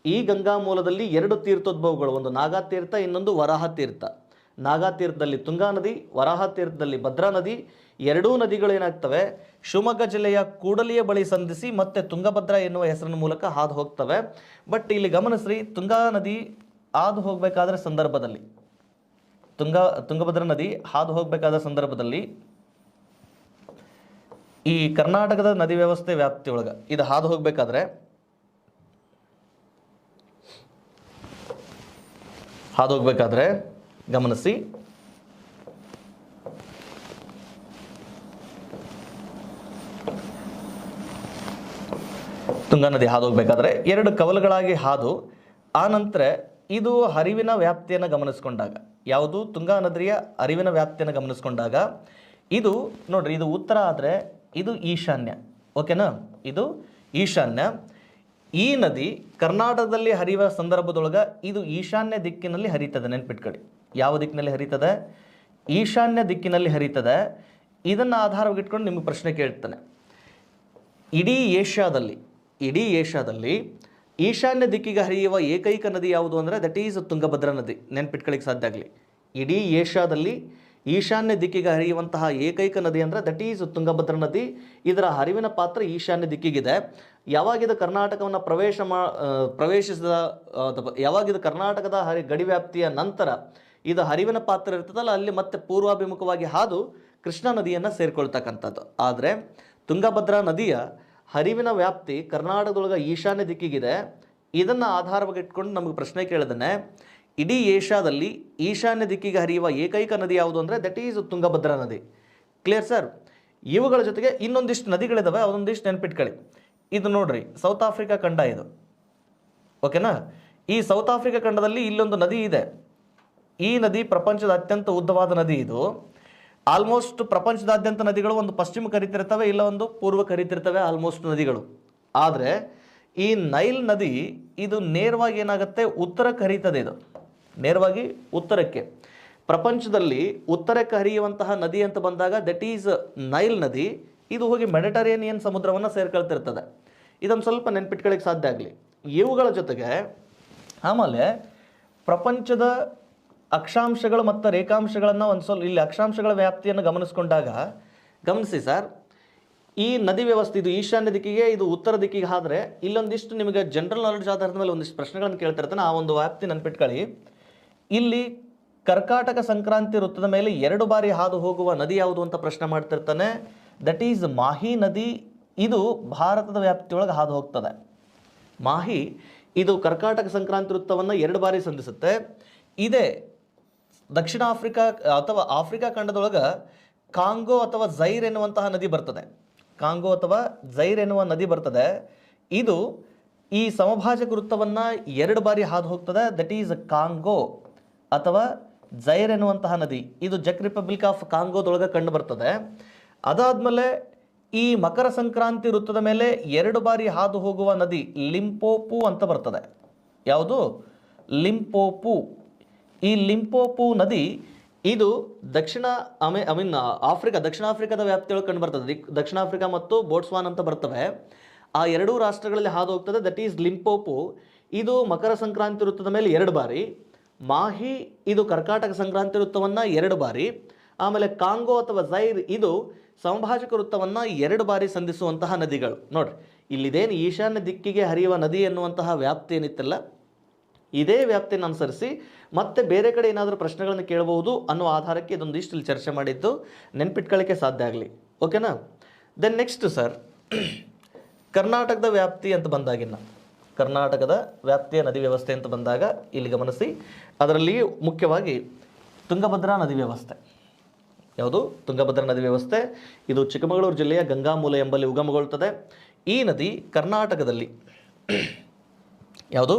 ಈ ಗಂಗಾಮೂಲದಲ್ಲಿ ಎರಡು ತೀರ್ಥೋದ್ಭವಗಳು, ಒಂದು ನಾಗಾ ತೀರ್ಥ, ಇನ್ನೊಂದು ವರಾಹ ತೀರ್ಥ. ನಾಗಾ ತೀರ್ಥದಲ್ಲಿ ತುಂಗಾ ನದಿ, ವರಾಹ ತೀರ್ಥದಲ್ಲಿ ಭದ್ರಾ ನದಿ. ಎರಡೂ ನದಿಗಳು ಏನಾಗ್ತವೆ ಶಿವಮೊಗ್ಗ ಜಿಲ್ಲೆಯ ಕೂಡಲಿಯ ಬಳಿ ಸಂಧಿಸಿ ಮತ್ತೆ ತುಂಗಭದ್ರಾ ಎನ್ನುವ ಹೆಸರಿನ ಮೂಲಕ ಹಾದು ಹೋಗ್ತವೆ. ಬಟ್ ಇಲ್ಲಿ ಗಮನಿಸ್ರಿ, ತುಂಗಾ ನದಿ ಹಾದು ಹೋಗಬೇಕಾದ್ರೆ ಸಂದರ್ಭದಲ್ಲಿ ತುಂಗಭದ್ರಾ ನದಿ ಹಾದು ಹೋಗಬೇಕಾದ ಸಂದರ್ಭದಲ್ಲಿ ಈ ಕರ್ನಾಟಕದ ನದಿ ವ್ಯವಸ್ಥೆ ವ್ಯಾಪ್ತಿಯೊಳಗೆ ಇದು ಹಾದು ಹೋಗಬೇಕಾದ್ರೆ ಗಮನಿಸಿ, ತುಂಗಾ ನದಿ ಹಾದು ಹೋಗಬೇಕಾದ್ರೆ ಎರಡು ಕವಲುಗಳಾಗಿ ಹಾದು ಆ ನಂತರ ಇದು ಹರಿವಿನ ವ್ಯಾಪ್ತಿಯನ್ನು ಗಮನಿಸ್ಕೊಂಡಾಗ, ಯಾವುದು ತುಂಗಾ ನದಿಯ ಹರಿವಿನ ವ್ಯಾಪ್ತಿಯನ್ನು ಗಮನಿಸ್ಕೊಂಡಾಗ ಇದು ನೋಡ್ರಿ, ಇದು ಉತ್ತರ ಆದರೆ ಇದು ಈಶಾನ್ಯ. ಓಕೆನಾ? ಇದು ಈಶಾನ್ಯ. ಈ ನದಿ ಕರ್ನಾಟಕದಲ್ಲಿ ಹರಿಯುವ ಸಂದರ್ಭದೊಳಗೆ ಇದು ಈಶಾನ್ಯ ದಿಕ್ಕಿನಲ್ಲಿ ಹರಿತದೆ. ನೆನ್ಪಿಟ್ಕೊಳ್ಳಿ, ಯಾವ ದಿಕ್ಕಿನಲ್ಲಿ ಹರಿತದೆ? ಈಶಾನ್ಯ ದಿಕ್ಕಿನಲ್ಲಿ ಹರಿತದೆ. ಇದನ್ನು ಆಧಾರವಾಗಿಟ್ಕೊಂಡು ನಿಮಗೆ ಪ್ರಶ್ನೆ ಕೇಳ್ತಾನೆ. ಇಡೀ ಏಷ್ಯಾದಲ್ಲಿ ಈಶಾನ್ಯ ದಿಕ್ಕಿಗೆ ಹರಿಯುವ ಏಕೈಕ ನದಿ ಯಾವುದು ಅಂದರೆ ದಟ್ ಈಸ್ ತುಂಗಭದ್ರಾ ನದಿ. ನೆನ್ಪಿಟ್ಕೊಳ್ಳಿಕ್ಕೆ ಸಾಧ್ಯ ಆಗಲಿ. ಇಡೀ ಏಷ್ಯಾದಲ್ಲಿ ಈಶಾನ್ಯ ದಿಕ್ಕಿಗೆ ಹರಿಯುವಂತಹ ಏಕೈಕ ನದಿ ಅಂದರೆ ದಟ್ ಈಸ್ ತುಂಗಭದ್ರಾ ನದಿ. ಇದರ ಹರಿವಿನ ಪಾತ್ರ ಈಶಾನ್ಯ ದಿಕ್ಕಿಗಿದೆ. ಯಾವಾಗಿದು ಕರ್ನಾಟಕವನ್ನು ಪ್ರವೇಶಿಸಿದ ಯಾವಾಗಿದು ಕರ್ನಾಟಕದ ಗಡಿ ವ್ಯಾಪ್ತಿಯ ನಂತರ ಇದು ಹರಿವಿನ ಪಾತ್ರ ಇರ್ತದಲ್ಲ, ಅಲ್ಲಿ ಮತ್ತೆ ಪೂರ್ವಾಭಿಮುಖವಾಗಿ ಹಾದು ಕೃಷ್ಣಾ ನದಿಯನ್ನು ಸೇರಿಕೊಳ್ತಕ್ಕಂಥದ್ದು. ಆದರೆ ತುಂಗಭದ್ರಾ ನದಿಯ ಹರಿವಿನ ವ್ಯಾಪ್ತಿ ಕರ್ನಾಟಕದೊಳಗೆ ಈಶಾನ್ಯ ದಿಕ್ಕಿಗಿದೆ. ಇದನ್ನು ಆಧಾರವಾಗಿಟ್ಕೊಂಡು ನಮಗೆ ಪ್ರಶ್ನೆ ಕೇಳಿದಾನೆ, ಇಡೀ ಏಷ್ಯಾದಲ್ಲಿ ಈಶಾನ್ಯ ದಿಕ್ಕಿಗೆ ಹರಿಯುವ ಏಕೈಕ ನದಿ ಯಾವುದು ಅಂದರೆ ದಟ್ ಈಸ್ ತುಂಗಭದ್ರಾ ನದಿ. Clear sir? ಇವುಗಳ ಜೊತೆಗೆ ಇನ್ನೊಂದಿಷ್ಟು ನದಿಗಳಿದ್ದಾವೆ, ಅದೊಂದಿಷ್ಟು ನೆನ್ಪಿಟ್ಕೊಳ್ಳಿ. ಇದು ನೋಡ್ರಿ, ಸೌತ್ ಆಫ್ರಿಕಾ ಖಂಡ ಇದು. ಓಕೆನಾ? ಈ ಸೌತ್ ಆಫ್ರಿಕಾ ಖಂಡದಲ್ಲಿ ಇಲ್ಲೊಂದು ನದಿ ಇದೆ. ಈ ನದಿ ಪ್ರಪಂಚದ ಅತ್ಯಂತ ಉದ್ದವಾದ ನದಿ. ಇದು ಆಲ್ಮೋಸ್ಟ್ ಪ್ರಪಂಚದಾದ್ಯಂತ ನದಿಗಳು ಒಂದು ಪಶ್ಚಿಮಕ್ಕೆ ಹರಿತಿರ್ತವೆ, ಇಲ್ಲ ಒಂದು ಪೂರ್ವಕ್ಕೆ ಹರಿತಿರ್ತವೆ ಆಲ್ಮೋಸ್ಟ್ ನದಿಗಳು. ಆದರೆ ಈ ನೈಲ್ ನದಿ ಇದು ನೇರವಾಗಿ ಏನಾಗುತ್ತೆ, ಉತ್ತರಕ್ಕೆ ಹರಿತದೆ. ಇದು ನೇರವಾಗಿ ಉತ್ತರಕ್ಕೆ. ಪ್ರಪಂಚದಲ್ಲಿ ಉತ್ತರಕ್ಕೆ ಹರಿಯುವಂತಹ ನದಿ ಅಂತ ಬಂದಾಗ ದಟ್ ಈಸ್ ನೈಲ್ ನದಿ. ಇದು ಹೋಗಿ ಮೆಡಿಟರೇನಿಯನ್ ಸಮುದ್ರವನ್ನು ಸೇರ್ಕೊಳ್ತಿರ್ತದೆ. ಇದೊಂದು ಸ್ವಲ್ಪ ನೆನ್ಪಿಟ್ಕೊಳ್ಳಿಕ್ಕೆ ಸಾಧ್ಯ ಆಗಲಿ. ಇವುಗಳ ಜೊತೆಗೆ ಆಮೇಲೆ ಪ್ರಪಂಚದ ಅಕ್ಷಾಂಶಗಳು ಮತ್ತು ರೇಖಾಂಶಗಳನ್ನು ಒಂದು ಸ್ವಲ್ಪ ಇಲ್ಲಿ ಅಕ್ಷಾಂಶಗಳ ವ್ಯಾಪ್ತಿಯನ್ನು ಗಮನಿಸ್ಕೊಂಡಾಗ, ಗಮನಿಸಿ ಸರ್, ಈ ನದಿ ವ್ಯವಸ್ಥೆ ಇದು ಈಶಾನ್ಯ ದಿಕ್ಕಿಗೆ, ಇದು ಉತ್ತರ ದಿಕ್ಕಿಗೆ ಆದ್ರೆ ಇಲ್ಲೊಂದಿಷ್ಟು ನಿಮಗೆ ಜನರಲ್ ನಾಲೆಡ್ಜ್ ಆಧಾರದ ಮೇಲೆ ಒಂದಿಷ್ಟು ಪ್ರಶ್ನೆಗಳನ್ನು ಕೇಳ್ತಿರ್ತಾನೆ. ಆ ಒಂದು ವ್ಯಾಪ್ತಿ ನೆನ್ಪಿಟ್ಕೊಳ್ಳಿ. ಇಲ್ಲಿ ಕರ್ಕಾಟಕ ಸಂಕ್ರಾಂತಿ ವೃತ್ತದ ಮೇಲೆ 2 ಬಾರಿ ಹಾದು ಹೋಗುವ ನದಿ ಯಾವುದು ಅಂತ ಪ್ರಶ್ನೆ ಮಾಡ್ತಿರ್ತಾನೆ. ದಟ್ ಈಸ್ ಮಾಹಿ ನದಿ. ಇದು ಭಾರತದ ವ್ಯಾಪ್ತಿಯೊಳಗೆ ಹಾದು ಹೋಗ್ತದೆ. ಮಾಹಿ ಇದು ಕರ್ಕಾಟಕ ಸಂಕ್ರಾಂತಿ ವೃತ್ತವನ್ನು 2 ಬಾರಿ ಸಂಧಿಸುತ್ತೆ. ಇದೇ ದಕ್ಷಿಣ ಆಫ್ರಿಕಾ ಅಥವಾ ಆಫ್ರಿಕಾ ಖಂಡದೊಳಗೆ ಕಾಂಗೋ ಅಥವಾ ಝೈರ್ ಎನ್ನುವಂತಹ ನದಿ ಬರ್ತದೆ. ಕಾಂಗೋ ಅಥವಾ ಝೈರ್ ಎನ್ನುವ ನದಿ ಬರ್ತದೆ. ಇದು ಈ ಸಮಭಾಜಕ ವೃತ್ತವನ್ನು 2 ಬಾರಿ ಹಾದು ಹೋಗ್ತದೆ. ದಟ್ ಈಸ್ ಕಾಂಗೋ ಅಥವಾ ಝೈರ್ ಎನ್ನುವಂತಹ ನದಿ. ಇದು ಜಕ್ ರಿಪಬ್ಲಿಕ್ ಆಫ್ ಕಾಂಗೋದೊಳಗೆ ಕಂಡು ಬರ್ತದೆ. ಅದಾದಮೇಲೆ ಈ ಮಕರ ಸಂಕ್ರಾಂತಿ ವೃತ್ತದ ಮೇಲೆ 2 ಬಾರಿ ಹಾದು ಹೋಗುವ ನದಿ ಲಿಂಪೋಪು ಅಂತ ಬರ್ತದೆ. ಯಾವುದು? ಲಿಂಪೋಪು. ಈ ಲಿಂಪೋಪು ನದಿ ಇದು ದಕ್ಷಿಣ ಆಫ್ರಿಕಾದ ವ್ಯಾಪ್ತಿಯೊಳಗೆ ಕಂಡು ಬರ್ತದೆ. ದಕ್ಷಿಣ ಆಫ್ರಿಕಾ ಮತ್ತು ಬೋಟ್ಸ್ವಾನ್ ಅಂತ ಬರ್ತವೆ. ಆ 2 ರಾಷ್ಟ್ರಗಳಲ್ಲಿ ಹಾದು ಹೋಗ್ತದೆ. That is Limpopo. ಇದು ಮಕರ ಸಂಕ್ರಾಂತಿ ವೃತ್ತದ ಮೇಲೆ 2 ಬಾರಿ. ಮಾಹಿ ಇದು ಕರ್ಕಾಟಕ ಸಂಕ್ರಾಂತಿ ವೃತ್ತವನ್ನು 2 ಬಾರಿ. ಆಮೇಲೆ ಕಾಂಗೋ ಅಥವಾ ಝೈರ್ ಇದು ಸಮಭಾಜಕ ವೃತ್ತವನ್ನು 2 ಬಾರಿ ಸಂಧಿಸುವಂತಹ ನದಿಗಳು. ನೋಡ್ರಿ, ಇಲ್ಲಿದೇನು ಈಶಾನ್ಯ ದಿಕ್ಕಿಗೆ ಹರಿಯುವ ನದಿ ಎನ್ನುವಂತಹ ವ್ಯಾಪ್ತಿ ಏನಿತ್ತಲ್ಲ, ಇದೇ ವ್ಯಾಪ್ತಿಯನ್ನು ಅನುಸರಿಸಿ ಮತ್ತೆ ಬೇರೆ ಕಡೆ ಏನಾದರೂ ಪ್ರಶ್ನೆಗಳನ್ನು ಕೇಳಬಹುದು ಅನ್ನೋ ಆಧಾರಕ್ಕೆ ಇದೊಂದಿಷ್ಟು ಇಲ್ಲಿ ಚರ್ಚೆ ಮಾಡಿದ್ದು ನೆನ್ಪಿಟ್ಕೊಳ್ಳಿಕ್ಕೆ ಸಾಧ್ಯ ಆಗಲಿ. ಓಕೆನಾ? ದೆನ್ ನೆಕ್ಸ್ಟ್ ಸರ್, ಕರ್ನಾಟಕದ ವ್ಯಾಪ್ತಿ ಅಂತ ಬಂದಾಗಿನ ಕರ್ನಾಟಕದ ವ್ಯಾಪ್ತಿಯ ನದಿ ವ್ಯವಸ್ಥೆ ಅಂತ ಬಂದಾಗ ಇಲ್ಲಿ ಗಮನಿಸಿ, ಅದರಲ್ಲಿ ಮುಖ್ಯವಾಗಿ ತುಂಗಭದ್ರಾ ನದಿ ವ್ಯವಸ್ಥೆ. ಯಾವುದು? ತುಂಗಭದ್ರಾ ನದಿ ವ್ಯವಸ್ಥೆ. ಇದು ಚಿಕ್ಕಮಗಳೂರು ಜಿಲ್ಲೆಯ ಗಂಗಾಮೂಲ ಎಂಬಲ್ಲಿ ಉಗಮಗೊಳ್ಳುತ್ತದೆ. ಈ ನದಿ ಕರ್ನಾಟಕದಲ್ಲಿ ಯಾವುದು?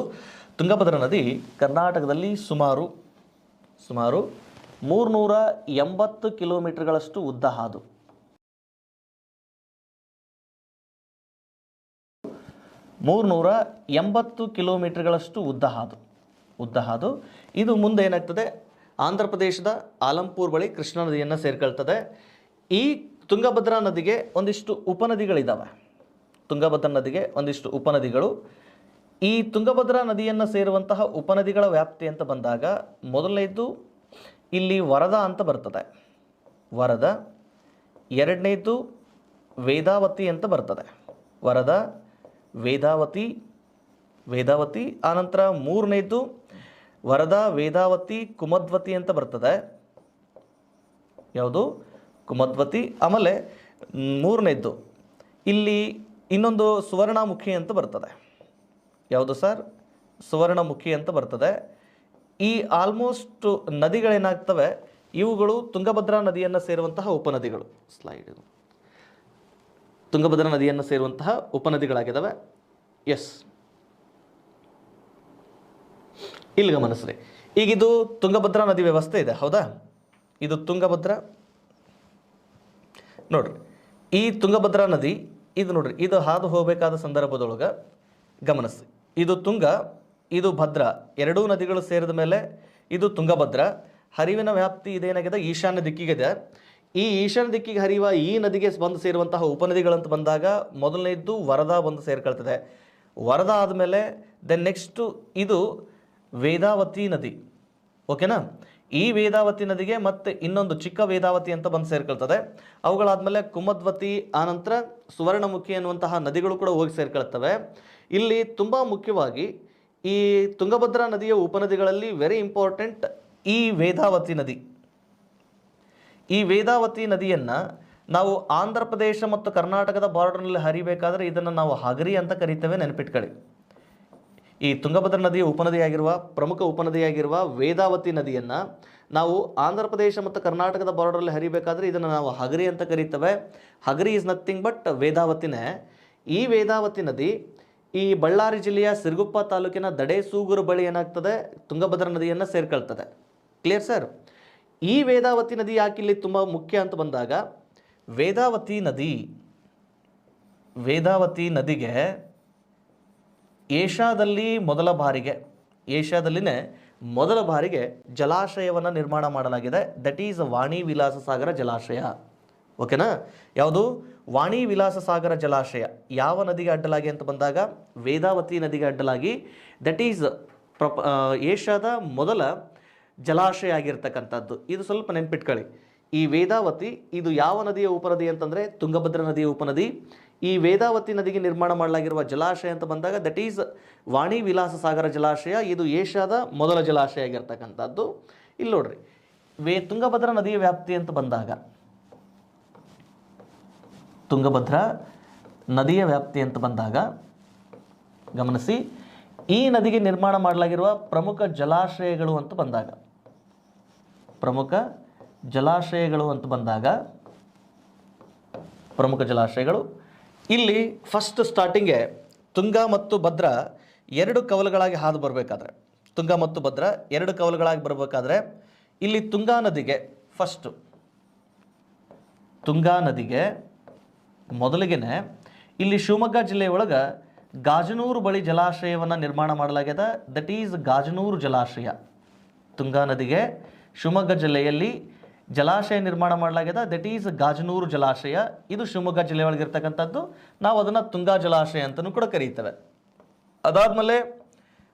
ತುಂಗಭದ್ರಾ ನದಿ ಕರ್ನಾಟಕದಲ್ಲಿ ಸುಮಾರು 380 ಕಿಲೋಮೀಟರ್ಗಳಷ್ಟು ಉದ್ದ ಹಾದು 380 ಕಿಲೋಮೀಟರ್ಗಳಷ್ಟು ಉದ್ದ ಹಾದು ಇದು ಮುಂದೆ ಏನಾಗ್ತದೆ, ಆಂಧ್ರ ಪ್ರದೇಶದ ಆಲಂಪುರ್ ಬಳಿ ಕೃಷ್ಣಾ ನದಿಯನ್ನು ಸೇರ್ಕೊಳ್ತದೆ. ಈ ತುಂಗಭದ್ರಾ ನದಿಗೆ ಒಂದಿಷ್ಟು ಉಪನದಿಗಳಿದ್ದಾವೆ. ತುಂಗಭದ್ರಾ ನದಿಗೆ ಒಂದಿಷ್ಟು ಉಪನದಿಗಳು. ಈ ತುಂಗಭದ್ರಾ ನದಿಯನ್ನು ಸೇರುವಂತಹ ಉಪನದಿಗಳ ವ್ಯಾಪ್ತಿ ಅಂತ ಬಂದಾಗ ಮೊದಲನೇದು ಇಲ್ಲಿ ವರದಾ ಅಂತ ಬರ್ತದೆ. ವರದಾ. ಎರಡನೇದು ವೇದಾವತಿ ಅಂತ ಬರ್ತದೆ. ವರದಾ, ವೇದಾವತಿ. ಆನಂತರ ಮೂರನೇದು ವರದಾ, ವೇದಾವತಿ, ಕುಮದ್ವತಿ ಅಂತ ಬರ್ತದೆ. ಯಾವುದು? ಕುಮದ್ವತಿ. ಆಮೇಲೆ ಮೂರನೇದ್ದು ಇಲ್ಲಿ ಇನ್ನೊಂದು ಸುವರ್ಣಮುಖಿ ಅಂತ ಬರ್ತದೆ. ಯಾವುದು ಸರ್? ಸುವರ್ಣಮುಖಿ ಅಂತ ಬರ್ತದೆ. ಈ ಆಲ್ಮೋಸ್ಟ್ ನದಿಗಳೇನಾಗ್ತವೆ, ಇವುಗಳು ತುಂಗಭದ್ರಾ ನದಿಯನ್ನು ಸೇರುವಂತಹ ಉಪನದಿಗಳು. ಸ್ಲೈಡ್ ಇದು ತುಂಗಭದ್ರಾ ನದಿಯನ್ನು ಸೇರುವಂತಹ ಉಪನದಿಗಳಾಗಿದ್ದಾವೆ. ಎಸ್, ಇಲ್ಲಿ ಗಮನಿಸ್ರಿ. ಈಗ ಇದು ತುಂಗಭದ್ರಾ ನದಿ ವ್ಯವಸ್ಥೆ ಇದೆ, ಹೌದಾ? ಇದು ತುಂಗಭದ್ರಾ. ನೋಡ್ರಿ, ಈ ತುಂಗಭದ್ರಾ ನದಿ ಇದು ನೋಡ್ರಿ, ಇದು ಹಾದು ಹೋಗಬೇಕಾದ ಸಂದರ್ಭದೊಳಗೆ ಗಮನಿಸಿ, ಇದು ತುಂಗ, ಇದು ಭದ್ರಾ, ಎರಡೂ ನದಿಗಳು ಸೇರಿದ ಮೇಲೆ ಇದು ತುಂಗಭದ್ರಾ. ಹರಿವಿನ ವ್ಯಾಪ್ತಿ ಇದೇನಾಗಿದೆ, ಈಶಾನ್ಯ ದಿಕ್ಕಿಗಿದೆ. ಈ ಈಶಾನ್ಯ ದಿಕ್ಕಿಗೆ ಹರಿಯುವ ಈ ನದಿಗೆ ಬಂದು ಸೇರುವಂತಹ ಉಪನದಿಗಳಂತ ಬಂದಾಗ ಮೊದಲನೇದ್ದು ವರದಾ ಬಂದು ಸೇರ್ಕೊಳ್ತದೆ. ವರದಾ ಆದಮೇಲೆ ದೆನ್ ನೆಕ್ಸ್ಟು ಇದು ವೇದಾವತಿ ನದಿ, ಓಕೆನಾ? ಈ ವೇದಾವತಿ ನದಿಗೆ ಮತ್ತೆ ಇನ್ನೊಂದು ಚಿಕ್ಕ ವೇದಾವತಿ ಅಂತ ಬಂದು ಸೇರ್ಕೊಳ್ತದೆ. ಅವುಗಳಾದಮೇಲೆ ಕುಮದ್ವತಿ, ಆನಂತರ ಸುವರ್ಣಮುಖಿ ಅನ್ನುವಂತಹ ನದಿಗಳು ಕೂಡ ಹೋಗಿ ಸೇರ್ಕೊಳ್ತವೆ. ಇಲ್ಲಿ ತುಂಬ ಮುಖ್ಯವಾಗಿ ಈ ತುಂಗಭದ್ರಾ ನದಿಯ ಉಪನದಿಗಳಲ್ಲಿ ವೆರಿ ಇಂಪಾರ್ಟೆಂಟ್ ಈ ವೇದಾವತಿ ನದಿ. ಈ ವೇದಾವತಿ ನದಿಯನ್ನು ನಾವು ಆಂಧ್ರ ಪ್ರದೇಶ ಮತ್ತು ಕರ್ನಾಟಕದ ಬಾರ್ಡರ್ನಲ್ಲಿ ಹರಿಬೇಕಾದ್ರೆ ಇದನ್ನು ನಾವು ಹಗರಿ ಅಂತ ಕರಿತೇವೆ, ನೆನಪಿಟ್ಕೊಳ್ಳಿ. ಈ ತುಂಗಭದ್ರಾ ನದಿಯ ಉಪನದಿಯಾಗಿರುವ ಪ್ರಮುಖ ಉಪನದಿಯಾಗಿರುವ ವೇದಾವತಿ ನದಿಯನ್ನು ನಾವು ಆಂಧ್ರ ಪ್ರದೇಶ ಮತ್ತು ಕರ್ನಾಟಕದ ಬಾರ್ಡರಲ್ಲಿ ಹರಿಬೇಕಾದ್ರೆ ಇದನ್ನು ನಾವು ಹಗರಿ ಅಂತ ಕರಿತೇವೆ. ಹಗರಿ ಈಸ್ ನಥಿಂಗ್ ಬಟ್ ವೇದಾವತಿನೇ. ಈ ವೇದಾವತಿ ನದಿ ಈ ಬಳ್ಳಾರಿ ಜಿಲ್ಲೆಯ ಸಿರುಗುಪ್ಪ ತಾಲೂಕಿನ ದಡೇಸೂಗೂರು ಬಳಿ ಏನಾಗ್ತದೆ, ತುಂಗಭದ್ರಾ ನದಿಯನ್ನು ಸೇರ್ಕೊಳ್ತದೆ. Clear sir? ಈ ವೇದಾವತಿ ನದಿ ಯಾಕೆ ಇಲ್ಲಿ ತುಂಬ ಮುಖ್ಯ ಅಂತ ಬಂದಾಗ, ವೇದಾವತಿ ನದಿಗೆ ಏಷ್ಯಾದಲ್ಲಿನೇ ಮೊದಲ ಬಾರಿಗೆ ಜಲಾಶಯವನ್ನು ನಿರ್ಮಾಣ ಮಾಡಲಾಗಿದೆ. ದಟ್ ಈಸ್ ವಾಣಿ ವಿಲಾಸ ಸಾಗರ ಜಲಾಶಯ. ಓಕೆನಾ? ಯಾವುದು? ವಾಣಿ ವಿಲಾಸ ಸಾಗರ ಜಲಾಶಯ ಯಾವ ನದಿಗೆ ಅಡ್ಡಲಾಗಿ ಅಂತ ಬಂದಾಗ ವೇದಾವತಿ ನದಿಗೆ ಅಡ್ಡಲಾಗಿ. ದಟ್ ಈಸ್ ಏಷ್ಯಾದ ಮೊದಲ ಜಲಾಶಯ ಆಗಿರ್ತಕ್ಕಂಥದ್ದು. ಇದು ಸ್ವಲ್ಪ ನೆನ್ಪಿಟ್ಕೊಳ್ಳಿ. ಈ ವೇದಾವತಿ ಇದು ಯಾವ ನದಿಯ ಉಪನದಿ ಅಂತಂದರೆ ತುಂಗಭದ್ರಾ ನದಿಯ ಉಪನದಿ. ಈ ವೇದಾವತಿ ನದಿಗೆ ನಿರ್ಮಾಣ ಮಾಡಲಾಗಿರುವ ಜಲಾಶಯ ಅಂತ ಬಂದಾಗ ದಟ್ ಈಸ್ ವಾಣಿ ವಿಲಾಸ ಸಾಗರ ಜಲಾಶಯ. ಇದು ಏಷ್ಯಾದ ಮೊದಲ ಜಲಾಶಯ ಆಗಿರ್ತಕ್ಕಂಥದ್ದು. ಇಲ್ಲಿ ನೋಡ್ರಿ, ತುಂಗಭದ್ರಾ ನದಿಯ ವ್ಯಾಪ್ತಿ ಅಂತ ಬಂದಾಗ, ತುಂಗಭದ್ರಾ ನದಿಯ ವ್ಯಾಪ್ತಿ ಅಂತ ಬಂದಾಗ ಗಮನಿಸಿ, ಈ ನದಿಗೆ ನಿರ್ಮಾಣ ಮಾಡಲಾಗಿರುವ ಪ್ರಮುಖ ಜಲಾಶಯಗಳು ಅಂತ ಬಂದಾಗ, ಪ್ರಮುಖ ಜಲಾಶಯಗಳು ಇಲ್ಲಿ ಫಸ್ಟ್ ಸ್ಟಾರ್ಟಿಂಗ್ಗೆ ತುಂಗಾ ಮತ್ತು ಭದ್ರಾ ಎರಡು ಕವಲುಗಳಾಗಿ ಹಾದು ಬರಬೇಕಾದ್ರೆ, ತುಂಗಾ ಮತ್ತು ಭದ್ರಾ ಎರಡು ಕವಲುಗಳಾಗಿ ಬರಬೇಕಾದ್ರೆ ಇಲ್ಲಿ ತುಂಗಾ ನದಿಗೆ ಮೊದಲಿಗೆನೆ ಇಲ್ಲಿ ಶಿವಮೊಗ್ಗ ಜಿಲ್ಲೆಯೊಳಗೆ ಗಾಜನೂರು ಬಳಿ ಜಲಾಶಯವನ್ನು ನಿರ್ಮಾಣ ಮಾಡಲಾಗಿದೆ. ದಟ್ ಈಸ್ ಗಾಜನೂರು ಜಲಾಶಯ. ತುಂಗಾ ನದಿಗೆ ಶಿವಮೊಗ್ಗ ಜಿಲ್ಲೆಯಲ್ಲಿ ಜಲಾಶಯ ನಿರ್ಮಾಣ ಮಾಡಲಾಗಿದೆ. ದಟ್ ಈಸ್ ಗಾಜನೂರು ಜಲಾಶಯ. ಇದು ಶಿವಮೊಗ್ಗ ಜಿಲ್ಲೆಯೊಳಗಿರ್ತಕ್ಕಂಥದ್ದು. ನಾವು ಅದನ್ನು ತುಂಗಾ ಜಲಾಶಯ ಅಂತಲೂ ಕೂಡ ಕರೀತೇವೆ. ಅದಾದಮೇಲೆ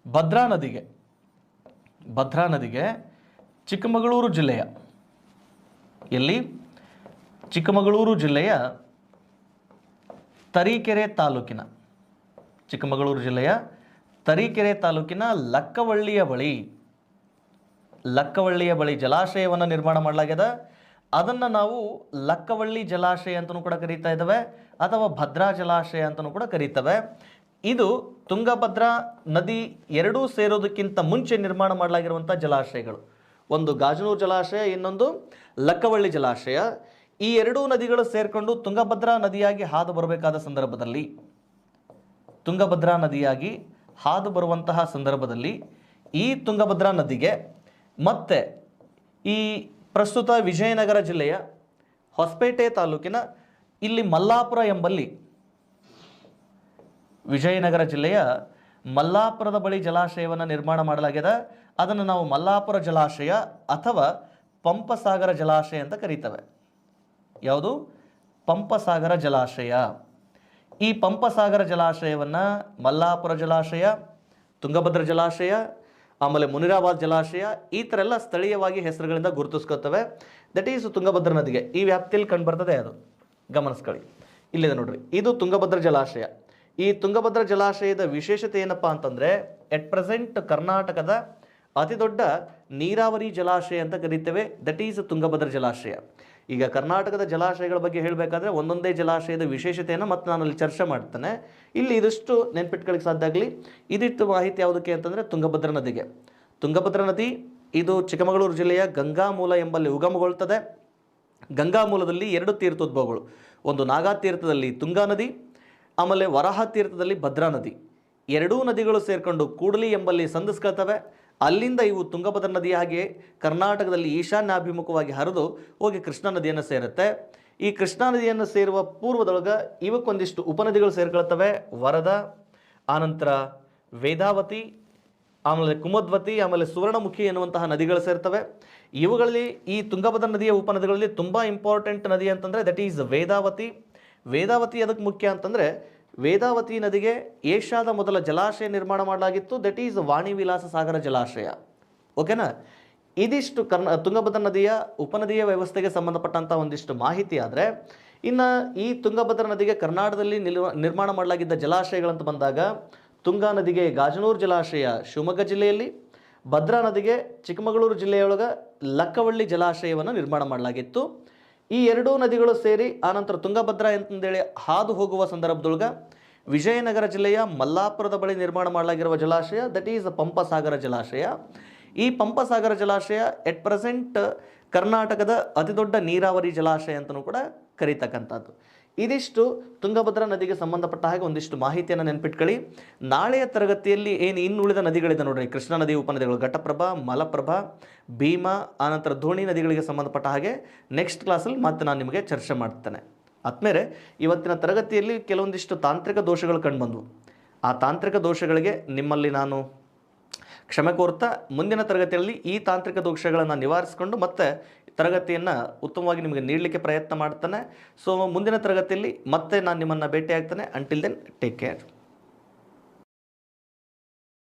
ಭದ್ರಾ ನದಿಗೆ ಚಿಕ್ಕಮಗಳೂರು ಜಿಲ್ಲೆಯ ತರೀಕೆರೆ ತಾಲೂಕಿನ ಲಕ್ಕವಳ್ಳಿಯ ಬಳಿ ಜಲಾಶಯವನ್ನು ನಿರ್ಮಾಣ ಮಾಡಲಾಗಿದೆ. ಅದನ್ನು ನಾವು ಲಕ್ಕವಳ್ಳಿ ಜಲಾಶಯ ಅಂತಲೂ ಕೂಡ ಕರೀತಾ ಇದ್ದೇವೆ, ಅಥವಾ ಭದ್ರಾ ಜಲಾಶಯ ಅಂತಲೂ ಕೂಡ ಕರೀತೇವೆ. ಇದು ತುಂಗಭದ್ರಾ ನದಿ ಎರಡೂ ಸೇರೋದಕ್ಕಿಂತ ಮುಂಚೆ ನಿರ್ಮಾಣ ಮಾಡಲಾಗಿರುವಂಥ ಜಲಾಶಯಗಳು. ಒಂದು ಗಾಜನೂರು ಜಲಾಶಯ, ಇನ್ನೊಂದು ಲಕ್ಕವಳ್ಳಿ ಜಲಾಶಯ. ಈ ಎರಡೂ ನದಿಗಳು ಸೇರಿಕೊಂಡು ತುಂಗಭದ್ರಾ ನದಿಯಾಗಿ ಹಾದು ಬರಬೇಕಾದ ಸಂದರ್ಭದಲ್ಲಿ, ಈ ತುಂಗಭದ್ರಾ ನದಿಗೆ ಮತ್ತೆ ಈ ಪ್ರಸ್ತುತ ವಿಜಯನಗರ ಜಿಲ್ಲೆಯ ಹೊಸಪೇಟೆ ತಾಲೂಕಿನ ಇಲ್ಲಿ ಮಲ್ಲಾಪುರ ಎಂಬಲ್ಲಿ, ವಿಜಯನಗರ ಜಿಲ್ಲೆಯ ಮಲ್ಲಾಪುರದ ಬಳಿ ಜಲಾಶಯವನ್ನು ನಿರ್ಮಾಣ ಮಾಡಲಾಗಿದೆ. ಅದನ್ನು ನಾವು ಮಲ್ಲಾಪುರ ಜಲಾಶಯ ಅಥವಾ ಪಂಪಸಾಗರ ಜಲಾಶಯ ಅಂತ ಕರೀತೇವೆ. ಯಾವುದು? ಪಂಪಸಾಗರ ಜಲಾಶಯ. ಈ ಪಂಪಸಾಗರ ಜಲಾಶಯವನ್ನು ಮಲ್ಲಾಪುರ ಜಲಾಶಯ, ತುಂಗಭದ್ರಾ ಜಲಾಶಯ, ಆಮೇಲೆ ಮುನಿರಾಬಾದ್ ಜಲಾಶಯ, ಈ ಥರ ಎಲ್ಲ ಸ್ಥಳೀಯವಾಗಿ ಹೆಸರುಗಳಿಂದ ಗುರುತಿಸ್ಕೊತವೆ. ದಟ್ ಈಸ್ ತುಂಗಭದ್ರಾ ನದಿಗೆ ಈ ವ್ಯಾಪ್ತಿಯಲ್ಲಿ ಕಂಡುಬರ್ತದೆ. ಅದು ಗಮನಿಸ್ಕೊಳ್ಳಿ. ಇಲ್ಲಿದೆ ನೋಡ್ರಿ, ಇದು ತುಂಗಭದ್ರಾ ಜಲಾಶಯ. ಈ ತುಂಗಭದ್ರಾ ಜಲಾಶಯದ ವಿಶೇಷತೆ ಏನಪ್ಪಾ ಅಂತಂದರೆ, ಎಟ್ ಪ್ರೆಸೆಂಟ್ ಕರ್ನಾಟಕದ ಅತಿ ದೊಡ್ಡ ನೀರಾವರಿ ಜಲಾಶಯ ಅಂತ ಕರೀತೇವೆ. ದಟ್ ಈಸ್ ತುಂಗಭದ್ರಾ ಜಲಾಶಯ. ಈಗ ಕರ್ನಾಟಕದ ಜಲಾಶಯಗಳ ಬಗ್ಗೆ ಹೇಳಬೇಕಾದ್ರೆ ಒಂದೊಂದೇ ಜಲಾಶಯದ ವಿಶೇಷತೆಯನ್ನು ಮತ್ತೆ ನಾನು ಅಲ್ಲಿ ಚರ್ಚೆ ಮಾಡ್ತೇನೆ. ಇಲ್ಲಿ ಇದಿಷ್ಟು ನೆನ್ಪಿಟ್ಕೊಳ್ಳಿಕ್ಕೆ ಸಾಧ್ಯ ಆಗಲಿ. ಇದಿಷ್ಟು ಮಾಹಿತಿ ಯಾವುದಕ್ಕೆ ಅಂತಂದರೆ ತುಂಗಭದ್ರಾ ನದಿಗೆ. ತುಂಗಭದ್ರಾ ನದಿ ಇದು ಚಿಕ್ಕಮಗಳೂರು ಜಿಲ್ಲೆಯ ಗಂಗಾಮೂಲ ಎಂಬಲ್ಲಿ ಉಗಮಗೊಳ್ಳುತ್ತದೆ. ಗಂಗಾಮೂಲದಲ್ಲಿ 2 ತೀರ್ಥೋದ್ಭವಗಳು, ಒಂದು ನಾಗಾ ತೀರ್ಥದಲ್ಲಿ ತುಂಗಾ ನದಿ, ಆಮೇಲೆ ವರಾಹ ತೀರ್ಥದಲ್ಲಿ ಭದ್ರಾ ನದಿ. 2 ನದಿಗಳು ಸೇರಿಕೊಂಡು ಕೂಡಲಿ ಎಂಬಲ್ಲಿ ಸಂಧಿಸ್ಕೊಳ್ತವೆ. ಅಲ್ಲಿಂದ ಇವು ತುಂಗಭದ್ರಾ ನದಿ ಹಾಗೆ ಕರ್ನಾಟಕದಲ್ಲಿ ಈಶಾನ್ಯಾಭಿಮುಖವಾಗಿ ಹರಿದು ಹೋಗಿ ಕೃಷ್ಣಾ ನದಿಯನ್ನು ಸೇರುತ್ತೆ. ಈ ಕೃಷ್ಣಾ ನದಿಯನ್ನು ಸೇರುವ ಪೂರ್ವದೊಳಗೆ ಇವಕ್ಕೊಂದಿಷ್ಟು ಉಪನದಿಗಳು ಸೇರ್ಕೊಳ್ತವೆ. ವರದಾ, ಆನಂತರ ವೇದಾವತಿ, ಆಮೇಲೆ ಕುಮದ್ವತಿ, ಆಮೇಲೆ ಸುವರ್ಣಮುಖಿ ಎನ್ನುವಂತಹ ನದಿಗಳು ಸೇರ್ತವೆ. ಇವುಗಳಲ್ಲಿ ಈ ತುಂಗಭದ್ರಾ ನದಿಯ ಉಪನದಿಗಳಲ್ಲಿ ತುಂಬ ಇಂಪಾರ್ಟೆಂಟ್ ನದಿ ಅಂತಂದರೆ ದಟ್ ಈಸ್ ವೇದಾವತಿ. ವೇದಾವತಿ ಅದಕ್ಕೆ ಮುಖ್ಯ ಅಂತಂದರೆ ವೇದಾವತಿ ನದಿಗೆ ಏಷ್ಯಾದ ಮೊದಲ ಜಲಾಶಯ ನಿರ್ಮಾಣ ಮಾಡಲಾಗಿತ್ತು. ದಟ್ ಈಸ್ ವಾಣಿ ವಿಲಾಸ ಸಾಗರ ಜಲಾಶಯ. ಓಕೆನಾ? ಇದಿಷ್ಟು ತುಂಗಭದ್ರಾ ನದಿಯ ಉಪನದಿಯ ವ್ಯವಸ್ಥೆಗೆ ಸಂಬಂಧಪಟ್ಟಂಥ ಒಂದಿಷ್ಟು ಮಾಹಿತಿ. ಆದರೆ ಇನ್ನು ಈ ತುಂಗಭದ್ರಾ ನದಿಗೆ ಕರ್ನಾಟಕದಲ್ಲಿ ನಿರ್ಮಾಣ ಮಾಡಲಾಗಿದ್ದ ಜಲಾಶಯಗಳಂತ ಬಂದಾಗ ತುಂಗಾ ನದಿಗೆ ಗಾಜನೂರು ಜಲಾಶಯ ಶಿವಮೊಗ್ಗ ಜಿಲ್ಲೆಯಲ್ಲಿ, ಭದ್ರಾ ನದಿಗೆ ಚಿಕ್ಕಮಗಳೂರು ಜಿಲ್ಲೆಯೊಳಗೆ ಲಕ್ಕವಳ್ಳಿ ಜಲಾಶಯವನ್ನು ನಿರ್ಮಾಣ ಮಾಡಲಾಗಿತ್ತು. ಈ 2 ನದಿಗಳು ಸೇರಿ ಆನಂತರ ತುಂಗಭದ್ರಾ ಅಂತಂದೇಳಿ ಹಾದು ಹೋಗುವ ಸಂದರ್ಭದೊಳಗೆ ವಿಜಯನಗರ ಜಿಲ್ಲೆಯ ಮಲ್ಲಾಪುರದ ಬಳಿ ನಿರ್ಮಾಣ ಮಾಡಲಾಗಿರುವ ಜಲಾಶಯ ದಟ್ ಈಸ್ ಪಂಪಸಾಗರ ಜಲಾಶಯ. ಈ ಪಂಪಸಾಗರ ಜಲಾಶಯ ಎಟ್ ಪ್ರೆಸೆಂಟ್ ಕರ್ನಾಟಕದ ಅತಿದೊಡ್ಡ ನೀರಾವರಿ ಜಲಾಶಯ ಅಂತಲೂ ಕೂಡ ಕರೀತಕ್ಕಂಥದ್ದು. ಇದಿಷ್ಟು ತುಂಗಭದ್ರಾ ನದಿಗೆ ಸಂಬಂಧಪಟ್ಟ ಹಾಗೆ ಒಂದಿಷ್ಟು ಮಾಹಿತಿಯನ್ನು ನೆನ್ಪಿಟ್ಕೊಳ್ಳಿ. ನಾಳೆಯ ತರಗತಿಯಲ್ಲಿ ಏನು ಇನ್ನುಳಿದ ನದಿಗಳಿದೆ ನೋಡ್ರಿ, ಕೃಷ್ಣಾ ನದಿ ಉಪನದಿಗಳು ಘಟಪ್ರಭಾ, ಮಲಪ್ರಭಾ, ಭೀಮಾ, ಆನಂತರ ಧೋಣಿ ನದಿಗಳಿಗೆ ಸಂಬಂಧಪಟ್ಟ ಹಾಗೆ ನೆಕ್ಸ್ಟ್ ಕ್ಲಾಸಲ್ಲಿ ಮತ್ತೆ ನಾನು ನಿಮಗೆ ಚರ್ಚೆ ಮಾಡ್ತೇನೆ. ಆದ್ಮೇಲೆ ಇವತ್ತಿನ ತರಗತಿಯಲ್ಲಿ ಕೆಲವೊಂದಿಷ್ಟು ತಾಂತ್ರಿಕ ದೋಷಗಳು ಕಂಡುಬಂದವು. ಆ ತಾಂತ್ರಿಕ ದೋಷಗಳಿಗೆ ನಿಮ್ಮಲ್ಲಿ ನಾನು ಕ್ಷಮೆ ಕೋರ್ತಾ ಮುಂದಿನ ತರಗತಿಯಲ್ಲಿ ಈ ತಾಂತ್ರಿಕ ದೋಷಗಳನ್ನು ನಿವಾರಿಸಿಕೊಂಡು ಮತ್ತೆ ತರಗತಿಯನ್ನು ಉತ್ತಮವಾಗಿ ನಿಮಗೆ ನೀಡಲಿಕ್ಕೆ ಪ್ರಯತ್ನ ಮಾಡ್ತಾನೆ. ಸೊ ಮುಂದಿನ ತರಗತಿಯಲ್ಲಿ ಮತ್ತೆ ನಾನು ನಿಮ್ಮನ್ನು ಭೇಟಿ ಆಗ್ತಾನೆ. Until then take care.